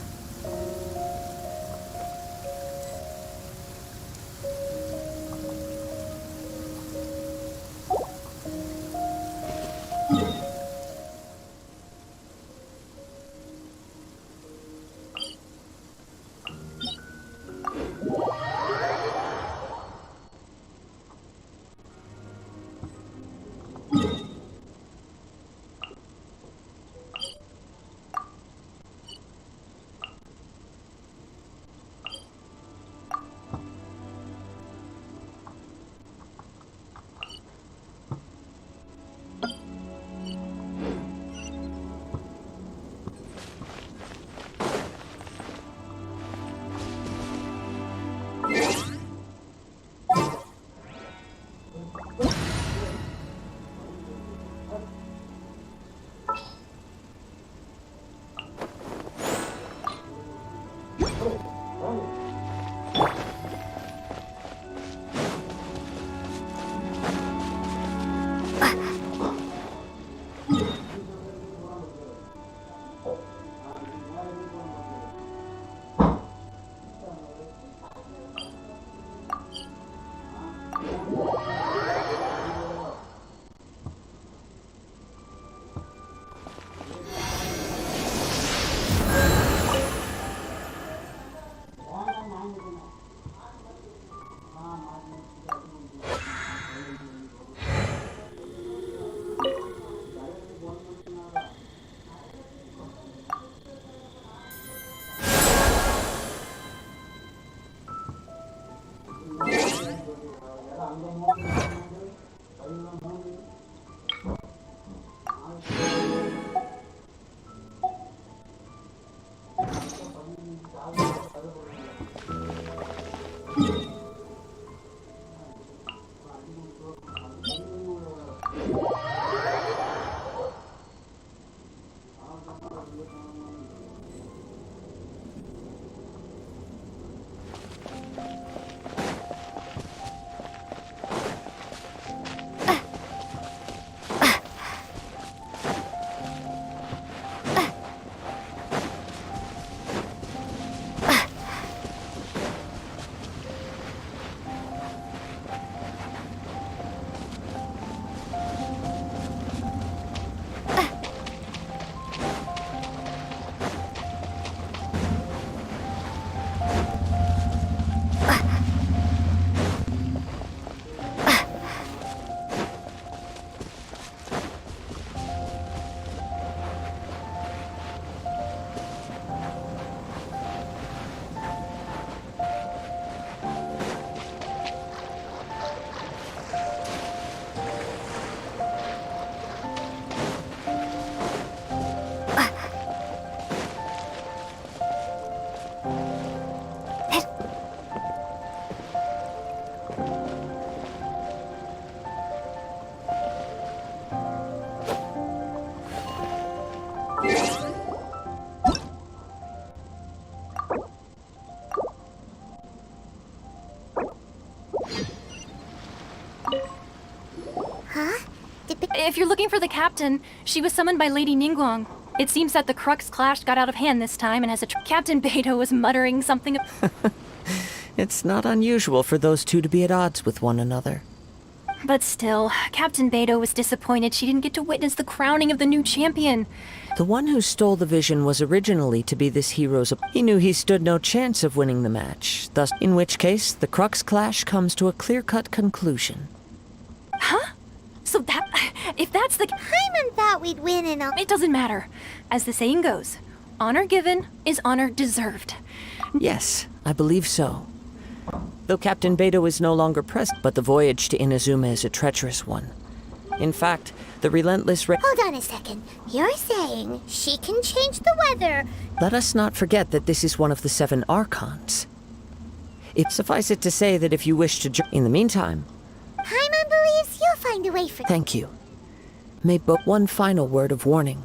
If you're looking for the captain, she was summoned by Lady Ningguang. It seems that the Crux clash got out of hand this time and has a Captain Beidou was muttering something. It's not unusual for those two to be at odds with one another. But still, Captain Beidou was disappointed she didn't get to witness the crowning of the new champion. The one who stole the vision was originally to be this hero's... He knew he stood no chance of winning the match, thus, in which case, the Crux clash comes to a clear-cut conclusion. Huh? So that... If that's the... Paimon thought we'd win and all. It doesn't matter. As the saying goes, honor given is honor deserved. Yes, I believe so. Though Captain Beidou is no longer present, but the voyage to Inazuma is a treacherous one. In fact, the relentless Hold on a second. You're saying she can change the weather? Let us not forget that this is one of the 7 Archons. It suffice it to say that if you wish to in the meantime... Paimon believes you'll find a way for... Thank you. May but one final word of warning.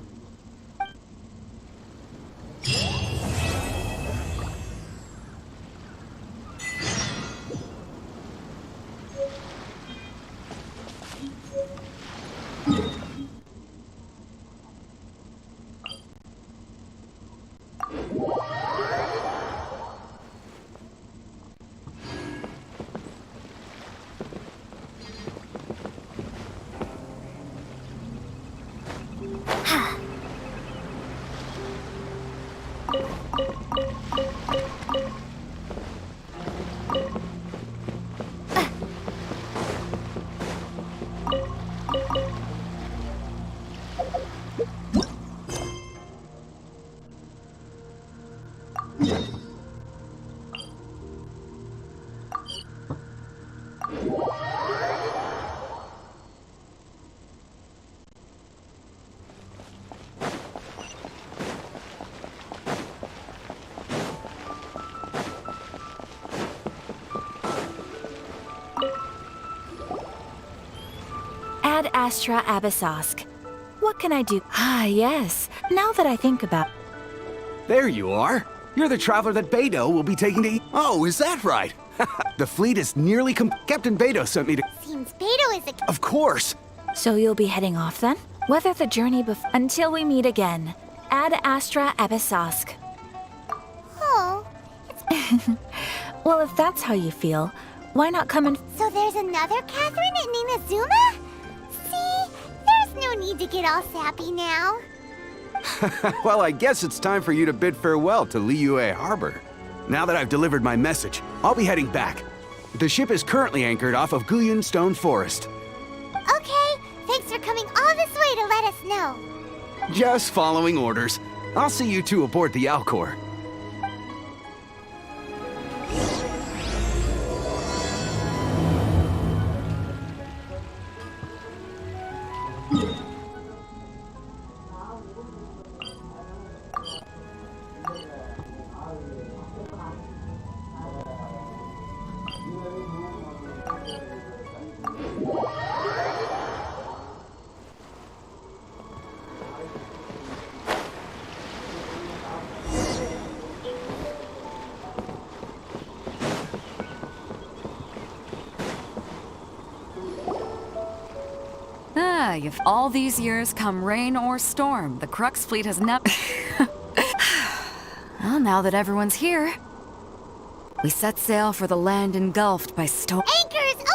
Ad Astra Abyssosk. What can I do? Ah, yes. Now that I think about... There you are. You're the traveler that Beidou will be taking to... Oh, is that right? The fleet is nearly Captain Beidou sent me to... Seems Beidou is a... Of course. So you'll be heading off then? Weather the journey until we meet again. Ad Astra Abyssosk. Oh. Well, if that's how you feel, why not come and... So there's another Catherine in Inazuma? See? There's no need to get all sappy now. Well, I guess it's time for you to bid farewell to Liyue Harbor. Now that I've delivered my message, I'll be heading back. The ship is currently anchored off of Guyun Stone Forest. Okay, thanks for coming all this way to let us know. Just following orders. I'll see you two aboard the Alcor. If all these years come rain or storm, the Crux fleet has never... Well, now that everyone's here, we set sail for the land engulfed by storm. Anchors, away!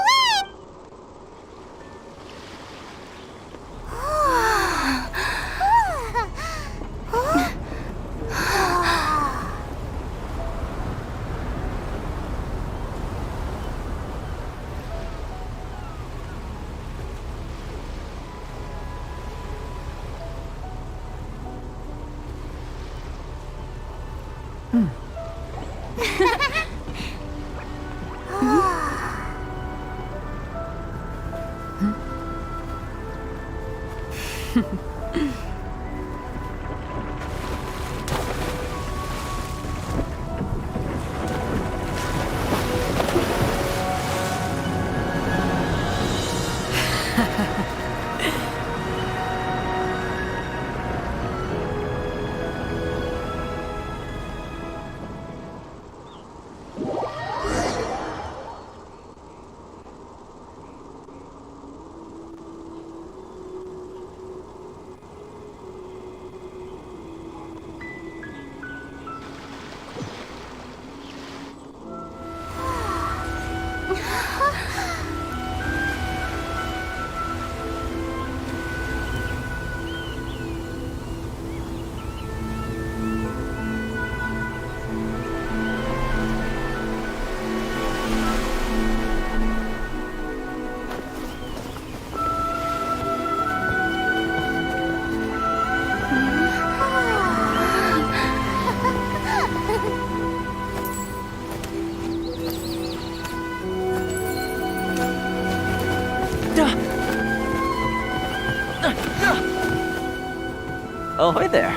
Oh, hi there.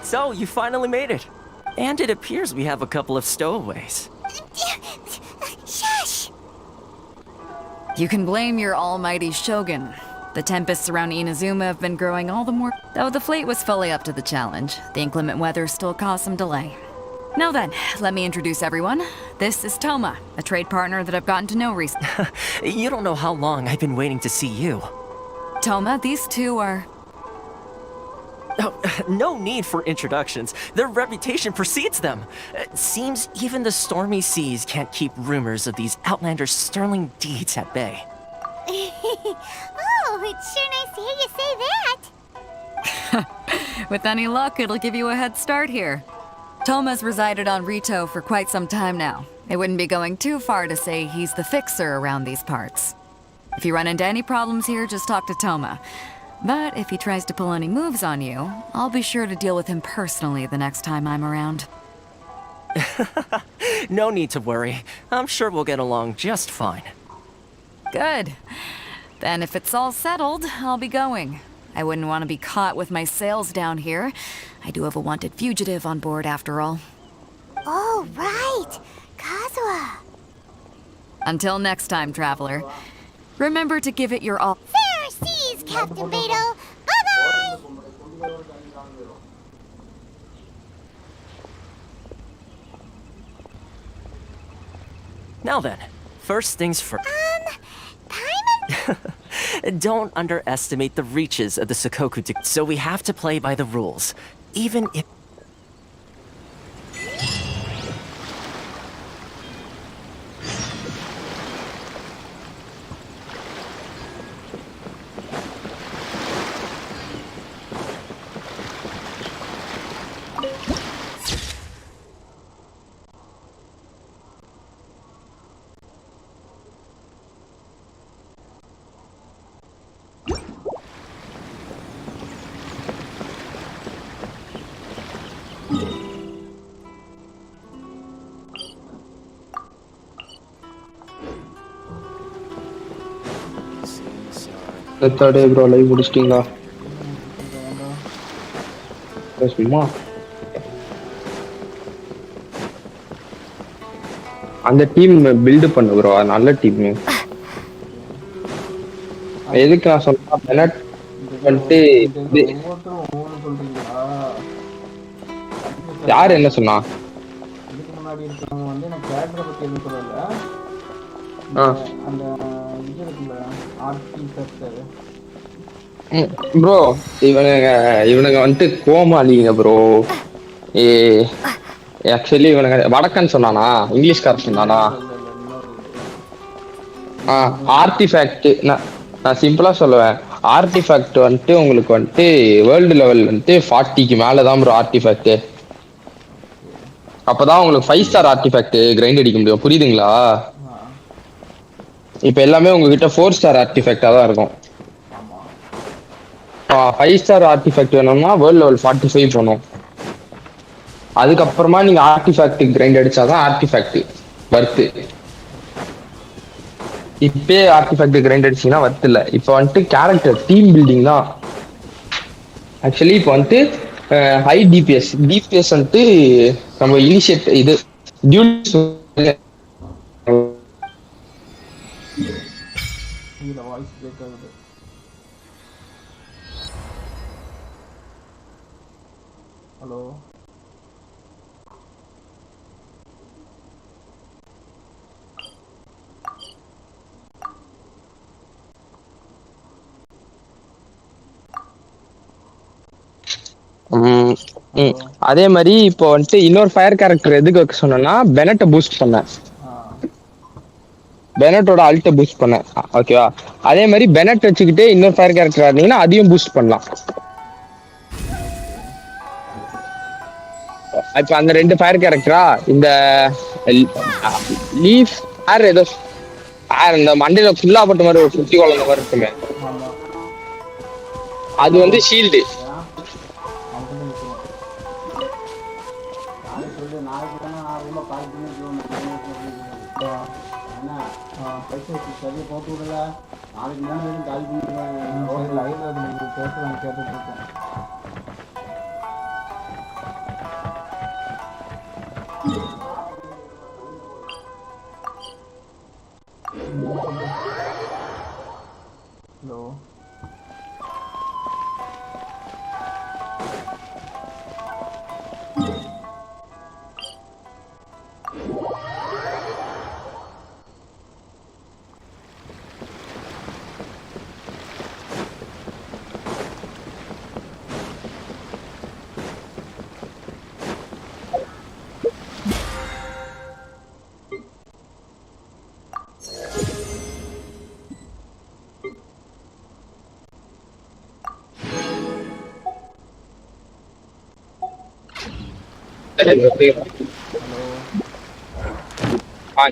So, you finally made it. And it appears we have a couple of stowaways. Shush! You can blame your almighty shogun. The tempests around Inazuma have been growing all the more. Though the fleet was fully up to the challenge, the inclement weather still caused some delay. Now then, let me introduce everyone. This is Toma, a trade partner that I've gotten to know recently. You don't know how long I've been waiting to see you. Toma, these two are... Oh, no need for introductions. Their reputation precedes them. Seems even the stormy seas can't keep rumors of these outlanders' sterling deeds at bay. Oh, it's sure nice to hear you say that. With any luck, it'll give you a head start here. Toma's resided on Rito for quite some time now. It wouldn't be going too far to say he's the fixer around these parts. If you run into any problems here, just talk to Toma. But if he tries to pull any moves on you, I'll be sure to deal with him personally the next time I'm around. No need to worry. I'm sure we'll get along just fine. Good. Then if it's all settled, I'll be going. I wouldn't want to be caught with my sails down here. I do have a wanted fugitive on board after all. Oh, right. Kazuha. Until next time, traveler. Remember to give it your all. Fair seas, Captain Beto. Bye-bye. Now then, first things first. Paimon? Don't underestimate the reaches of the Sakoku so we have to play by the rules. Even if... எத்தடே bro live முடிச்சிட்டீங்களா? சும்மா அந்த team build பண்ணு bro, நல்ல team. எதுக்கு நான் சொன்னா Bennett வந்துட்டு யார் என்ன சொன்னா? இதுக்கு முன்னாடி இருக்கவங்க வந்து எனக்கு கேரக்டரை பத்தி எதுவும் சொல்லல. அந்த இது இருக்குல்ல ஆர்டிஃபெக்ட் ப்ரோ, இவனுங்க வந்துட்டு கோமாளிங்க ப்ரோ. ஆக்சுவலி இவனுங்க வடக்கன் சொன்னானா இங்கிலீஷ்காரன் சொன்னானா? ஆர்டிஃபேக்ட் நான் சிம்பிளா சொல்லுவேன். ஆர்டிஃபேக்ட் வந்துட்டு உங்களுக்கு வந்துட்டு வேர்ல்டு லெவல் வந்துட்டு 40க்கு மேலதான் ப்ரோ ஆர்டிஃபேக்ட். அப்பதான் உங்களுக்கு 5 ஸ்டார் ஆர்டிஃபேக்ட் கிரைண்ட் அடிக்க முடியும். புரியுதுங்களா? இப்ப எல்லாமே உங்ககிட்ட 4 ஸ்டார் ஆர்டிஃபேக்டா தான் இருக்கும். 5 ஸ்டார் ஆர்டிஃபேக்ட் வேணும்னா வேர்ல்ட் லெவல் 45 போகணும். அதுக்கப்புறமா நீங்க ஆர்டிஃபேக்ட் கிரைண்ட் அடிச்சாதான் ஆர்டிஃபேக்ட் வர்த்து. இப்பே ஆர்டிஃபேக்ட் கிரைண்ட் அடிச்சீங்கன்னா வர்த்து இல்ல. இப்ப வந்துட்டு கேரக்டர் டீம் பில்டிங் தான். ஆக்சுவலி இப்போ வந்துட்டு ஹை டிபிஎஸ் வந்துட்டு நம்ம இனிஷியேட் இது டியூல்ஸ் இதுல வாய்ஸ் பிரேக் ஆகுது. ஹலோ அதே மாதிரி இப்போ வந்துட்டு இன்னொரு ஃபயர் கேரக்டர் எதுக்கு வைக்க சொன்னா பெனட்டை பூஸ்ட் பண்ணேன். பெனட்டோட அல்ட்டை பூஸ்ட் பண்ணேன். ஓகேவா? அதே மாதிரி பெனட் வச்சுக்கிட்டு இன்னொரு ஃபயர் கேரக்டர் இருந்தீங்கன்னா அதையும் பூஸ்ட் பண்ணலாம். இப்ப அந்த 2 ஃபயர் கேரக்டரா இந்த லீஃப் ஏர் ஏதோ இந்த மண்டையில ஃபுல்லா பட்ட மாதிரி ஒரு சுத்தி குழந்த மாதிரி இருக்குமே, அது வந்து ஷீல்டு. சரியா போட்டு விடல. நாளைக்கு 3 பேரும் கால் பண்ணிடுவேன். லைவ்ல நீங்க பேசுறாங்க கேட்டுட்டு இருக்கேன். ஹலோ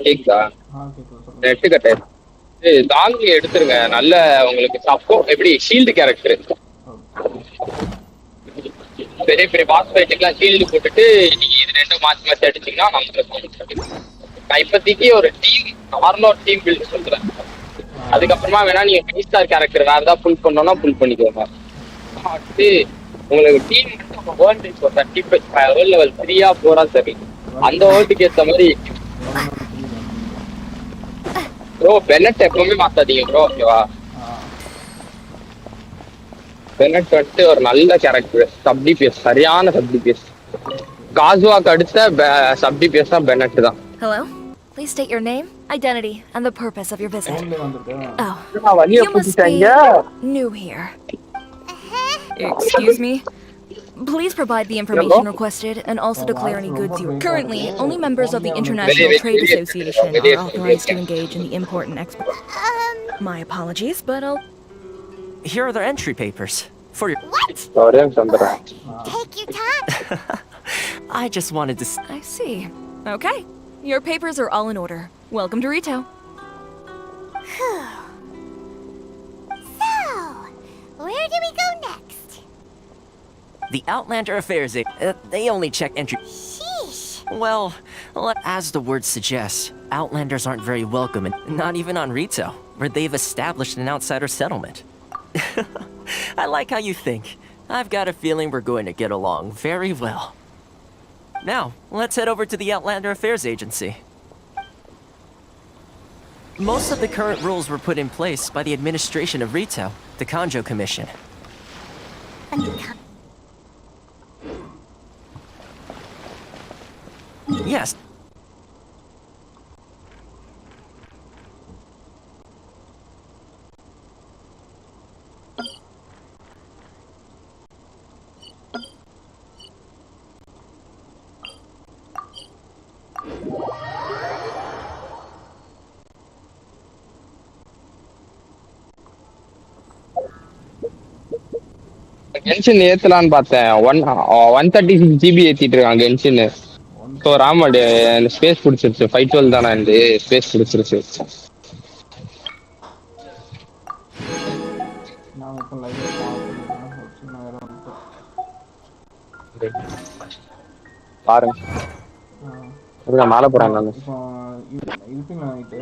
கேக்குதா? நெட்டு கட்டு. தாங்கி எடுத்துருங்க. நல்ல உங்களுக்கு சப்போர்ட் எப்படி ஷீல்டு கேரக்டர். பெரிய பெரிய பாஸ் ஃபைட்டுக்குலாம் ஷீல்டு போட்டுட்டு நீங்க இது ரெண்டும் மாத்தி மாத்தி அடிச்சீங்கன்னா நமக்கு நான் இப்போதைக்கு ஒரு டீம் நார்மல் டீம் பில்ட் சொல்றேன். அதுக்கப்புறமா வேணா நீங்க 5 ஸ்டார் கேரக்டர் வேற ஏதாவது புல் பண்ணோம்னா புல் பண்ணிக்கோங்க. அடுத்து உங்களுக்கு டீம் மட்டும் வேர்ல்டு இப்போ 35 வேர்ல்ட் லெவல் 3 4 சரி அந்த வேர்ல்டுக்கு ஏற்ற மாதிரி ப்ரோ. பெனட் எப்பவுமே மாத்தாதீங்க ப்ரோ, ஓகேவா? பெனட் வந்துட்டு ஒரு நல்ல கேரக்டர், சப் டிபிஎஸ், சரியான சப் டிபிஎஸ். காசுவாக்கு அடுத்த சப் டிபிஎஸ் தான் பெனட் தான். Hello? Please state your name, identity, and the purpose of your visit. Oh, you must be new here. Excuse me? Please provide the information requested and also declare any goods you... Currently, only members of the International Trade Association are authorized to engage in the import and export. My apologies, but I'll... Here are their entry papers. For your... What? Take your time. I just wanted to... I see. Okay. Your papers are all in order. Welcome to Rito. So, where do we go next? The Outlander Affairs, they only check entry... Sheesh. Well, as the word suggests, Outlanders aren't very welcome, not even on Rito, where they've established an outsider settlement. I like how you think. I've got a feeling we're going to get along very well. Now, let's head over to the Outlander Affairs Agency. Most of the current rules were put in place by the administration of Rito, the Kanjo Commission. Yes. Genshin ஏத்தலான்னு பார்த்தேன். 136 GB ஏத்திட்டு இருக்கான் Genshin. So ராமட் space பிடிச்சிருச்சு. 512 தானே இந்த space பிடிச்சிருச்சு. பாருங்க மேல போறாங்க. இப்போ இருப்பீங்களா நைட்டு?